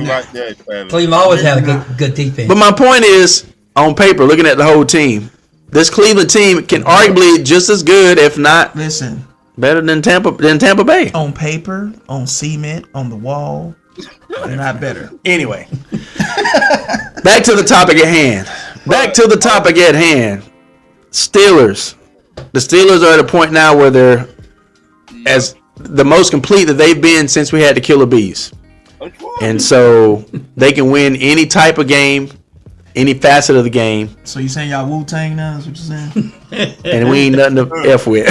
Right there, Travis. Cleveland always had a good defense. But my point is, on paper, looking at the whole team, this Cleveland team can arguably just as good, if not Listen, better than Tampa Bay. on paper, on cement, on the wall, they're not better. Anyway, back to the topic at hand. Steelers. The Steelers are at a point now where they're as the most complete that they've been since we had the Killer Bees. And so they can win any type of game, any facet of the game, So you saying y'all Wu-Tang now? Is what you saying? and we ain't nothing to F with.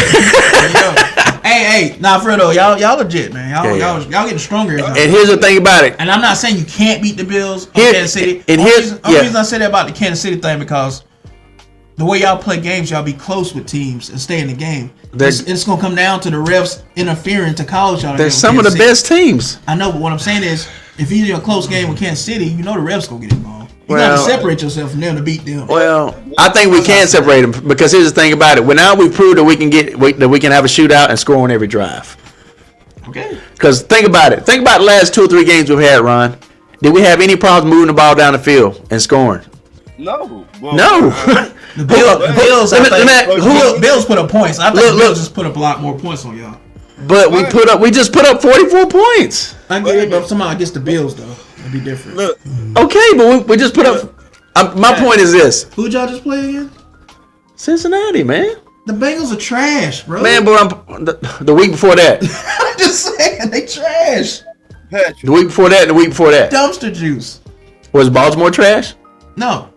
Hey, nah, for real though, y'all legit, man. Y'all getting stronger. And here's the thing about it. And I'm not saying you can't beat the Bills on Here- Kansas City. and Only here's- reason I say that about the Kansas City thing because the way y'all play games, y'all be close with teams and stay in the game. It's gonna come down to the refs interfering to college y'all. They're some of the best teams. I know, but what I'm saying is, if you're in a close game with Kansas City, you know the refs gonna get involved. You Well- gotta separate yourself from them to beat them. Well, I think we can separate them because here's the thing about it. Well, now we've proved that we can have a shootout and score on every drive. Okay. Because think about it. Think about the last 2 or 3 games we've had, Ron. Did we have any problems moving the ball down the field and scoring? No. Well, No. The Bills, Who- Bills put up points. I think Look, the Bills look. just put up a lot more points on y'all. But we just put up 44 points. I get it, but if somebody gets the Bills though, it'd be different. Look, Okay, but we just put up. My point is this: Who'd y'all just play again? Cincinnati, man. The Bengals are trash, bro. Man, but the week before that, I'm just saying they trash. Patrick. the week before that, and the week before that, Dumpster juice. was Baltimore trash? No.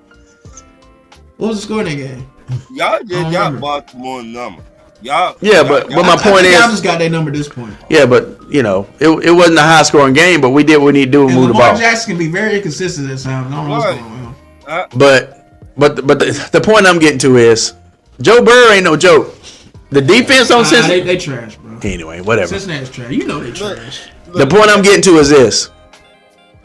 What was the score in that game? Y'all just got remember. Baltimore number. Y'all. Yeah, but my I point think y'all is, just got that number at this point. yeah, but you know, it wasn't a high scoring game, but we did what we need to do and And move the Lamar ball. Jackson can be very inconsistent at times. I don't know what's Right. going on. But the point I'm getting to is, Joe Burrow ain't no joke. The defense on Cincinnati. They trash, bro. Anyway, whatever. Cincinnati's trash. You know they trash. The point I'm getting to is this: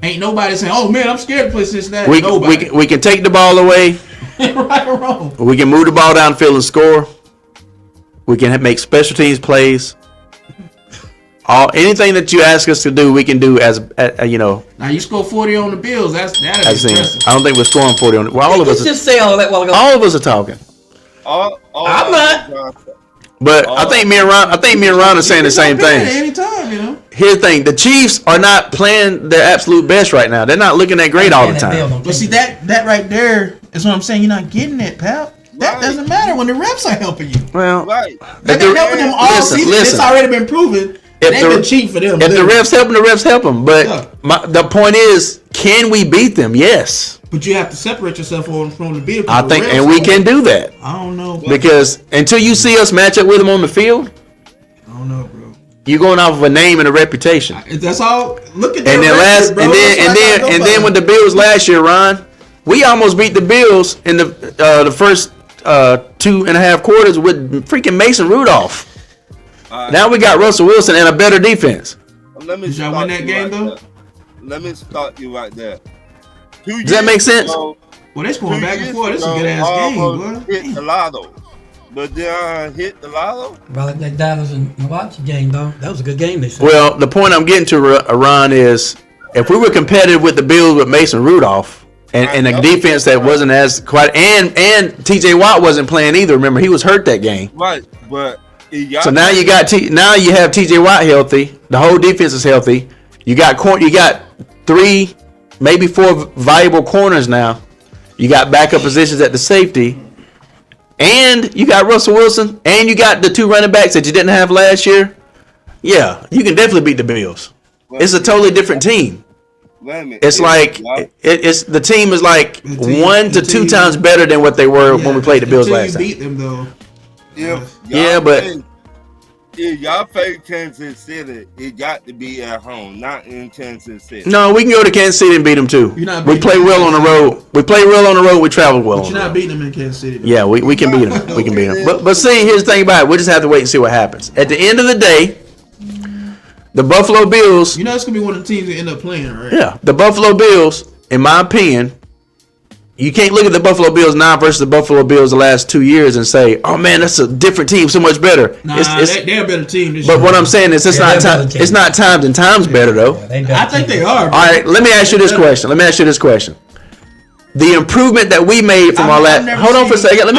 Ain't nobody saying, "Oh man, I'm scared to play Cincinnati." we Nobody. we can take the ball away. Right or wrong. We can move the ball down the field and score. We can make special teams plays. Anything that you ask us to do, we can do as you know. Now you score 40 on the Bills. That's As in, impressive. I don't think we're scoring 40 on it. Well, all of us. Just say all that while ago. All of us are talking. I'm not. But I think me and Ron are saying the same thing. Anytime, you know. Here's the thing: the Chiefs are not playing their absolute best right now. They're not looking that great all the time. But see that right there is what I'm saying. You're not getting it, pal. That doesn't matter when the refs are helping you. Well, Right. They've been helping them all season. It's already been proven. They been cheating for them. If the refs help them, the refs help them. But Yeah. the point is, can we beat them? Yes. But you have to separate yourself from the Bills. I think, and we can do that I don't know. because until you see us match up with them on the field, I don't know, bro. you're going off of a name and a reputation. That's all. Look at that. And then then with the Bills last year, Ron, we almost beat the Bills in the first 2.5 quarters with freaking Mason Rudolph. Now we got Russell Wilson and a better defense. Let me Did y'all win that game though? Let me start you right there. Does that make sense? Well, they scoring back and forth. This is a good ass game, boy. Hit the lotto, but then I hit the lotto. Well, like that Dallas and Milwaukee game, though, that was a good game. They said. Well, the point I'm getting to, Ron, is if we were competitive with the Bills with Mason Rudolph and a defense that wasn't as quite, and T.J. Watt wasn't playing either. Remember, he was hurt that game. Right, but so now you got now you have T.J. Watt healthy. The whole defense is healthy. You got 3, maybe 4 valuable corners now. You got backup positions at the safety. And you got Russell Wilson. And you got the 2 running backs that you didn't have last year. Yeah, you can definitely beat the Bills. It's a totally different team. It's like it's the team is like 1 to 2 times better than what they were when we played the Bills last time. Beat them though. Yeah, but if y'all play Kansas City, it got to be at home, not in Kansas City. no, we can go to Kansas City and beat them too. We play well on the road. We play well on the road. We travel well. But you're not beating them in Kansas City. Though. Yeah, we can beat them. We can beat them. But see, here's the thing about it. We just have to wait and see what happens. At the end of the day, the Buffalo Bills. You know, it's gonna be one of the teams that end up playing, right? Yeah, the Buffalo Bills, in my opinion, you can't look at the Buffalo Bills now versus the Buffalo Bills the last 2 years and say, "Oh man, that's a different team, so much better." Nah, they're a better team this But year. what I'm saying is, it's not time. It's not times and times better though. I think they are. Bro. All right, let me ask you this question. The improvement that we made from our last. Hold on for a second. Let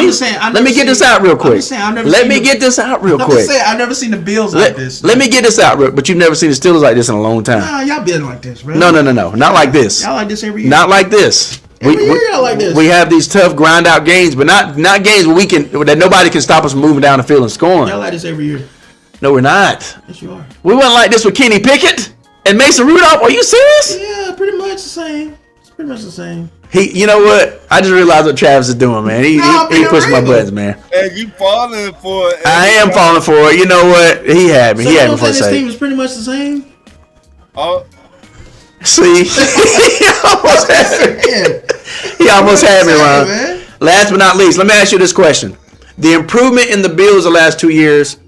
me get this out real quick. Let me get this out real quick. I've never seen the Bills like this. Let me get this out real. But you've never seen the Steelers like this in a long time. Nah, y'all been like this, bro. No, not like this. Y'all like this every year. Not like this. Every year y'all like this. We have these tough grind out games, but not games where that nobody can stop us from moving down the field and scoring. Y'all like this every year. No, we're not. Yes, you are. We wasn't like this with Kenny Pickett and Mason Rudolph. Are you serious? Yeah, pretty much the same. It's pretty much the same. You know what? I just realized what Travis is doing, man. He pushed my buttons, man. And you falling for it. I am falling for it. You know what? He had me. So He had me you for a think this second. team is pretty much the same? Oh, See, he almost had me, Ron. Man. Last but not least, let me ask you this question: the improvement in the Bills the last 2 years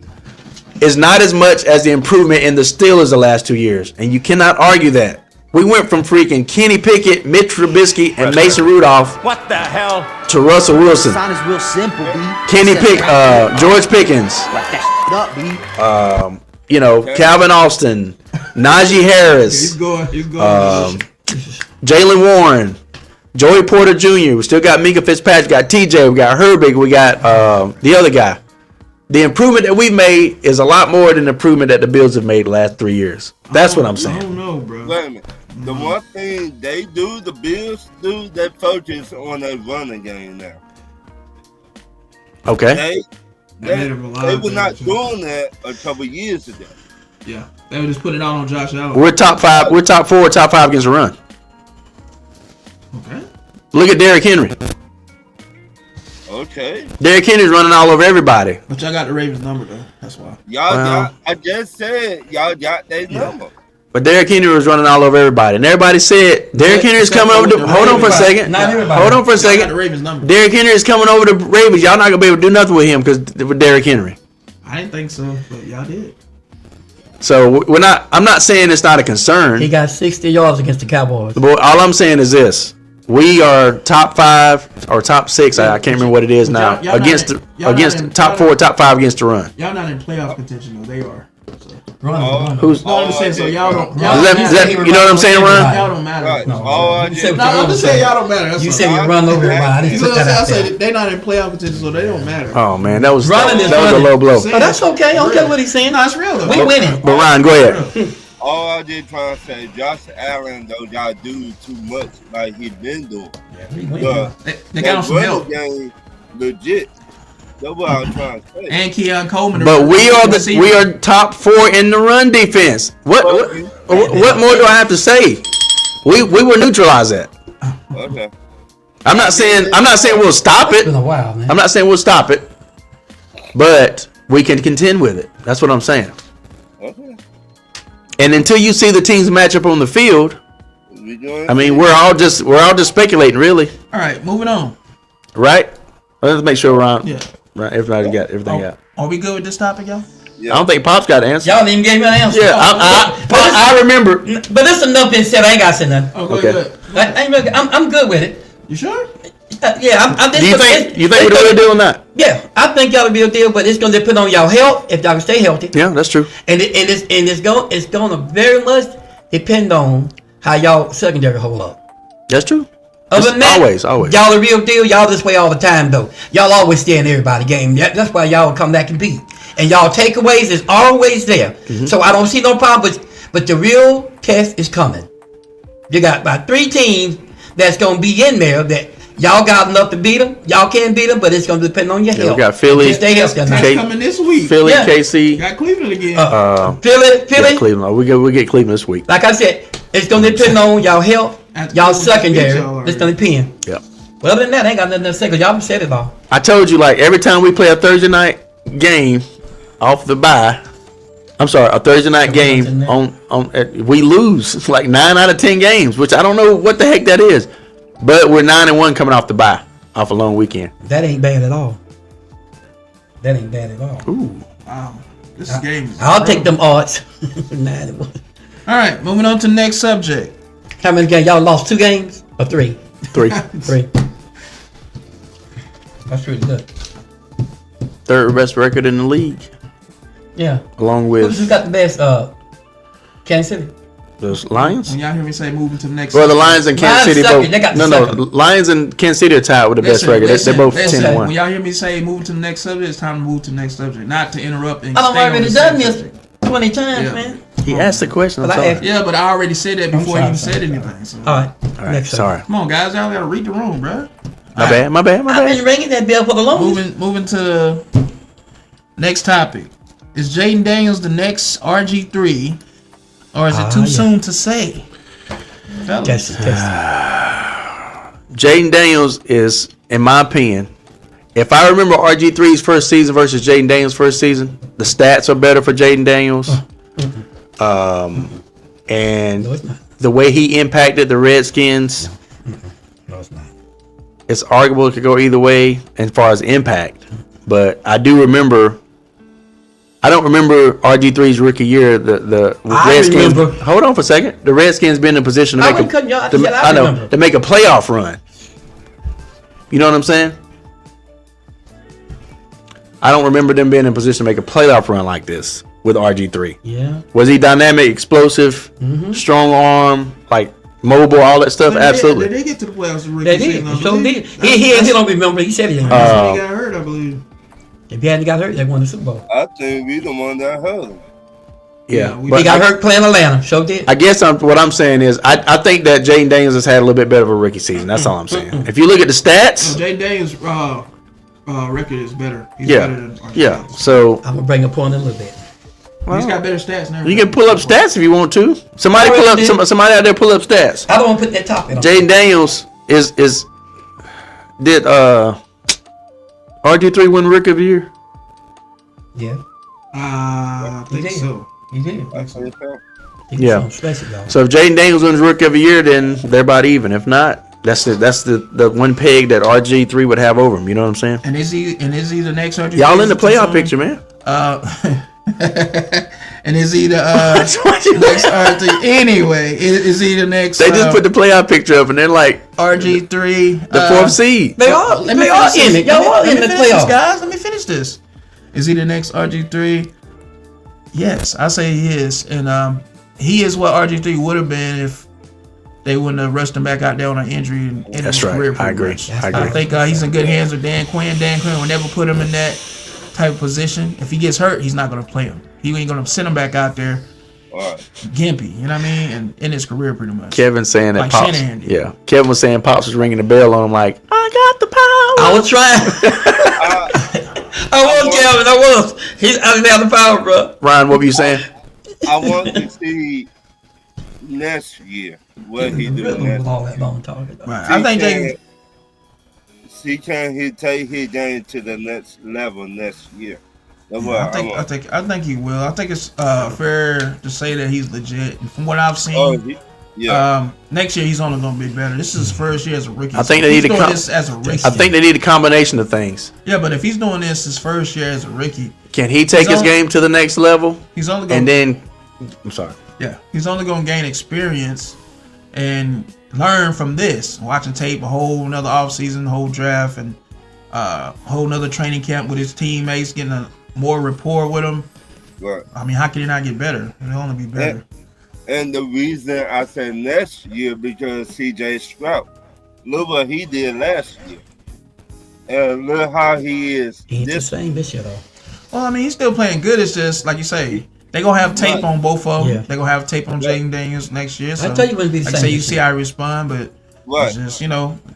is not as much as the improvement in the Steelers the last 2 years, and you cannot argue that. We went from freaking Kenny Pickett, Mitch Trubisky, and Mason Rudolph What the hell? to Russell Wilson, Sign is real simple, B. Kenny It says Pick, wrap it George Pickens, Wrap that up, B. Calvin Austin, Najee He's Harris, going. Jalen Warren, Joey Porter Jr. We still got Minka Fitzpatrick, got TJ, we got Herbig, we got the other guy. The improvement that we've made is a lot more than the improvement that the Bills have made the last 3 years. That's what I'm I saying. don't know, bro. wait a minute. The one thing they do, the Bills do, they focus on their running game now. Okay. They were not doing that a couple years ago. Yeah, they would just put it all on Josh Allen. We're top 5. We're top 4, top 5 against the run. Okay. Look at Derrick Henry. Okay. Derrick Henry's running all over everybody. But y'all got the Ravens number though. That's why. I just said y'all got their number. But Derrick Henry was running all over everybody. And everybody said, Derrick Henry is coming over to... Hold on for a second. Hold on for a Y'all got the second. Ravens number. Derrick Henry is coming over to Ravens. Y'all not going to be able to do nothing with him because with Derrick Henry. I didn't think so, but y'all did. So we're not... I'm not saying it's not a concern. He got 60 yards against the Cowboys. But all I'm saying is this. We are top 5 or top 6. I can't remember what it is now. Y'all Against not top 4, top 5 against the run. Y'all not in playoff contention though. They are. So. Who's... No, I'm just saying. So y'all don't. Is that, you know what I'm saying, Ron? Y'all don't matter. Right. No, I You said did- what I'm just saying y'all don't matter. That's You all. said you run over everybody. I You didn't know put what I'm that saying? I out said there. they not in playoff contention, so they don't matter. Oh, man. That was Running is a running. low blow. Oh, that's okay. I don't care what he's saying. No, it's real though. We winning. But Ryan, go ahead. All I did trying to say, Josh Allen, though, y'all do too much like he been doing. But They got him some running help. game legit. That's what I was trying to say. And Keon Coleman. But we are top 4 in the run defense. What more do I have to say? We were neutralized that. Okay. I'm not saying we'll stop It's it. been a while, man. I'm not saying we'll stop it, but we can contend with it. That's what I'm saying. Okay. And until you see the teams match up on the field, We doing I mean, we're all just speculating, really, All right, moving on. right? Let's make sure Ron, Yeah. right, everybody got everything out. Are we good with this topic, y'all? Yeah. I don't think Pop's got an answer. Y'all didn't even give me an answer. Yeah, I remember. But there's enough been said. I ain't got to say nothing. Oh, Okay. good. I'm good with it. You sure? Yeah, I'm Do you think we're the real deal or not? Yeah, I think y'all will be a deal, but it's gonna depend on y'all health if y'all can stay healthy, Yeah, that's true. and it's gonna very much depend on how y'all secondary hold up. That's true. Other than that, Always. y'all the real deal. Y'all this way all the time though. Y'all always stay in everybody game. That's why y'all come back and beat. And y'all takeaways is always there. Mm-hmm. So I don't see no problem. But the real test is coming. You got about 3 teams that's gonna be in there that y'all got enough to beat them. Y'all can beat them, but it's gonna depend on your Yeah, health. we got Philly. If you stay healthy or not. That's coming this week. Philly, Yeah. KC, Got Cleveland again. Philly. yeah, Cleveland. Oh, we get Cleveland this week. Like I said, it's gonna depend on y'all health, After y'all Cleveland beat secondary. y'all It's gonna depend. Yeah. Well, other than that, I ain't got nothing to say because y'all said it all. I told you, like, every time we play a Thursday night game off the bye, I'm sorry, a Thursday night game we lose like 9 out of 10 games, which I don't know what the heck that is. But we're 9-1 coming off the bye, off a long weekend. That ain't bad at all. That ain't bad at all. Ooh. Wow. This game is I'll take incredible. them odds. 9-1. All right, moving on to the next subject. How many games? Y'all lost 2 games or 3? 3. 3. That's really good. Third best record in the league, Yeah. along Who's with got the best? Kansas City. the Lions. When y'all hear me say moving to the next Well, the subject, Lions and Kansas Lions City suck both. it. They got No, the no. second. Lions and Kansas City are tied with the best record. They're both listen, 10-1. When y'all hear me say moving to the next subject, it's time to move to the next subject. Not to interrupt and I don't stay on already the done same this subject. 20 times, Yeah. man. He asked the question. I'm But I sorry. asked- Yeah, but I already said that before sorry, you even sorry, said sorry. anything. So. All right. All right, Next sorry. Come on, guys. Y'all gotta read the room, bro. My bad. My I've been ringing that bell for the longest. Moving to the next topic. Is Jaden Daniels the next RG3, or is it too yeah. soon to say? Fellas. Test it, test Jaden Daniels is, in my opinion, if I remember RG3's first season versus Jaden Daniels' first season, the stats are better for Jaden Daniels. And No, it's not. the way he impacted the Redskins, No, it's not. it's arguable it could go either way as far as impact. But I do remember. I don't remember RG3's rookie year. The I Redskins. remember. Hold on for a second. The Redskins been in a position to I make wasn't cutting you out. I to- said I I know remember. to make a playoff run. You know what I'm saying? I don't remember them being in a position to make a playoff run like this with RG3. Yeah. Was he dynamic, explosive, strong arm, like mobile, all that stuff? Absolutely. They get to the playoffs. The rookie They did. season, I So believe. did. He don't remember. He said he didn't. That's when he got hurt, I believe. If he hadn't got hurt, they won the Super Bowl. I think we the one that hurt him. Yeah, we- but He got hurt playing Atlanta. So did. I guess what I'm saying is I think that Jaden Daniels has had a little bit better of a rookie season. That's all I'm saying. If you look at the stats, Jaden Daniels' record is better. He's yeah, better than RG3. yeah. So I'm gonna bring a point in a little bit. He's got better stats now. you can pull up stats if you want to. Somebody pull up. Somebody out there pull up stats. I don't want to put that topic on. Jaden Daniels did RG3 win Rookie of the Year? Yeah. I think did. so. He did. I think so. He did Yeah. something special, y'all. So if Jaden Daniels wins Rookie of the Year, then they're about even. If not, that's the one peg that RG3 would have over him. You know what I'm saying? And is he the next RG3? Y'all in the playoff picture, man. And is he the next RG3? Anyway, is he the next? They just put the playoff picture up, and they're like RG3, the fourth seed. They are. Let me They are finish in this. it. Y'all are Let in me the finish this, playoffs. guys. Let me finish this. Is he the next RG3? Yes, I say he is, and he is what RG3 would have been if they wouldn't have rushed him back out there on an injury and ended That's his right. career. I pretty agree. much. I agree. I think he's in good hands with Dan Quinn. Dan Quinn will never put him in that type of position. If he gets hurt, he's not going to play him. He ain't going to send him back out there All right. gimpy. You know what I mean? And in his career, pretty much. Kevin saying that Like Pops. Shanahan did. Yeah, Kevin was saying Pops was ringing the bell on him like, I got the power. I was trying. I was, Calvin. I was. I didn't have the power, bro. Ryan, what were you saying? I want to see next year what he do Really next. with all that long talking. Right. I think Jaden. see can he take his game to the next level next year? That's what I think he will. I think it's fair to say that he's legit. From what I've seen, next year he's only going to be better. This is his first year as a rookie. I think so they need doing this as a rookie. I think they need a combination of things. Yeah, but if he's doing this his first year as a rookie, can he take his game to the next level? He's only going and then I'm sorry. Yeah, he's only going to gain experience and learn from this. Watching tape, a whole another offseason, whole draft, and whole another training camp with his teammates, getting a more rapport with them. Right. I mean, how can he not get better? He'll only be better. And the reason I said next year because CJ Stroud, look what he did last year, and look how he is. He ain't the same this year though. Well, I mean, he's still playing good. It's just like you say, they gonna have tape on both of them. Yeah. They gonna have tape on Jaden Daniels next year. So I tell you, wouldn't be the like same. I say, you see how he respond, but it's just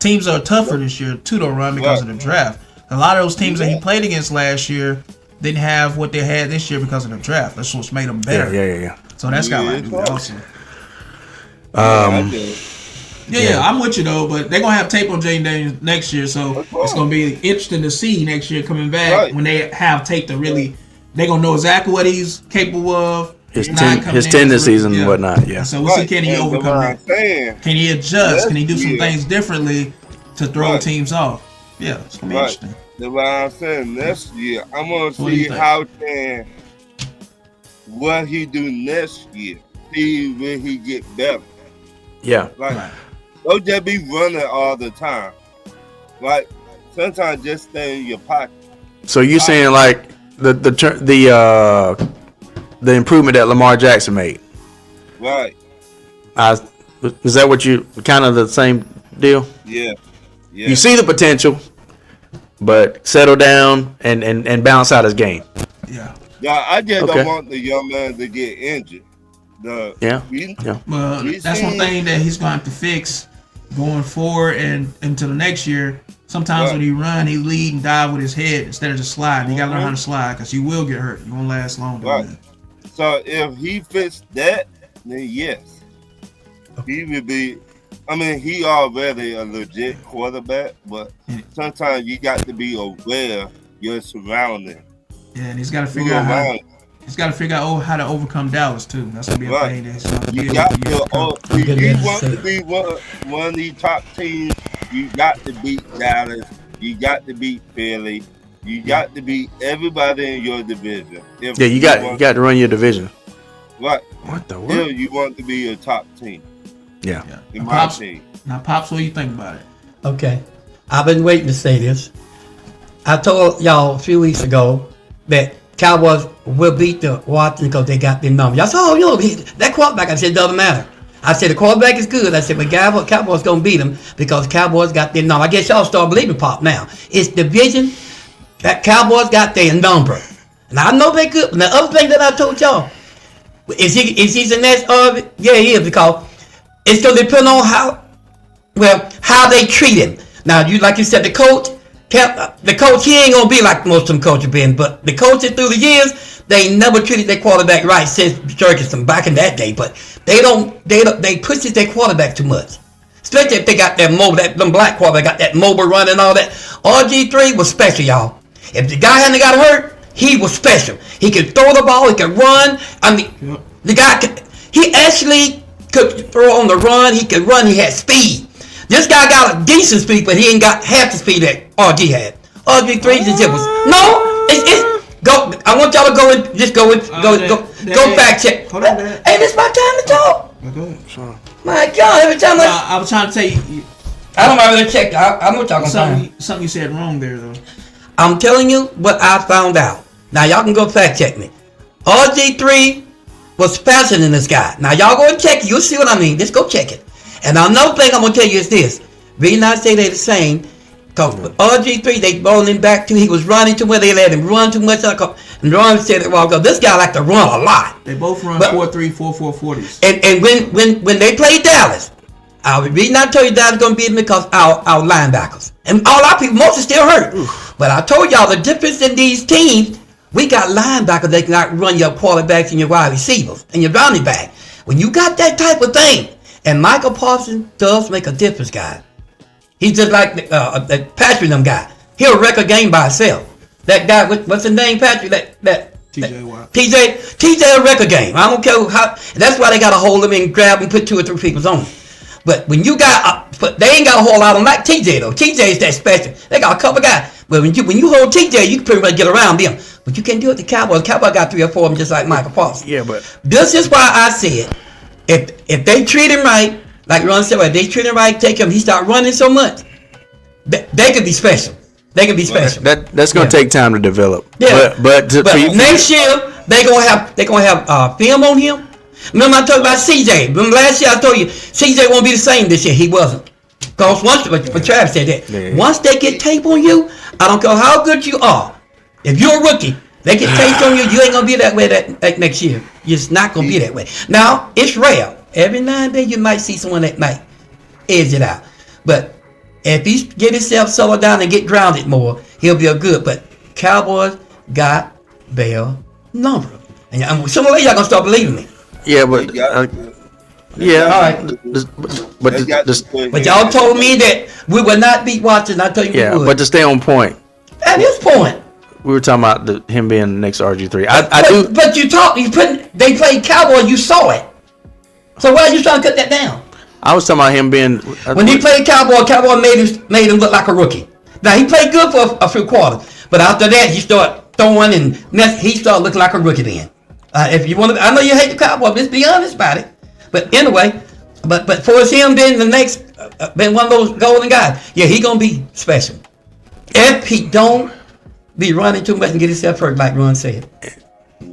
teams are tougher this year too to run because of the draft. A lot of those teams that he played against last year didn't have what they had this year because of the draft. That's what's made them better. Yeah. So that's got to do with it also. Yeah, I'm with you though, but they're gonna have tape on Jaden Daniels next year, so it's gonna be interesting to see next year coming back when they have tape to really. They're gonna know exactly what he's capable of. His tendencies and whatnot. Yeah. So we'll see can he overcome that? Can he adjust? Can he do some things differently to throw teams off? Yeah, it's gonna be interesting. That's what I'm saying. Next year, I'm gonna see how can what he do next year. See when he get better. Yeah. Don't just be running all the time. Like sometimes just stay in your pocket. So you saying like the improvement that Lamar Jackson made? Right. Is that what you kind of the same deal? Yeah. You see the potential, but settle down and balance out his game. Yeah. Yeah, I just don't want the young man to get injured. Well, that's one thing that he's going to have to fix going forward and into the next year. Sometimes when he run, he lead and dive with his head instead of just sliding. You got to learn how to slide because you will get hurt. You won't last long. Right. So if he fits that, then yes, he would be. I mean, he already a legit quarterback, but sometimes you got to be aware of your surroundings. Yeah, and he's got to figure out how to overcome Dallas too. That's gonna be a thing. You got to. If you want to be one of these top teams, you got to beat Dallas. You got to beat Philly. You got to beat everybody in your division. You got to run your division. Right. What the world? If you want to be a top team. Yeah. In my team. Now, Pops, what do you think about it? Okay. I've been waiting to say this. I told y'all a few weeks ago that Cowboys will beat the Washington because they got their number. Y'all said, that quarterback. I said, it doesn't matter. I said, the quarterback is good. I said, but Cowboys going to beat them because Cowboys got their number. I guess y'all start believing Pop now. It's division. That Cowboys got their number. And I know they good. And the other thing that I told y'all, is he the next? Yeah, he is, because it's going to depend on how they treat him. Now, like you said, the coach, he ain't going to be like most of them coaches been, but the coaches through the years, they never treated their quarterback right since Jurgensen back in that day. But they pushes their quarterback too much. Especially if they got that mobile, them black quarterback got that mobile run and all that. RG3 was special, y'all. If the guy hadn't got hurt, he was special. He could throw the ball, he could run. I mean, the guy he actually could throw on the run, he could run, he had speed. This guy got a decent speed, but he ain't got half the speed that RG had. RG3 just was go. I want y'all to go fact check. Hold on, man. Hey, this is my time to talk. Go ahead. Sorry. My God, every time I was trying to tell you. I don't know how to check. I'm not talking something you said wrong there, though. I'm telling you what I found out. Now y'all can go fact check me. RG3 was faster than this guy. Now y'all go and check it. You'll see what I mean. Just go check it. And another thing I'm gonna tell you is this: reason I say they're the same, because RG3 they balled him back to. He was running too much. They let him run too much. And Ron said, "Well, this guy like to run a lot." They both run 4.3, 4.4 40s. And when they played Dallas, the reason I told you Dallas gonna beat them because our linebackers and all our people, most are still hurt. But I told y'all the difference in these teams. We got linebackers that can run your quarterbacks and your wide receivers and your running back. When you got that type of thing, and Michael Parsons does make a difference, guys. He's just like that Patrick and them guy. He'll wreck a game by himself. That guy, what's his name, Patrick? That TJ Watt. TJ will wreck a game. I don't care how. That's why they got to hold him and grab him, put 2 or 3 people on him. But when you got, but they ain't got a whole lot of them like TJ though. TJ's that special. They got a couple guys. But when you hold TJ, you can pretty much get around them. But you can't do it to Cowboys. The Cowboys got 3 or 4 of them just like Michael Paulson. Yeah, but This is why I said, if they treat him right, like Ron said, if they treat him right, take him, he start running so much, they could be special. They can be special. that's going to take time to develop. Yeah. But next year they gonna have film on him. Remember I told you about CJ. Remember last year I told you CJ won't be the same this year. He wasn't. Cause once, but Travis said that. Yeah. Once they get tape on you, I don't care how good you are. If you're a rookie, they get tape on you. You ain't gonna be that way that next year. You're just not gonna be that way. Now it's rare. Every now and then you might see someone that might edge it out. But if he get himself settled down and get grounded more, he'll be a good. But Cowboys got Bell number, and some of y'all gonna start believing me. yeah, but yeah, All right. But y'all told me that we would not beat Washington. I told you yeah, we would. but to stay on point, At this point, we were talking about him being the next RG3. But they played Cowboys. You saw it. So why are you trying to cut that down? I was talking about him being When he played Cowboy made him look like a rookie. Now he played good for a few quarters, but after that he started throwing and he started looking like a rookie then. If you want to, I know you hate the Cowboys, let's be honest about it. But anyway, but for him being the next, being one of those golden guys, yeah, he gonna be special. If he don't be running too much and get himself hurt, like Ron said.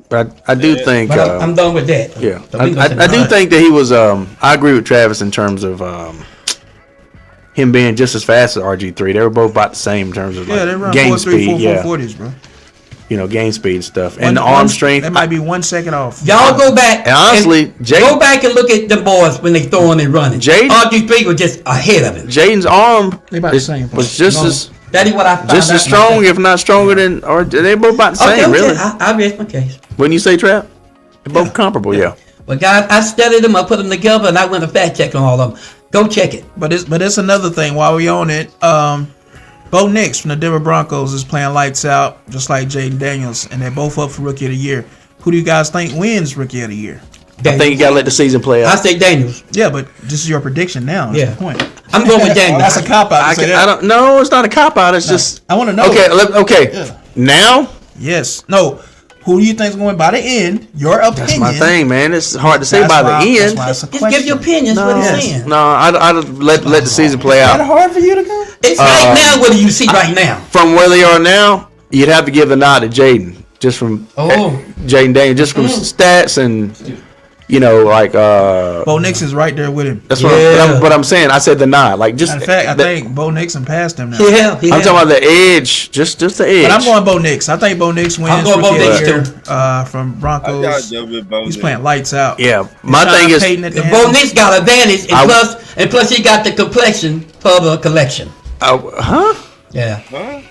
But I do think But I'm done with that. yeah, So we I do think that he was. I agree with Travis in terms of him being just as fast as RG3. They were both about the same in terms of Yeah, they like run game 4.3, speed. Yeah, 4.40s, bro. you know, game speed and stuff, and the arm strength. That might be 1 second off. Y'all go back And honestly, go back and look at the boys when they throwing and running. RG3 was just ahead of him. Jaden's arm They about the same. was just as That is what I found just out as strong, myself. if not stronger than. Or they both about the same, really. I rest my case. Wouldn't you say, Trap? They're both comparable, yeah. But guys, I studied them, I put them together, and I went to fact check on all of them. Go check it. But it's another thing while we on it. Bo Nix from the Denver Broncos is playing lights out, just like Jaden Daniels, and they're both up for Rookie of the Year. Who do you guys think wins Rookie of the Year? I think you gotta let the season play I out. say Daniels. Yeah, but this is your prediction now. That's Yeah. the point. I'm going with Daniels. That's a cop out. I don't. No, it's not a cop out. It's just. I want to know. Okay. Yeah. Now. Yes. No. Who do you think's going by the end? Your opinion. That's my thing, man. It's hard to say That's by why- the that's end. why it's a Just question. give your opinions what he's saying. No, I'd let the season play Is that out. hard for you to go? It's right now, what do you see right now? From where they are now, you'd have to give the nod to Jaden, just from Jaden Daniels, just from stats and like Bo Nix is right there with him. that's what I'm saying. I said the nod, like just. In fact, I the- think Bo Nixon passed him now. Yeah, I'm talking about the edge, just the edge. But I'm going Bo Nix. I think Bo Nix wins I'm going Rookie Bo of Nix the Year, too. from I got Broncos. David Bo He's Nix. playing lights out. Yeah, my Sean thing is. Payton at the Bo end. Nix got advantage, and plus he got the complexion for the collection. Huh? Yeah, Huh?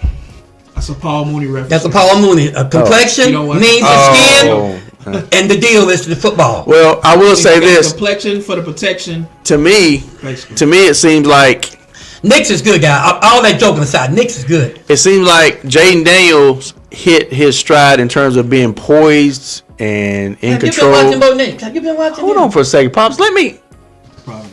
That's a Paul Mooney reference. that's a Paul Mooney. A complexion You know what? means the Oh. skin, and the deal is the football. Well, I will say this. Complexion for the protection. To me, Basically. it seems like Nix is good, guy. All that joking aside, Nix is good. Jaden Daniels hit his stride in terms of being poised and in Have you been control. watching Bo Nix? Have you been watching Hold him? on for a second, Pops. Let me. Probably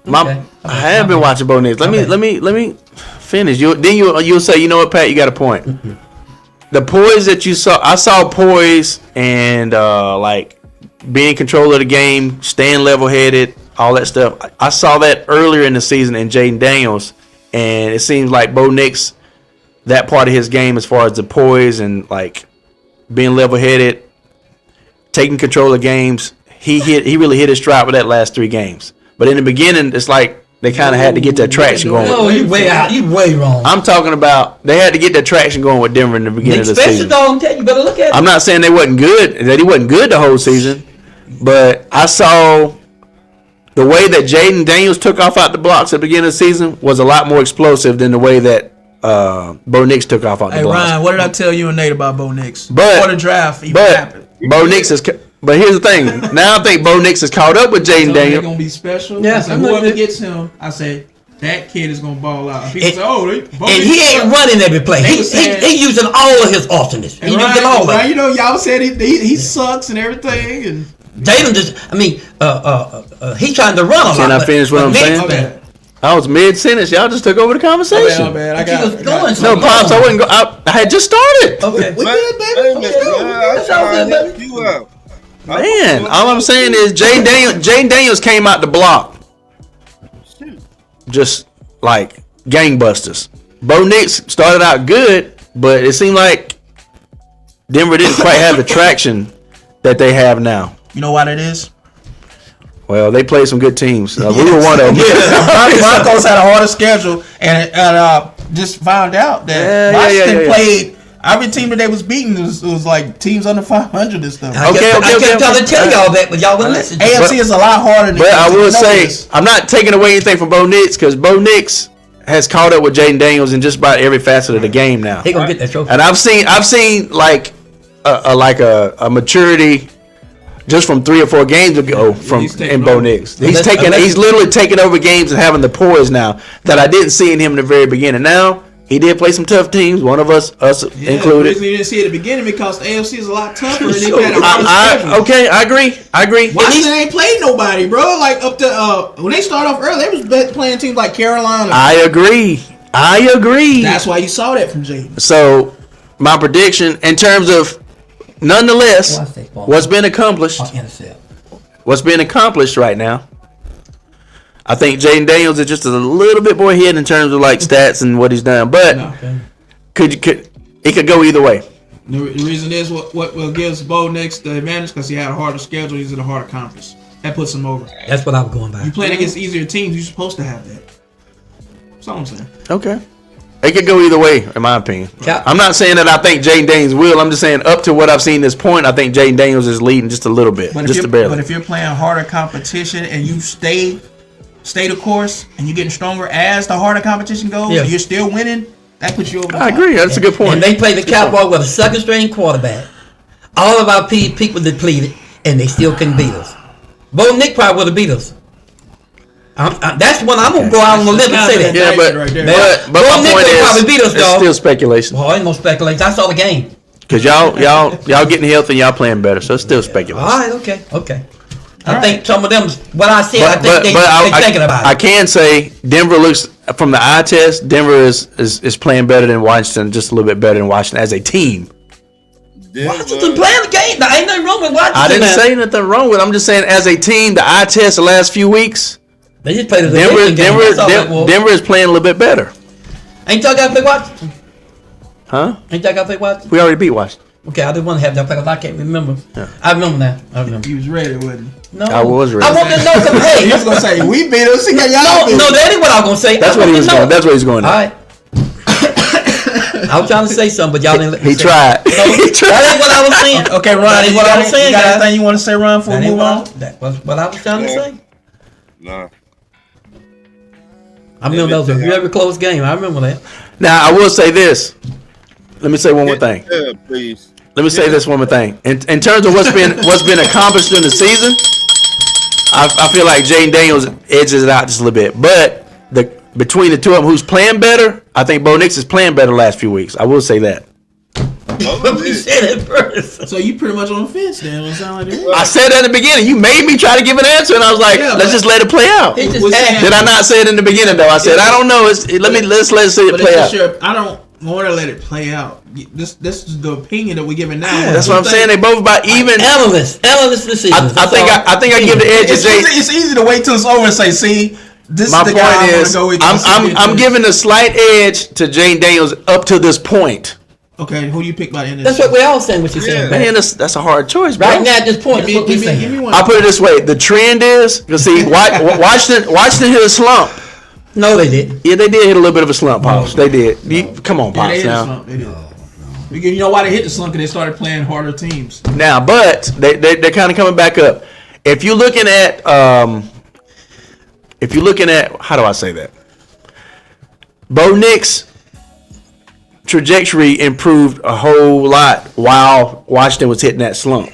not. Okay. I have been watching Bo Nix. Let me finish. You'll say, you know what, Pat, you got a point. The poise that you saw, I saw poise and like being in control of the game, staying level headed, all that stuff. I saw that earlier in the season in Jaden Daniels, and it seems like Bo Nix, that part of his game as far as the poise and like being level headed, taking control of games, he really hit his stride with that last 3 games. But in the beginning, it's like they kind of had to get that traction going. No, you way out. You way wrong. I'm talking about they had to get that traction going with Denver in the beginning Nick of the Spencer season. don't tell you better look at it. I'm not saying they wasn't good, that he wasn't good the whole season, but I saw the way that Jaden Daniels took off out the blocks at the beginning of the season was a lot more explosive than the way that Bo Nix took off out the Hey blocks. Ryan, what did I tell you and Nate about Bo Nix? But- Before the draft even But happened. Bo Nix is But here's the thing. Now I think Bo Nix is caught up with Jaden They're Daniels. gonna be special. Yeah, I said, I'm whoever with it. gets him, I say that kid is gonna ball out. People And- say, "Oh, And he ain't running every play. They He, was saying- he using all of his awesomeness. He using all of it. You know, y'all said he sucks and everything, and Jalen just, I mean, he's trying to run a lot. Can I but- finish what but I'm Nick- saying? okay. I was mid-sentence. Y'all just took over the conversation. My bad. But you was going No, so Pops, I long. wasn't go. I had just started. Okay. We good, baby. Hey, Let's man, go. I That's all trying good, to help you out. Man, all I'm saying is Jaden Daniels came out the block just like gangbusters. Bo Nix started out good, but it seemed like Denver didn't quite have the traction that they have now. You know why that is? Well, they played some good teams. We were one of them. Broncos had a harder schedule, and just found out that Washington played. Every team that they was beating was like teams under 500 and stuff. I kept trying to tell y'all that, but y'all wouldn't listen. AFC is a lot harder than But I AFC. will You know say, this. I'm not taking away anything from Bo Nix because Bo Nix has caught up with Jaden Daniels in just about every facet of the game now. He gonna get that trophy. And I've seen like a maturity just from 3 or 4 games ago from he's taking Bo over. Nix. Unless- He's literally taking over games and having the poise now that I didn't see in him in the very beginning. Now he did play some tough teams, one of us Yeah, included. The reason you didn't see it at the beginning because the AFC is a lot tougher and they Sure. had a harder schedule. Okay, I agree. Washington ain't played nobody, bro. Like up to when they started off early, they was playing teams like Carolina. I agree. That's why you saw that from Jaden. So my prediction in terms of nonetheless what's been accomplished right now, I think Jaden Daniels is just a little bit more ahead in terms of like stats and what he's done, but it could go either way. The reason is what gives Bo Nix the advantage because he had a harder schedule. He's in a harder conference. That puts him over. That's what I was going by. You playing against easier teams, you're supposed to have that. That's all I'm saying. Okay. It could go either way, in my opinion. Yeah. I'm not saying that I think Jaden Daniels will. I'm just saying up to what I've seen this point, I think Jaden Daniels is leading just a little bit, just a barely. But if you're playing harder competition and you stay the course and you're getting stronger as the harder competition goes, Yeah. and you're still winning, that puts you over the I top. agree. That's a good point. And they played the Cowboys with a second string quarterback. All of our people depleted, and they still couldn't beat us. Bo Nick probably would have beat us. That's when I'm gonna go out on the limb and say that. Yeah, but Right there. but Bo my Nick point will probably is, beat us, it's dog. still speculation. Well, ain't no speculation. I saw the game. Because y'all getting healthy and y'all playing better, so it's still speculation. All right, okay. I think some of them, what I said, I think they thinking about I it. can say Denver looks from the eye test. Denver is playing better than Washington, just a little bit better than Washington as a team. Washington playing the game. There ain't nothing wrong with Washington. I didn't now. say nothing wrong with it. I'm just saying as a team, the eye test the last few weeks, They just played a division game. That's all that was. Denver is playing a little bit better. Ain't y'all got to play Washington? Huh? Ain't y'all got to play Washington? We already beat Washington. Okay, I didn't want to have that because I can't remember. I remember now. I remember. He was ready, wasn't he? No, I was ready. I want to know some. Hey, He was gonna say we beat us. See how y'all beat no, us. that ain't what I was gonna say. That's I what he want was to know. going. That's what he's going. All right. I was trying to say something, but y'all didn't let me He say tried. it. No, He tried. that ain't what I was saying. Okay, Ron, That you ain't what I got, was saying, you got guys. anything you want to say, Ron, before That we ain't move what on? that was what I was trying to say. Nah. I remember that was a very close game. I remember that. Now I will say this. Let me say one more thing. Yeah, please. Let me say this one more thing. In terms of what's been accomplished during the season, I feel like Jaden Daniels edges it out just a little bit. But between the two of them, who's playing better? I think Bo Nix is playing better the last few weeks. I will say that. We said it first. So you pretty much on the fence then. It sound like that. I said that in the beginning. You made me try to give an answer, and I was like, Yeah, let's but- just let it play out. He just What's asked. Did I not say it in the beginning though? I said I don't know. Let's let it see it But play it's out. just your, I don't want to let it play out. This is the opinion that we're giving now. That's what I'm saying. They both about even. Analyst decisions. I think I give the edge to Jay. It's easy to wait till it's over and say, see, this My is the guy I point want is, to go with. I'm giving a slight edge to Jaden Daniels up to this point. Okay, who you pick by the end of That's this? what we all saying. What you saying, Man, that's a hard choice, bro. Right now at this point, Give that's what we me saying. one. I'll put it this way: the trend is, you see, Washington hit a slump. No, they didn't. Yeah, they did hit a little bit of a slump, Pops. They did. Come on, Yeah, Pops. they hit the Now, slump. They did. Because you know why they hit the slump? Because they started playing harder teams. now, but they're kind of coming back up. If you're looking at, how do I say that? Bo Nix trajectory improved a whole lot while Washington was hitting that slump.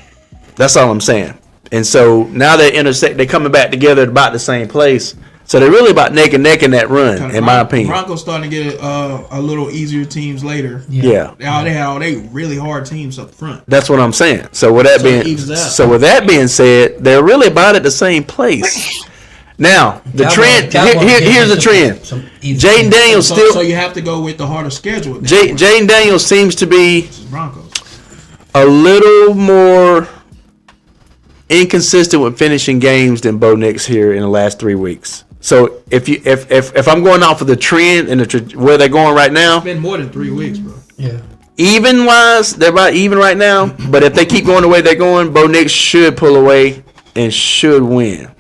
That's all I'm saying. And so now they're coming back together at about the same place. So they're really about neck and neck in that run, in my opinion. Broncos starting to get a little easier teams later. Yeah. They had all they really hard teams up front. That's what I'm saying. So with that with that being said, they're really about at the same place. Now the trend. Here's the trend. Jaden Daniels still. So you have to go with the harder schedule. Jaden Daniels seems to be Broncos a little more inconsistent with finishing games than Bo Nix here in the last 3 weeks. So if I'm going off of the trend and where they're going right now, it's been more than 3 weeks, bro. Yeah. Even wise, they're about even right now. But if they keep going the way they're going, Bo Nix should pull away and should win.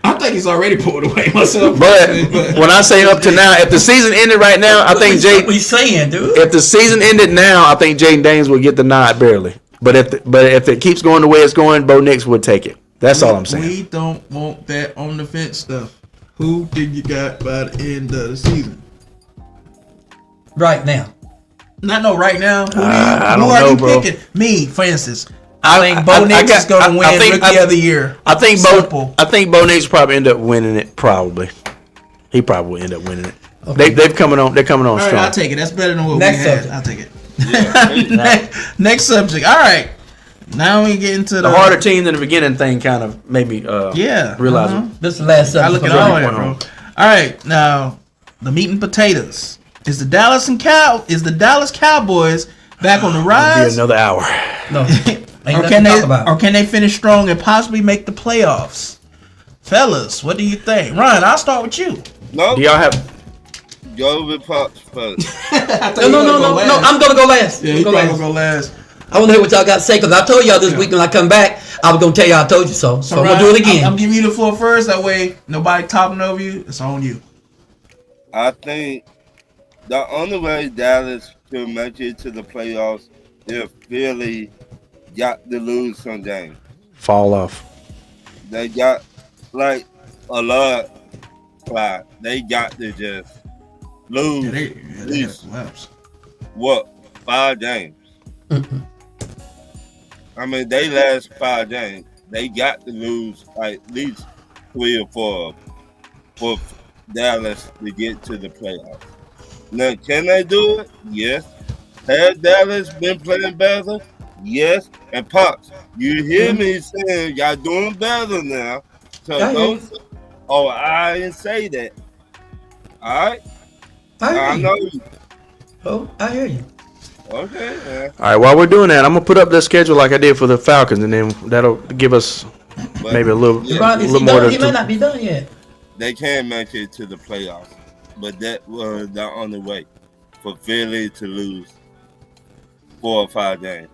I think he's already pulled away myself. But when I say up to now, if the season ended right now, I think What we saying, dude? If the season ended now, I think Jaden Daniels will get the nod barely. But if it keeps going the way it's going, Bo Nix would take it. That's all I'm saying. We don't want that on the fence stuff. Who did you got by the end of the season? Right now. Not right now. I Who don't are know, you bro. picking? Me, for instance. I think Bo Nix is going to win Rookie of the Year. I think Bo Nix probably end up winning it. Probably, he probably will end up winning it. Okay. They're coming on. They're coming on all right, strong. I'll take it. That's better than what Next we had. subject. I'll take it. Yeah. Next subject. All right. Now we get into the harder team than the beginning thing. Kind of made me realize it. This is the last subject. I look at all that, bro. All right, now the meat and potatoes. Is the Dallas Cowboys back on the rise? Be another hour. No. Or can they finish strong and possibly make the playoffs? Fellas, what do you think? Ryan, I'll start with you. No. Do y'all have? Go with Pops first. No. I'm gonna go last. Yeah, you're gonna go last. I want to hear what y'all got to say because I told y'all this week when I come back, I was gonna tell y'all I told you so. So I'm gonna do it again. I'm giving you the floor first. That way, nobody topping over you. It's on you. I think the only way Dallas can make it to the playoffs if Philly got to lose some games. Fall off. They got like a lot. They got to just lose. They collapse. What? 5 games. I mean, they last 5 games. They got to lose like at least 3 or 4 of them for Dallas to get to the playoffs. Now, can they do it? Yes. Has Dallas been playing better? Yes. And Pops, you hear me saying y'all doing better now. So don't say, oh, I didn't say that. All right? I know you. Oh, I hear you. Okay, man. All right, while we're doing that, I'm going to put up the schedule like I did for the Falcons, and then that'll give us maybe a little more. He might not be done yet. They can make it to the playoffs, but that was the only way for Philly to lose 4 or 5 games.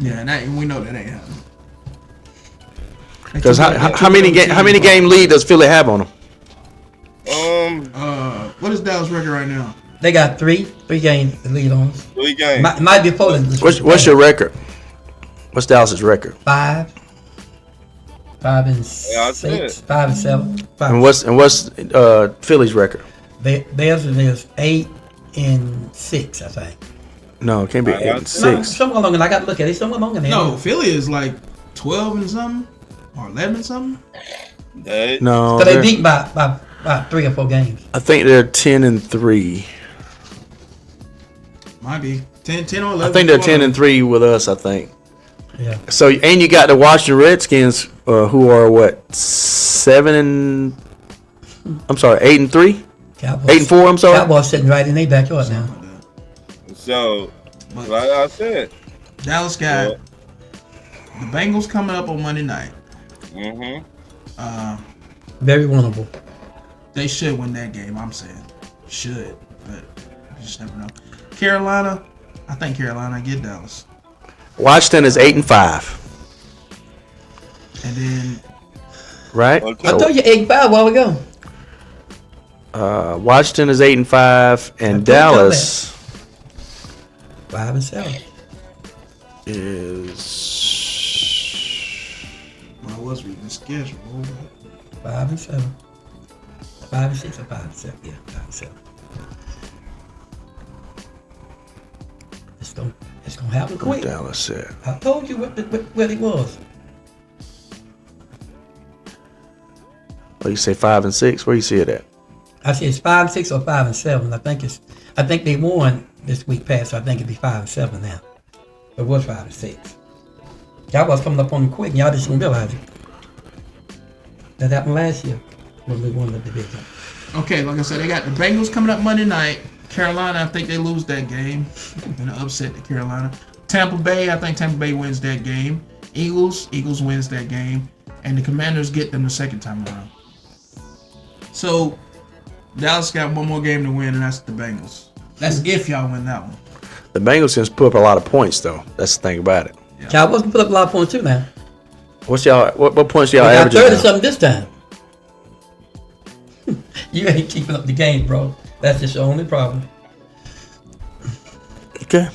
Yeah, and we know that ain't happening. Because how many game lead does Philly have on them? What is Dallas' record right now? They got three games to lead on us. 3 games. Might be Poland. What's your record? What's Dallas's record? 5 and 6, 5 and 7. 5. And what's Philly's record? Theirs is 8 and 6, I think. No, it can't be 8 and 6. Somewhere along, and I got to look at it. Somewhere along in there. No, Philly is like 12 and something or 11 and something. No, so they beat by 3 or 4 games. I think they're 10 and 3. Might be 10 or 11. I think they're 10 and 3 with us. I think. Yeah. So and you got the Washington Redskins, who are what 8 and 3. Cowboys, 8 and 4. I'm sorry. Cowboys sitting right in their backyard now. So, like I said, Dallas got the Bengals coming up on Monday night. Very winnable. They should win that game. I'm saying should, but you just never know. Carolina, I think Carolina get Dallas. Washington is 8 and 5. And then right? I told you 8 and 5 a while ago. Washington is 8 and 5, and Dallas 5 and 7 is. I was reading the schedule. 5 and 7. 5 and 6 or 5 and 7. Yeah, 5 and 7. It's Don't happen quick. Dallas said. I told you what it was. Well, you say 5 and 6. Where you see it at? I said it's 5 and 6 or 5 and 7. I think they won this week past, so I think it'd be 5 and 7 now. It was 5 and 6. Y'all was coming up on them quick, and y'all just didn't realize it. That happened last year when we won the division. Okay, like I said, they got the Bengals coming up Monday night. Carolina, I think they lose that game. Gonna upset the Carolina. Tampa Bay, I think Tampa Bay wins that game. Eagles wins that game. And the Commanders get them the second time around. So, Dallas got one more game to win, and that's the Bengals. That's if y'all win that one. The Bengals just put up a lot of points, though. That's the thing about it. Y'all wasn't put up a lot of points too now. What's y'all? What points y'all We got averaging? 30 now? something this time. You ain't keeping up the game, bro. That's just the only problem. Okay.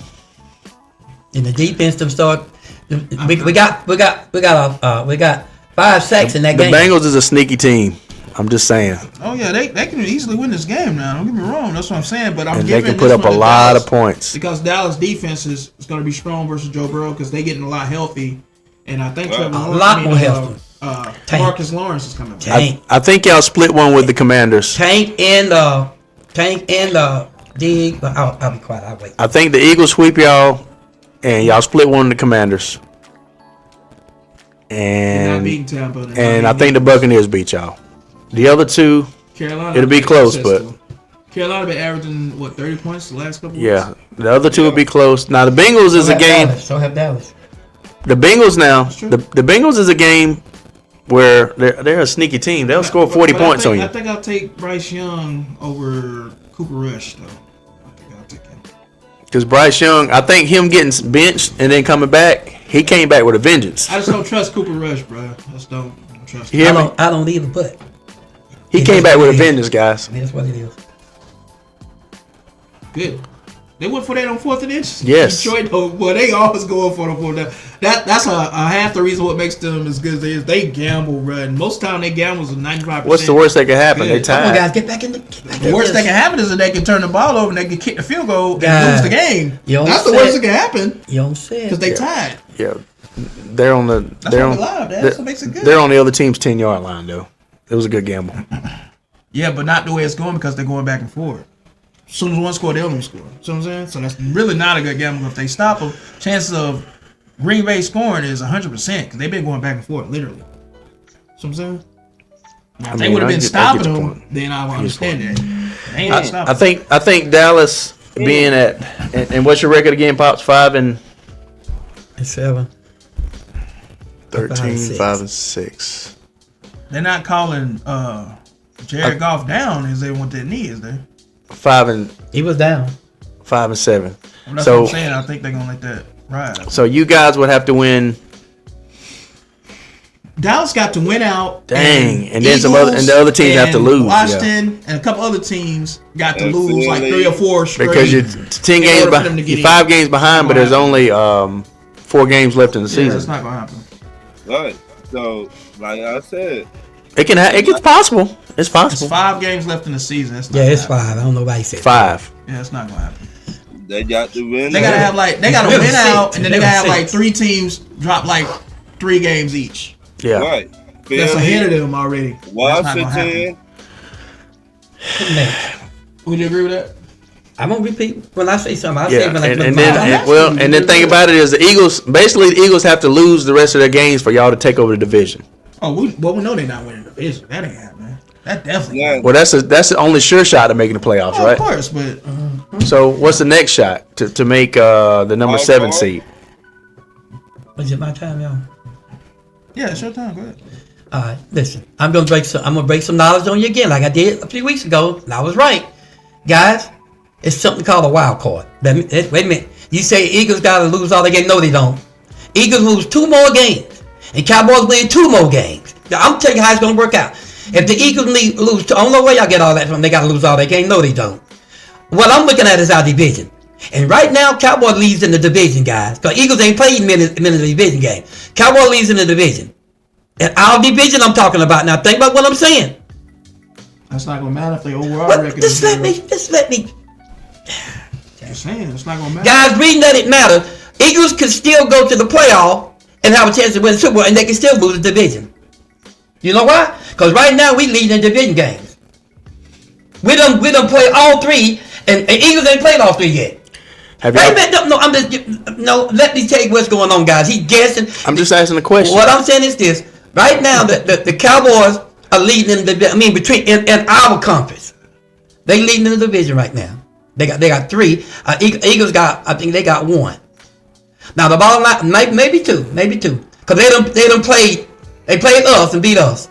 And the defense them start. We got 5 sacks in that The game. Bengals is a sneaky team. I'm just saying. Oh yeah, they can easily win this game now. Don't get me wrong. That's what I'm saying. But I'm And they giving can put this up a one to lot Dallas of points. because Dallas defense is going to be strong versus Joe Burrow because they getting a lot healthy, and I think Trevor Lawrence, lot more healthy. Tank. Marcus Lawrence is coming back. Tank, I think y'all split one with the Commanders. Tank and Dig. But I'll be quiet. I'll wait. I think the Eagles sweep y'all, and y'all split one with the Commanders. They're not beating Tampa. And I think the Buccaneers beat y'all. The other two, Carolina. it'll be close, but Carolina been averaging 30 points the last couple. yeah, the other two will be close. Now the Bengals is a game. So have Dallas. The Bengals now. true. The Bengals is a game where they're a sneaky team. They'll score 40 points on you. I think I'll take Bryce Young over Cooper Rush though. I think I'll take him. Because Bryce Young, I think him getting benched and then coming back, he came back with a vengeance. I just don't trust Cooper Rush, bro. I just don't trust him. You hear me? I don't either, but He came back with a vengeance, guys. that's what it is. Good. They went for that on 4th and inch. Yes. Detroit, though, boy, they always going for the 4th down. That's a half the reason what makes them as good as they is. They gamble, bro. And most time they gamble is 95%. What's the worst that could happen? They Good. Come on, tied. guys, get back in the. The worst that can happen is that they can turn the ball over and they can kick the field goal and God. lose the game. You don't That's the say worst it. that can happen You don't say because it. they tied. Yeah, they're on the. That's they're why on. we live. That's what makes it good. They're on the other team's 10-yard line, though. It was a good gamble. Yeah, but not the way it's going because they're going back and forth. As soon as one score, the other one score. See what I'm saying? So that's really not a good gamble. If they stop them, chances of Green Bay scoring is 100% because they've been going back and forth, literally. See what I'm saying? Now, if they would have been stopping your them, point. then I would understand that. They ain't been stopping. I think Dallas being at and what's your record again, Pops? 5 and It's 7. 13, 6. 5 and 6. They're not calling Jared Goff down as they want that knee, is they? 5 and He was down. 5 and 7. That's So what I'm saying. I think they're gonna let that ride. so you guys would have to win. Dallas got to win out. Dang, and then some other- and the other teams have to and lose, yeah. Washington and a couple other teams got to And lose like Philly. 3 or 4 straight. Because you're 10 in games order for them to behind, get you're 5 games behind, but there's only 4 games left in the Yeah, that's season. not gonna happen. Right. So, like I said, It's possible. It's It's possible. 5 games left in the season. It's not Yeah, gonna it's happen. 5. I don't know why he said 5. Yeah, it's not gonna happen. they got to win. They gotta have like they gotta Really win out, six. and then they gotta have Really like six. 3 teams drop like 3 games each. Yeah. Right. That's Philly, ahead of them already. That's not gonna happen. Washington. Would you agree with that? I'm gonna repeat when I say something. I Yeah, say when I and look then mine. and then think about it is the Eagles. Basically, the Eagles have to lose the rest of their games for y'all to take over the division. Oh, we know they're not winning the division. That ain't happening. That definitely. Yeah. Well, that's the only sure shot of making the playoffs, Oh, right? of course, but So, what's the next shot to make the number 7 seed? Was it my time, y'all? yeah, it's your time. Go ahead. All right, listen. I'm gonna break some knowledge on you again, like I did a few weeks ago, and I was right, guys. It's something called a wild card. Wait a minute. You say Eagles gotta lose all their games? No, they don't. Eagles lose 2 more games, and Cowboys win 2 more games. Now, I'm telling you how it's gonna work out. If the Eagles lose, I don't know where y'all get all that from. They gotta lose all their games. No, they don't. What I'm looking at is our division. And right now, Cowboys leads in the division, guys. Because Eagles ain't played many of the division game. Cowboys leads in the division. And our division I'm talking about now. Think about what I'm saying. That's not gonna matter if they overall But record. just is let me. Just saying, it's not gonna matter. Guys, reading that it matters. Eagles could still go to the playoff and have a chance to win the Super Bowl, and they can still lose the division. You know why? Because right now we lead in division games. We done play all three, and Eagles ain't played all three yet. Have Wait a you? minute, no, let me tell you what's going on, guys. He's guessing. I'm just asking a question. What I'm saying is this: right now, the Cowboys are leading in the. I mean, between in our conference, they leading in the division right now. They got three. Eagles got, I think they got one. Now the bottom line, maybe two, because they played us and beat us.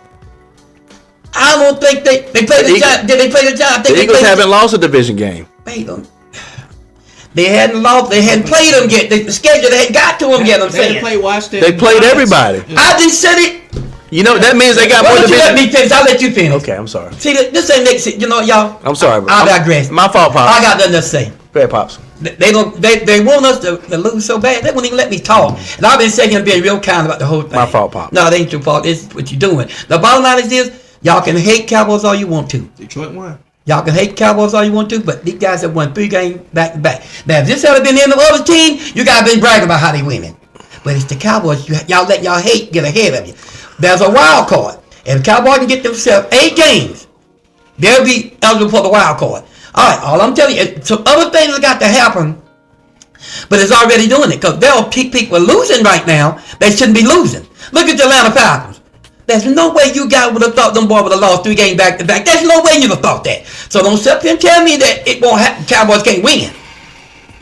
I don't think they played the Giants. Did they play the Giants? The Eagles haven't lost a division game. Wait them. They hadn't lost. They hadn't played them yet. The schedule they hadn't got to them yet. I'm saying They Washington. They played everybody. I just said it. You know that means they got Why more don't you let division. me finish? I'll let you finish. Okay, I'm sorry. See, this ain't next. You know, y'all. I'm sorry, bro. I digress. My fault, Pops. I got nothing to say. Go ahead, Pops. They want us to lose so bad. They won't even let me talk. And I've been saying and being real kind about the whole thing. My fault, Pop. No, it ain't your fault. It's what you're doing. The bottom line is this: y'all can hate Cowboys all you want to. Detroit won. Y'all can hate Cowboys all you want to, but these guys have won 3 games back to back. Now, if this had been in the other team, you guys been bragging about how they winning. But it's the Cowboys. Y'all let y'all hate get ahead of you. There's a wild card. If Cowboys can get themselves 8 games, they'll be eligible for the wild card. All right, all I'm telling you, some other things have got to happen, but it's already doing it because they'll pick people losing right now. They shouldn't be losing. Look at the Atlanta Falcons. There's no way you guys would have thought them boys would have lost 3 games back to back. There's no way you'd have thought that. So don't sit up here and tell me that it won't happen. Cowboys can't win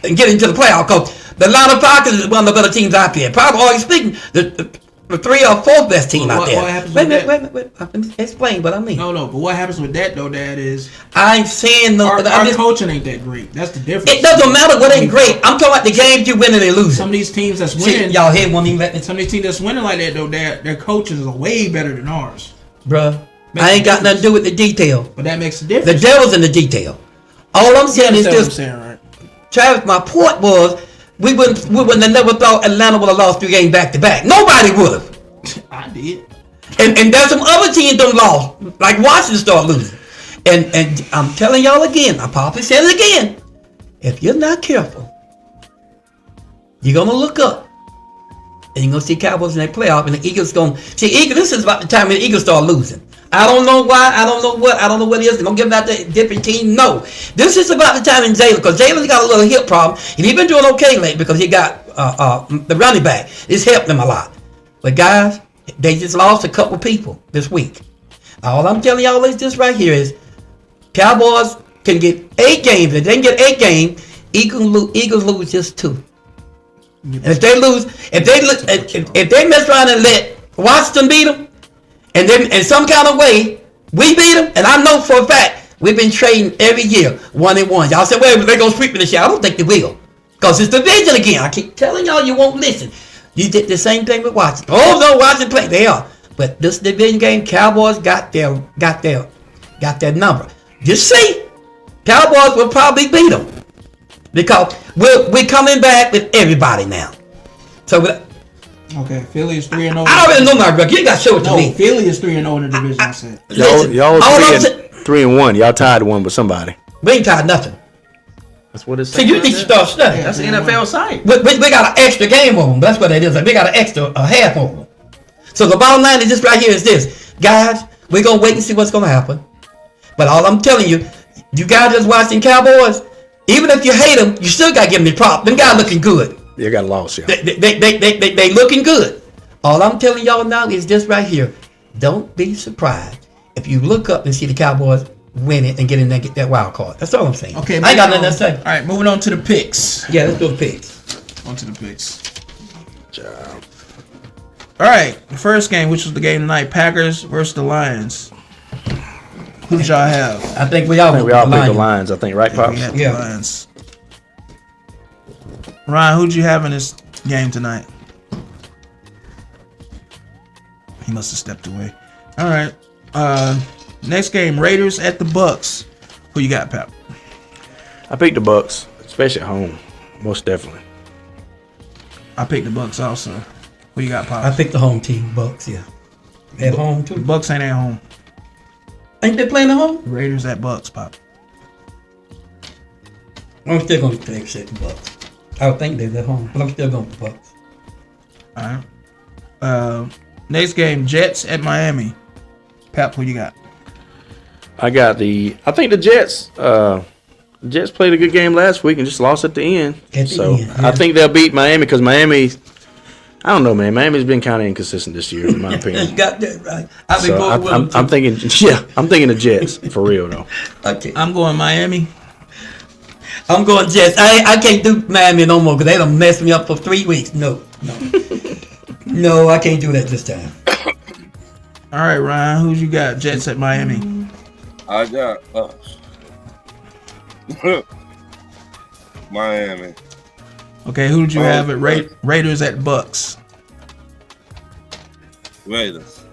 and get into the playoff because the Atlanta Falcons is one of the better teams out there. Probably, already speaking, the 3 or 4th best team out there. What happens wait with a minute. Let me explain what I mean. No, but what happens with that though, Dad, is I'm saying our coaching ain't that great. That's the difference. It doesn't matter what ain't great. I'm talking about the games you winning and losing. Some of these teams that's See, winning, y'all head won't even let me. some of these teams that's winning like that though, their coaches are way better than ours. Bruh, Makes I a ain't got nothing difference. to do with the detail. But that makes a The difference. devil's in the detail. All I'm saying is That's what I'm this, saying, right? Travis, my point was, we wouldn't have never thought Atlanta would have lost 3 games back to back. Nobody would have. I did. And there's some other teams that lost, like Washington started losing. And I'm telling y'all again, I probably said it again. If you're not careful, you're gonna look up and you're gonna see Cowboys in that playoff, and the Eagles gonna see Eagles. This is about the time when the Eagles start losing. I don't know why. I don't know what it is. They don't give out the different team. No, this is about the time in Jalen, because Jalen's got a little hip problem, and he's been doing okay lately because he got the running back. It's helped him a lot. But guys, they just lost a couple people this week. All I'm telling y'all is this right here is Cowboys can get 8 games. If they can get 8 games, Eagles lose just 2. And if they lose, if they mess around and let Washington beat them, and then in some kind of way we beat them, and I know for a fact we've been trading every year 1-1. Y'all say, well, they're gonna sweep me this year. I don't think they will, because it's division again. I keep telling y'all, you won't listen. You did the same thing with Washington. Oh no, Washington play. They are, but this division game, Cowboys got their number. Just see, Cowboys will probably beat them because we're coming back with everybody now. So Okay, Philly is 3-0. I already know my record. You got to show it to No, me. Philly is 3-0 in the division. I said. Listen, Y'all all I'm was saying- 3-1. Y'all tied one with somebody. We ain't tied nothing. That's what it's. See, you need to start studying. That's the NFL site. We got an extra game on them. That's what it is. We got an extra half on them. So the bottom line is this right here is this. Guys, we're going to wait and see what's going to happen. But all I'm telling you, you guys just watching Cowboys, even if you hate them, you still got to give them the prop. Them guys looking good. You got lost, yeah. They looking good. All I'm telling y'all now is this right here. Don't be surprised if you look up and see the Cowboys win it and get in there and get that wild card. That's all I'm saying. Okay, I ain't got nothing to say. All right, moving on to the picks. Yeah, let's do the picks. On to the picks. All right, the first game, which was the game tonight, Packers versus the Lions. Who did y'all have? I think we all I think we all picked the Lions, I think, right, We Pops? had the Yeah. Lions. Ryan, who'd you have in this game tonight? He must have stepped away. All right. Next game, Raiders at the Bucks. Who you got, Pap? I picked the Bucks, especially at home, most definitely. I picked the Bucks also. Who you got, Pop? I picked the home team, Bucks, yeah. At home, The too. Bucks ain't at home. Ain't they playing at home? Raiders at Bucks, Pop. I'm still going to say the Bucks. I would think they're at home, but I'm still going with the Bucks. All right. Next game, Jets at Miami. Pep, who you got? I think the Jets. Jets played a good game last week and just lost at the end. At the So end, yeah. I think they'll beat Miami because Miami. I don't know, man. Miami's been kind of inconsistent this year, in my You opinion. got that right. I've been So going with them I'm too. thinking, I'm thinking the Jets for real though. Okay. I'm going Miami. I'm going Jets. I can't do Miami no more because they done messed me up for 3 weeks. No. No, I can't do that this time. All right, Ryan, who's you got? Jets at Miami. I got us. Miami. Okay, who did you have at Raiders at Bucks? Raiders.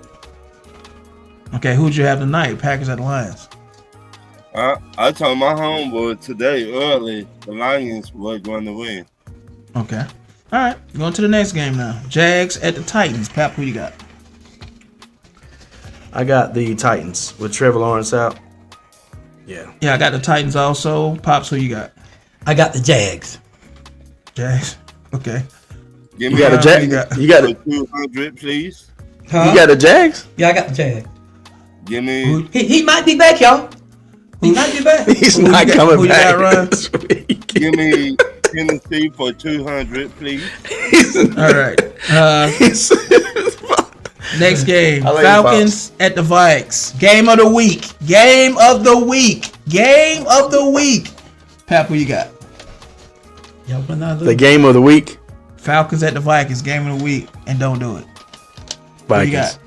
Okay, who did you have tonight? Packers at Lions. I told my homeboy today early the Lions were going to win. Okay. All right, going to the next game now. Jags at the Titans. Pep, who you got? I got the Titans with Trevor Lawrence out. Yeah. Yeah, I got the Titans also. Pops, who you got? I got the Jags. Jags. Okay. Give You me got a you Jag. got- You got for a, 200, please. Huh? you got the Jags. Yeah, I got the Jags. Give me He might be back, y'all. He might be back. He's Who you not got- coming who you back got, Ryan? this week. give me Tennessee for 200, please. All right. Next game. I like Falcons at the Vikes. Game of the week. Game of the week. Game of the week. Pep, who you got? Y'all better not The lose. game of the week. Falcons at the Vikings. Game of the week. And don't do it. Who you got?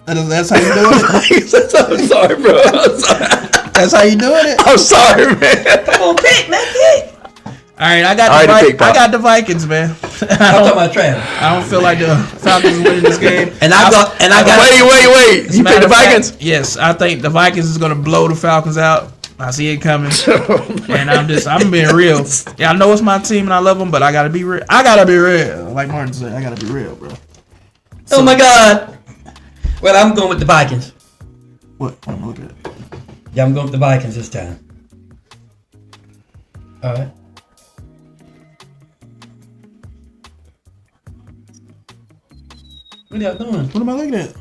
Vikings. That's how you doing it? I'm sorry, bro. I'm sorry. That's how you doing it? I'm sorry, man. Come on, pick, man, pick. All right, I got All the right, pick, I Pop. got the Vikings, man. I'm talking about Travis. I don't feel like the Falcons winning this game. And I got. Wait. As a You matter picked the of fact, Vikings? yes, I think the Vikings is gonna blow the Falcons out. I see it coming, and I'm being real. Yeah, I know it's my team and I love them, but I gotta be real. I gotta be real, like Martin said. I gotta be real, bro. Oh my God. Well, I'm going with the Vikings. What? I'm looking at it. Yeah, I'm going with the Vikings this time. All right. What are y'all doing? What am I looking at?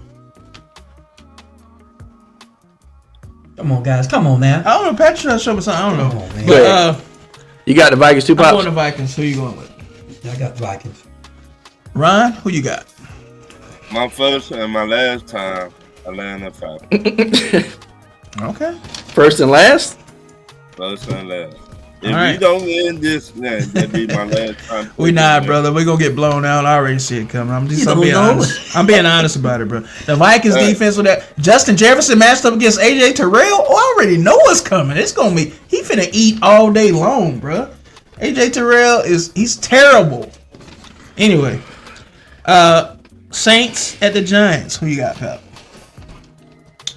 Come on, guys. Come on now. I don't know. Patrick trying to show me something. I don't Come know. on, man. But You got the Vikings too, I'm going Pops? to Vikings. Who you going with? I got the Vikings. Ryan, who you got? My first and my last time, Atlanta Falcons. Okay. First and last? First and last. If All right. we don't win this, then that'd be my last time. We not, brother. We gonna get blown out. I already see it coming. I'm You don't being know. honest. I'm being honest about it, bro. The Vikings Hey. defense with that Justin Jefferson matched up against AJ Terrell. Oh, I already know what's coming. It's gonna be he finna eat all day long, bro. AJ Terrell he's terrible. Anyway, Saints at the Giants. Who you got, Pep?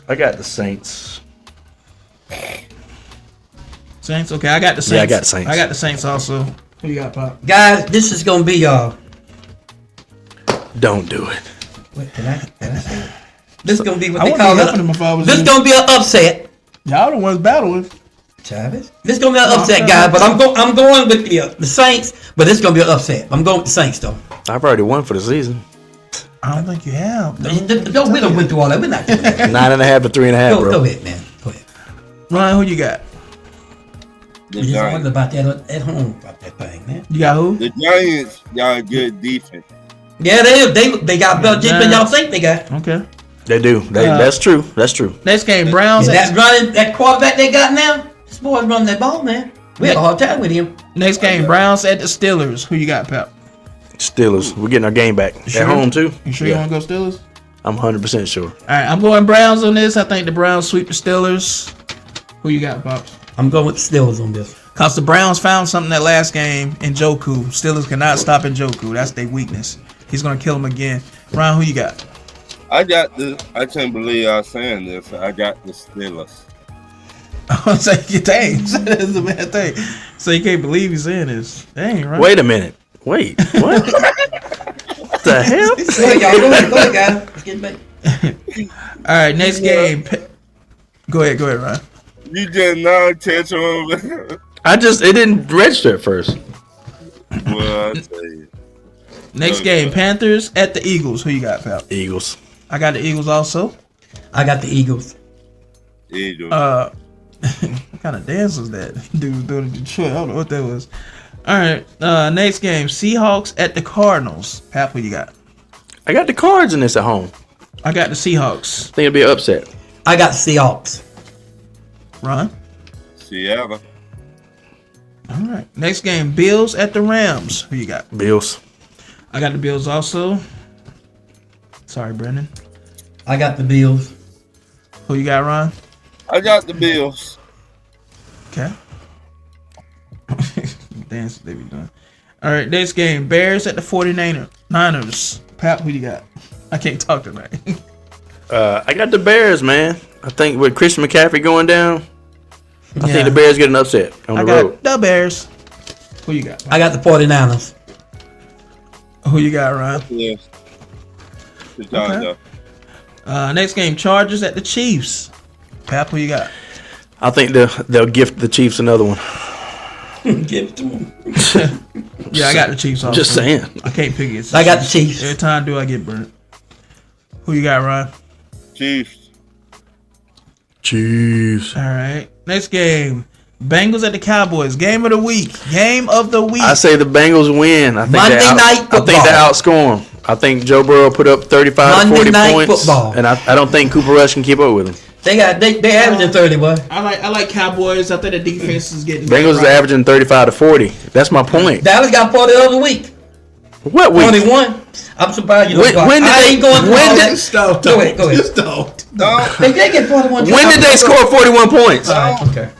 I got the Saints. Saints. Okay, I got the Saints. Yeah, I got the Saints. I got the Saints also. Who you got, Pop? Guys, this is going to be y'all. Don't do it. Wait, can I say it? This is going to be what I they wouldn't call be helping them if I it. was This is you. going to be an upset. Y'all the ones battling. Travis? This is going to be an upset, I'm guys, but I'm going with the Saints, but this is going to be an upset. I'm going with the Saints, though. I've already won for the season. I don't think you have. Don't we don't went through all that. We're not doing that. 9.5 to 3.5, Go bro. ahead, man. Go ahead. Ryan, who you got? The You just Giants. wondered about that at home, about that thing, man. You got who? The Giants got a good defense. Yeah, they got better defense than y'all think they got. Okay. They do. That's true. That's true. Next game, Browns. And that quarterback they got now, this boy's running that ball, man. We had a hard time with him. Next game, Browns at the Steelers. Who you got, Pep? Steelers. We're getting our game back. sure? At home, too. You sure you want to go Steelers? I'm 100% sure. All right, I'm going Browns on this. I think the Browns sweep the Steelers. Who you got, Pops? I'm going with the Steelers on this. Because the Browns found something that last game in Njoku. Steelers cannot stop Njoku. That's their weakness. He's going to kill him again. Ryan, who you got? I got the. I can't believe I'm saying this. I got the Steelers. I want to say, dang, that's a bad thing. So you can't believe he's saying this. Dang, right? Wait a minute. Wait. What? What the hell? Go ahead, y'all. Go ahead, guys. Let's get back. All right, next game. Go ahead, Ryan. You just now catch on. It didn't register at first. Well, I tell you. Next game, Panthers at the Eagles. Who you got, pal? Eagles. I got the Eagles also. I got the Eagles. Eagles. What kind of dance was that? Dude was doing in Detroit. I don't know what that was. All right. Next game, Seahawks at the Cardinals. Pap, who you got? I got the Cards in this at home. I got the Seahawks. I think it'll be an upset. I got the Seahawks. Ron? Seattle. All right. Next game, Bills at the Rams. Who you got? Bills. I got the Bills also. Sorry, Brendan. I got the Bills. Who you got, Ron? I got the Bills. Okay. Dance they be doing. All right, next game, Bears at the 49ers. Pat, who you got? I can't talk tonight. I got the Bears, man. I think with Christian McCaffrey going down, I Yeah. think the Bears get an upset on I the got road. the Bears. Who you got? I got the 49ers. Who you got, Ron? Yes. Chicago. Next game, Chargers at the Chiefs. Pat, who you got? I think they'll gift the Chiefs another one. Give it to them. Yeah, I got the Chiefs also. Just saying. I can't pick it. I got the Chiefs. Every time I do, I get burnt. Who you got, Ron? Chiefs. Chiefs. All right. Next game, Bengals at the Cowboys. Game of the week. Game of the week. I say the Bengals win. I think Monday they night I think they football. outscore them. I think Joe Burrow put up 35 to Monday 40 night points, football. and I don't think Cooper Rush can keep up with him. They averaging 30, boy. I like Cowboys. I think the defense is getting Bengals are averaging 35 to 40. That's my point. Dallas got 40 the other week. What week? 21. I'm surprised you don't. When did I they- ain't going through when all did- that. Stop. Go ahead. Just don't. No. They did get 41. When did they score 41 points? All right, okay.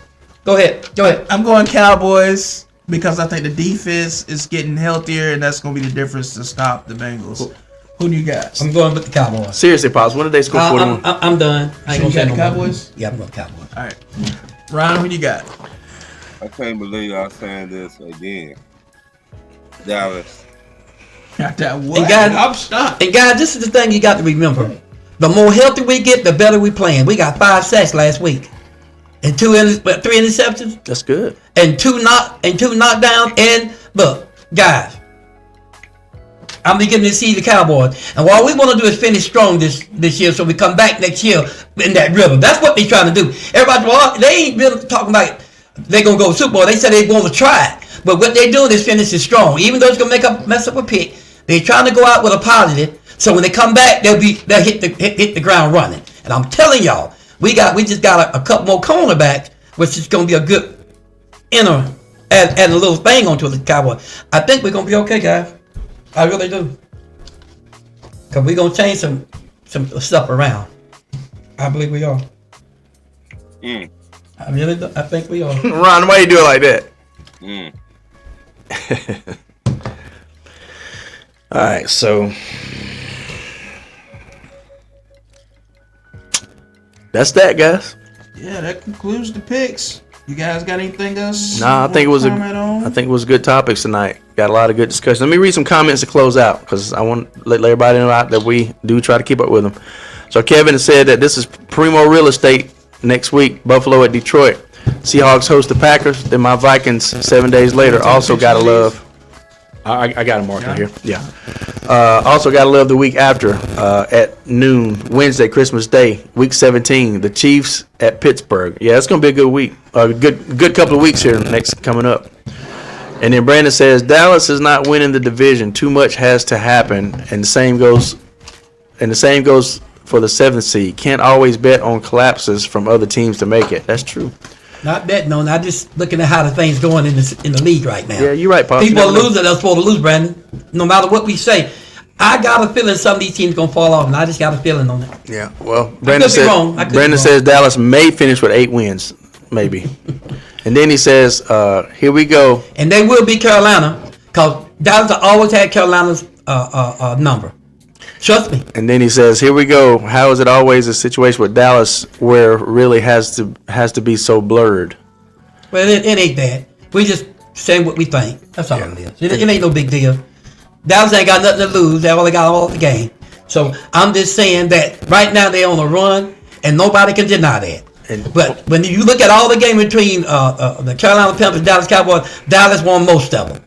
Go ahead. I'm going Cowboys because I think the defense is getting healthier, and that's going to be the difference to stop the Bengals. Who do you got? I'm going with the Cowboys. Seriously, Pops, when did they score 41? I'm done. I ain't So gonna you say got no the more. Cowboys? Yeah, I'm going Cowboys. All right. Ron, who you got? I can't believe I'm saying this again. Dallas. Got that what? And guys, I'm stuck. And guys, this is the thing you got to remember. The more healthy we get, the better we playing. We got 5 sacks last week, and 3 interceptions, That's good. and two knockdowns. And look, guys, I'm beginning to see the Cowboys. And what we want to do is finish strong this year, so we come back next year in that rhythm. That's what they're trying to do. Everybody, well, they ain't really talking about they're gonna go to Super Bowl. They said they want to try it, but what they're doing is finishing strong. Even though it's gonna mess up a pick, they're trying to go out with a positive. So when they come back, they'll hit the ground running. And I'm telling y'all, we just got a couple more cornerbacks, which is gonna be a good inner and a little thing onto the Cowboys. I think we're gonna be okay, guys. I really do. Cause we're gonna change some stuff around. I believe we are. Mm. I really do. I think we are. Ron, why you do it like that? Mm. All right, so that's that, guys. Yeah, that concludes the picks. You guys got anything else? Nah, I you think it wanna was comment on? I think it was good topics tonight. Got a lot of good discussion. Let me read some comments to close out because I want to let everybody know that we do try to keep up with them. So Kevin said that this is primo real estate next week. Buffalo at Detroit. Seahawks host the Packers. Then my Vikings 7 days later. Also gotta love. I got them marked right here. Yeah. Also gotta love the week after at noon, Wednesday, Christmas Day, week 17. The Chiefs at Pittsburgh. Yeah, it's gonna be a good week. A good couple of weeks here next coming up. And then Brandon says Dallas is not winning the division. Too much has to happen, and the same goes for the 7th seed. Can't always bet on collapses from other teams to make it. That's true. Not betting on. Not just looking at how the thing's going in the league right now. Yeah, you're right, Pops. People You are never know. losing. They're supposed to lose, Brandon. No matter what we say, I got a feeling some of these teams gonna fall off, and I just got a feeling on it. Yeah. Well, Brandon could be wrong. I could be Brandon wrong. says Dallas may finish with 8 wins, maybe. And then he says, "Here we go." And they will beat Carolina, cause Dallas always had Carolina's number. Trust me. And then he says, "Here we go. How is it always a situation with Dallas where really has to be so blurred?" Well, it ain't that. We just saying what we think. That's all it is. It ain't no big deal. Dallas ain't got nothing to lose. They only got all the game. So I'm just saying that right now they're on a run, and nobody can deny that. But when you look at all the game between the Carolina Panthers and Dallas Cowboys, Dallas won most of them.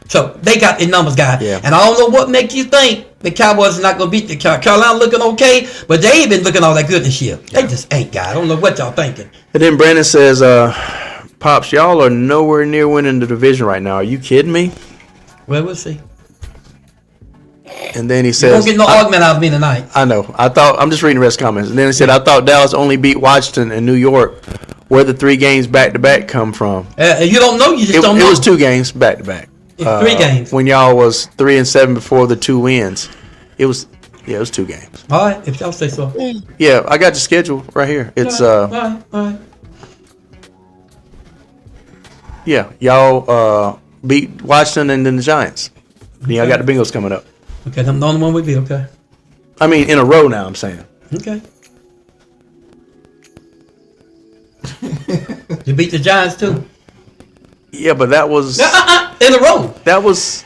So they got their numbers, guys. Yeah. And I don't know what makes you think the Cowboys are not going to beat the Carolina looking okay, but they ain't been looking all that good this year. They just ain't, guys. I don't know what y'all thinking. And then Brandon says, Pops, y'all are nowhere near winning the division right now. Are you kidding me? Well, we'll see. And then he Don't says, get no argument out of me tonight. I know. I'm just reading the rest of the comments. And then he said, I thought Dallas only beat Washington and New York. Where the 3 games back-to-back come from? You don't know. You just don't It know. was 2 games back-to-back. It's 3 games. When y'all was 3-7 before the 2 wins. It was 2 games. All right, if y'all say so. Yeah, I got the schedule right here. It's All right. yeah, y'all beat Washington and then the Giants. Then y'all got the Bengals coming up. Okay, I'm the only one with you. Okay. I mean, in a row now. I'm saying. Okay. You beat the Giants too. Yeah, but that was In a row. that was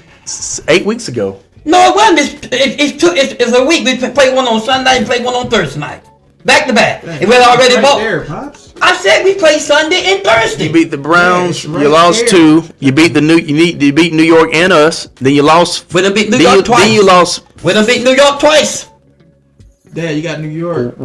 8 weeks ago. No, it wasn't. It's a week. We played one on Sunday and played one on Thursday night. Back to back. And we already right bought. there, Pops. I said we played Sunday and Thursday. You beat the Browns. Yeah, it's right you lost there. 2. You beat you beat New York and us. Then you lost. We done beat New Then York twice. then you lost. We done beat New York twice. Dad, you got New York.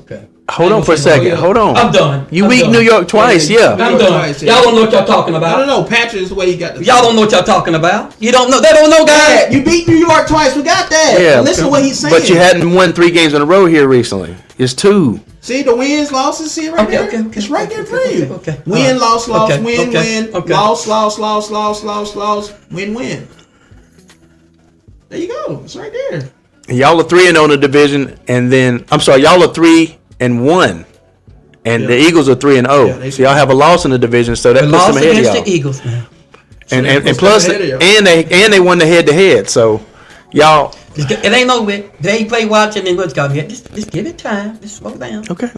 Okay. Hold on for a second. Hold on. I'm done. You I'm beat done. New York twice. Yeah. I'm New York done. twice, yeah. Y'all don't know what y'all talking I about. don't know. Patrick is the way he got the. Y'all don't know what y'all talking about. You don't know. They don't know, guys. Dad, you beat New York twice. We got that. Yeah. Listen to what he's saying. But you hadn't won 3 games in a row here recently. It's 2. See the wins, losses. See it right there. It's right there for you. Okay. Win, loss, loss. Okay, Win, okay, win. okay. Loss, loss, loss, loss, loss, loss. Win, win. There you go. It's right there. And y'all are 3-0 in the division, and then I'm sorry, y'all are 3-1, and the Eagles are 3-0. Yeah, they- So y'all have a loss in the division, so that We puts lost them ahead of against y'all. the Eagles, man. And plus, ahead of y'all. and they won the head-to-head. So y'all It ain't over with. They ain't play Washington and Wisconsin yet. Just give it time. Just slow down. okay?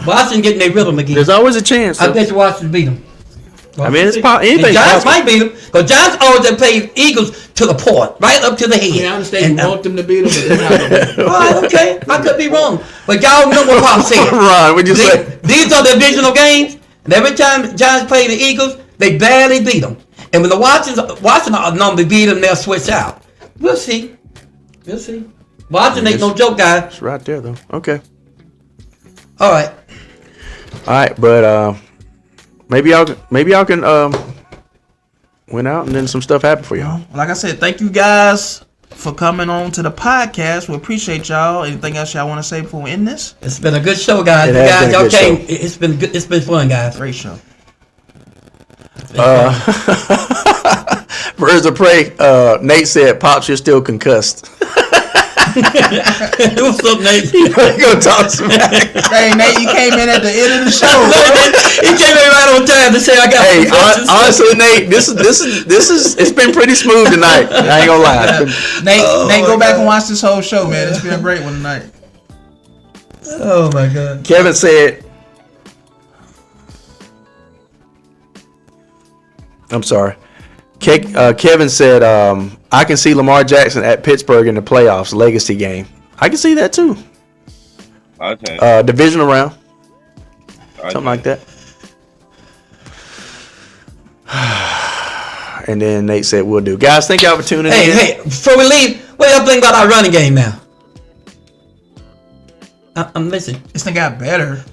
Washington getting their rhythm again. There's always a chance. I though. bet you Washington beat them. I mean, it's And anything's Giants possible. might beat them because Giants always have played Eagles to the point, right up to the head. Yeah, I understand And, you want them to beat them, but they're not gonna beat them. all right, okay, I could be wrong, but y'all know what Pop said. Ron, what'd you say? These are divisional games, and every time Giants play the Eagles, they barely beat them. And when the Washington normally beat them, they'll switch out. We'll see. We'll see. Washington ain't no joke, guys. It's right there, though. Okay. All right. All right, but maybe y'all can win out, and then some stuff happen for y'all. Like I said, thank you guys for coming on to the podcast. We appreciate y'all. Anything else y'all want to say before we end this? It's been a good show, guys. It You has guys, been a y'all good came. show. It's been good. It's been fun, guys. Great show. Birds of Prey. Nate said, "Pops, you're still concussed." What's up, Nate? Go talk smack. Hey Nate, you came in at the end of the show. He came in right on time to say I got. Hey, some questions. honestly, Nate, this is it's been pretty smooth tonight. I ain't gonna lie. Nate, go back and watch this whole show, man. It's been a great one tonight. Oh my God. Kevin said, I'm sorry. Kevin said, I can see Lamar Jackson at Pittsburgh in the playoffs, legacy game. I can see that too. Okay. Divisional round, something like that. And then Nate said, we'll do. Guys, thank y'all for tuning in. Hey, before we leave, what y'all think about our running game now? I'm listening. This thing got better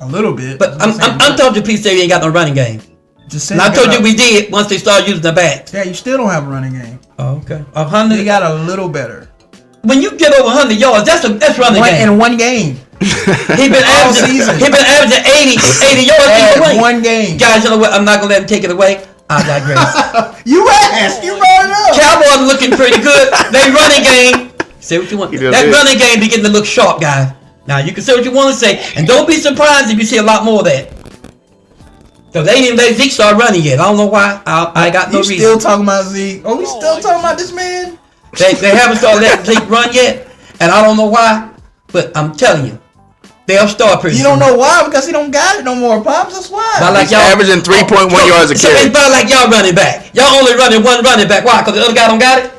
a little bit. But I'm told you, Pete, you ain't got no running game. Just And I told you we did once they started using the backs. Yeah, you still don't have a running game. Oh, okay. They 100. got a little better. When you get over 100 yards, that's running game. In one game. He been all averaging. season. He been averaging 80 yards either way. One game. Guys, you know what? I'm not gonna let him take it away. I digress. You asked. You brought it up. Cowboys looking pretty good. They running game. Say what you want. does That it. running game beginning to look sharp, guys. Now you can say what you want to say, and don't be surprised if you see a lot more of that. Cause they didn't let Zeke start running yet. I don't know why. I got no You reason. still talking about Zeke? Oh, we still talking about this man? They haven't started letting Zeke run yet, and I don't know why. But I'm telling you, they'll start pretty You soon. don't know why? Because he don't got it no more, Pops. That's why. Not like He's averaging 3.1 yards a So carry. it's about like y'all running back. Y'all only running one running back. Why? Because the other guy don't got it?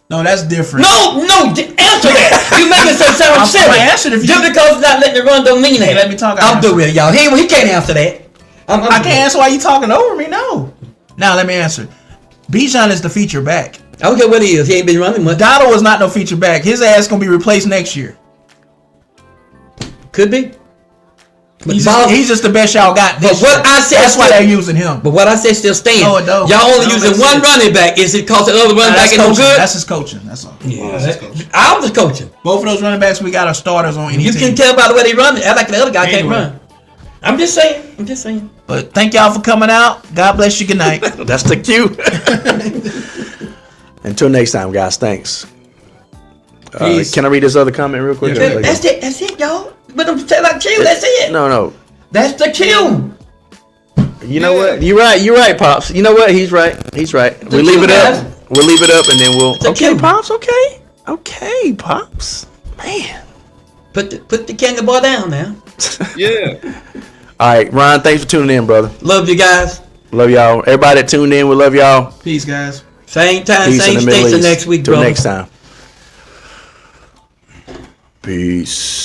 No, that's different. No, answer that. You make it so sound I'm silly. gonna answer it if you- Just because it's not letting it run don't mean that. Let me talk, I'm answer. through with it, y'all. He can't answer that. I can't answer why you talking over me. No. Now let me answer. Bijan is the feature back. I don't care what he is. He ain't been running much. Donald was not no feature back. His ass gonna be replaced next year. Could be. But He's just the best y'all got. But what I said, that's why they're using him. But what I said still stands. No, it don't. Y'all only It don't using make one sense. running back. Is it cause the other running back ain't no good? That's his coaching. That's all. I was coaching. Both of those running backs we got are starters on any You team. can tell by the way they run it. Act like the other guy Anyway. can't run. I'm just saying. But thank y'all for coming out. God bless you. Good night. That's the cue. Until next time, guys. Thanks. Peace. Can I read this other comment real quick? Yeah, That's it, y'all. But I'm telling like cue. That's it. No. That's the cue. You know what? You're right, Pops. You know what? He's right. We leave it up. We'll leave it up, and then we'll. Okay, cue. Pops. Okay, Pops. Man. Put the candy bar down now. Yeah. All right, Ron. Thanks for tuning in, brother. Love you guys. Love y'all. Everybody that tuned in, we love y'all. Peace, guys. Same time, Peace in same the Middle station East. next week, Till brother. next time. Peace.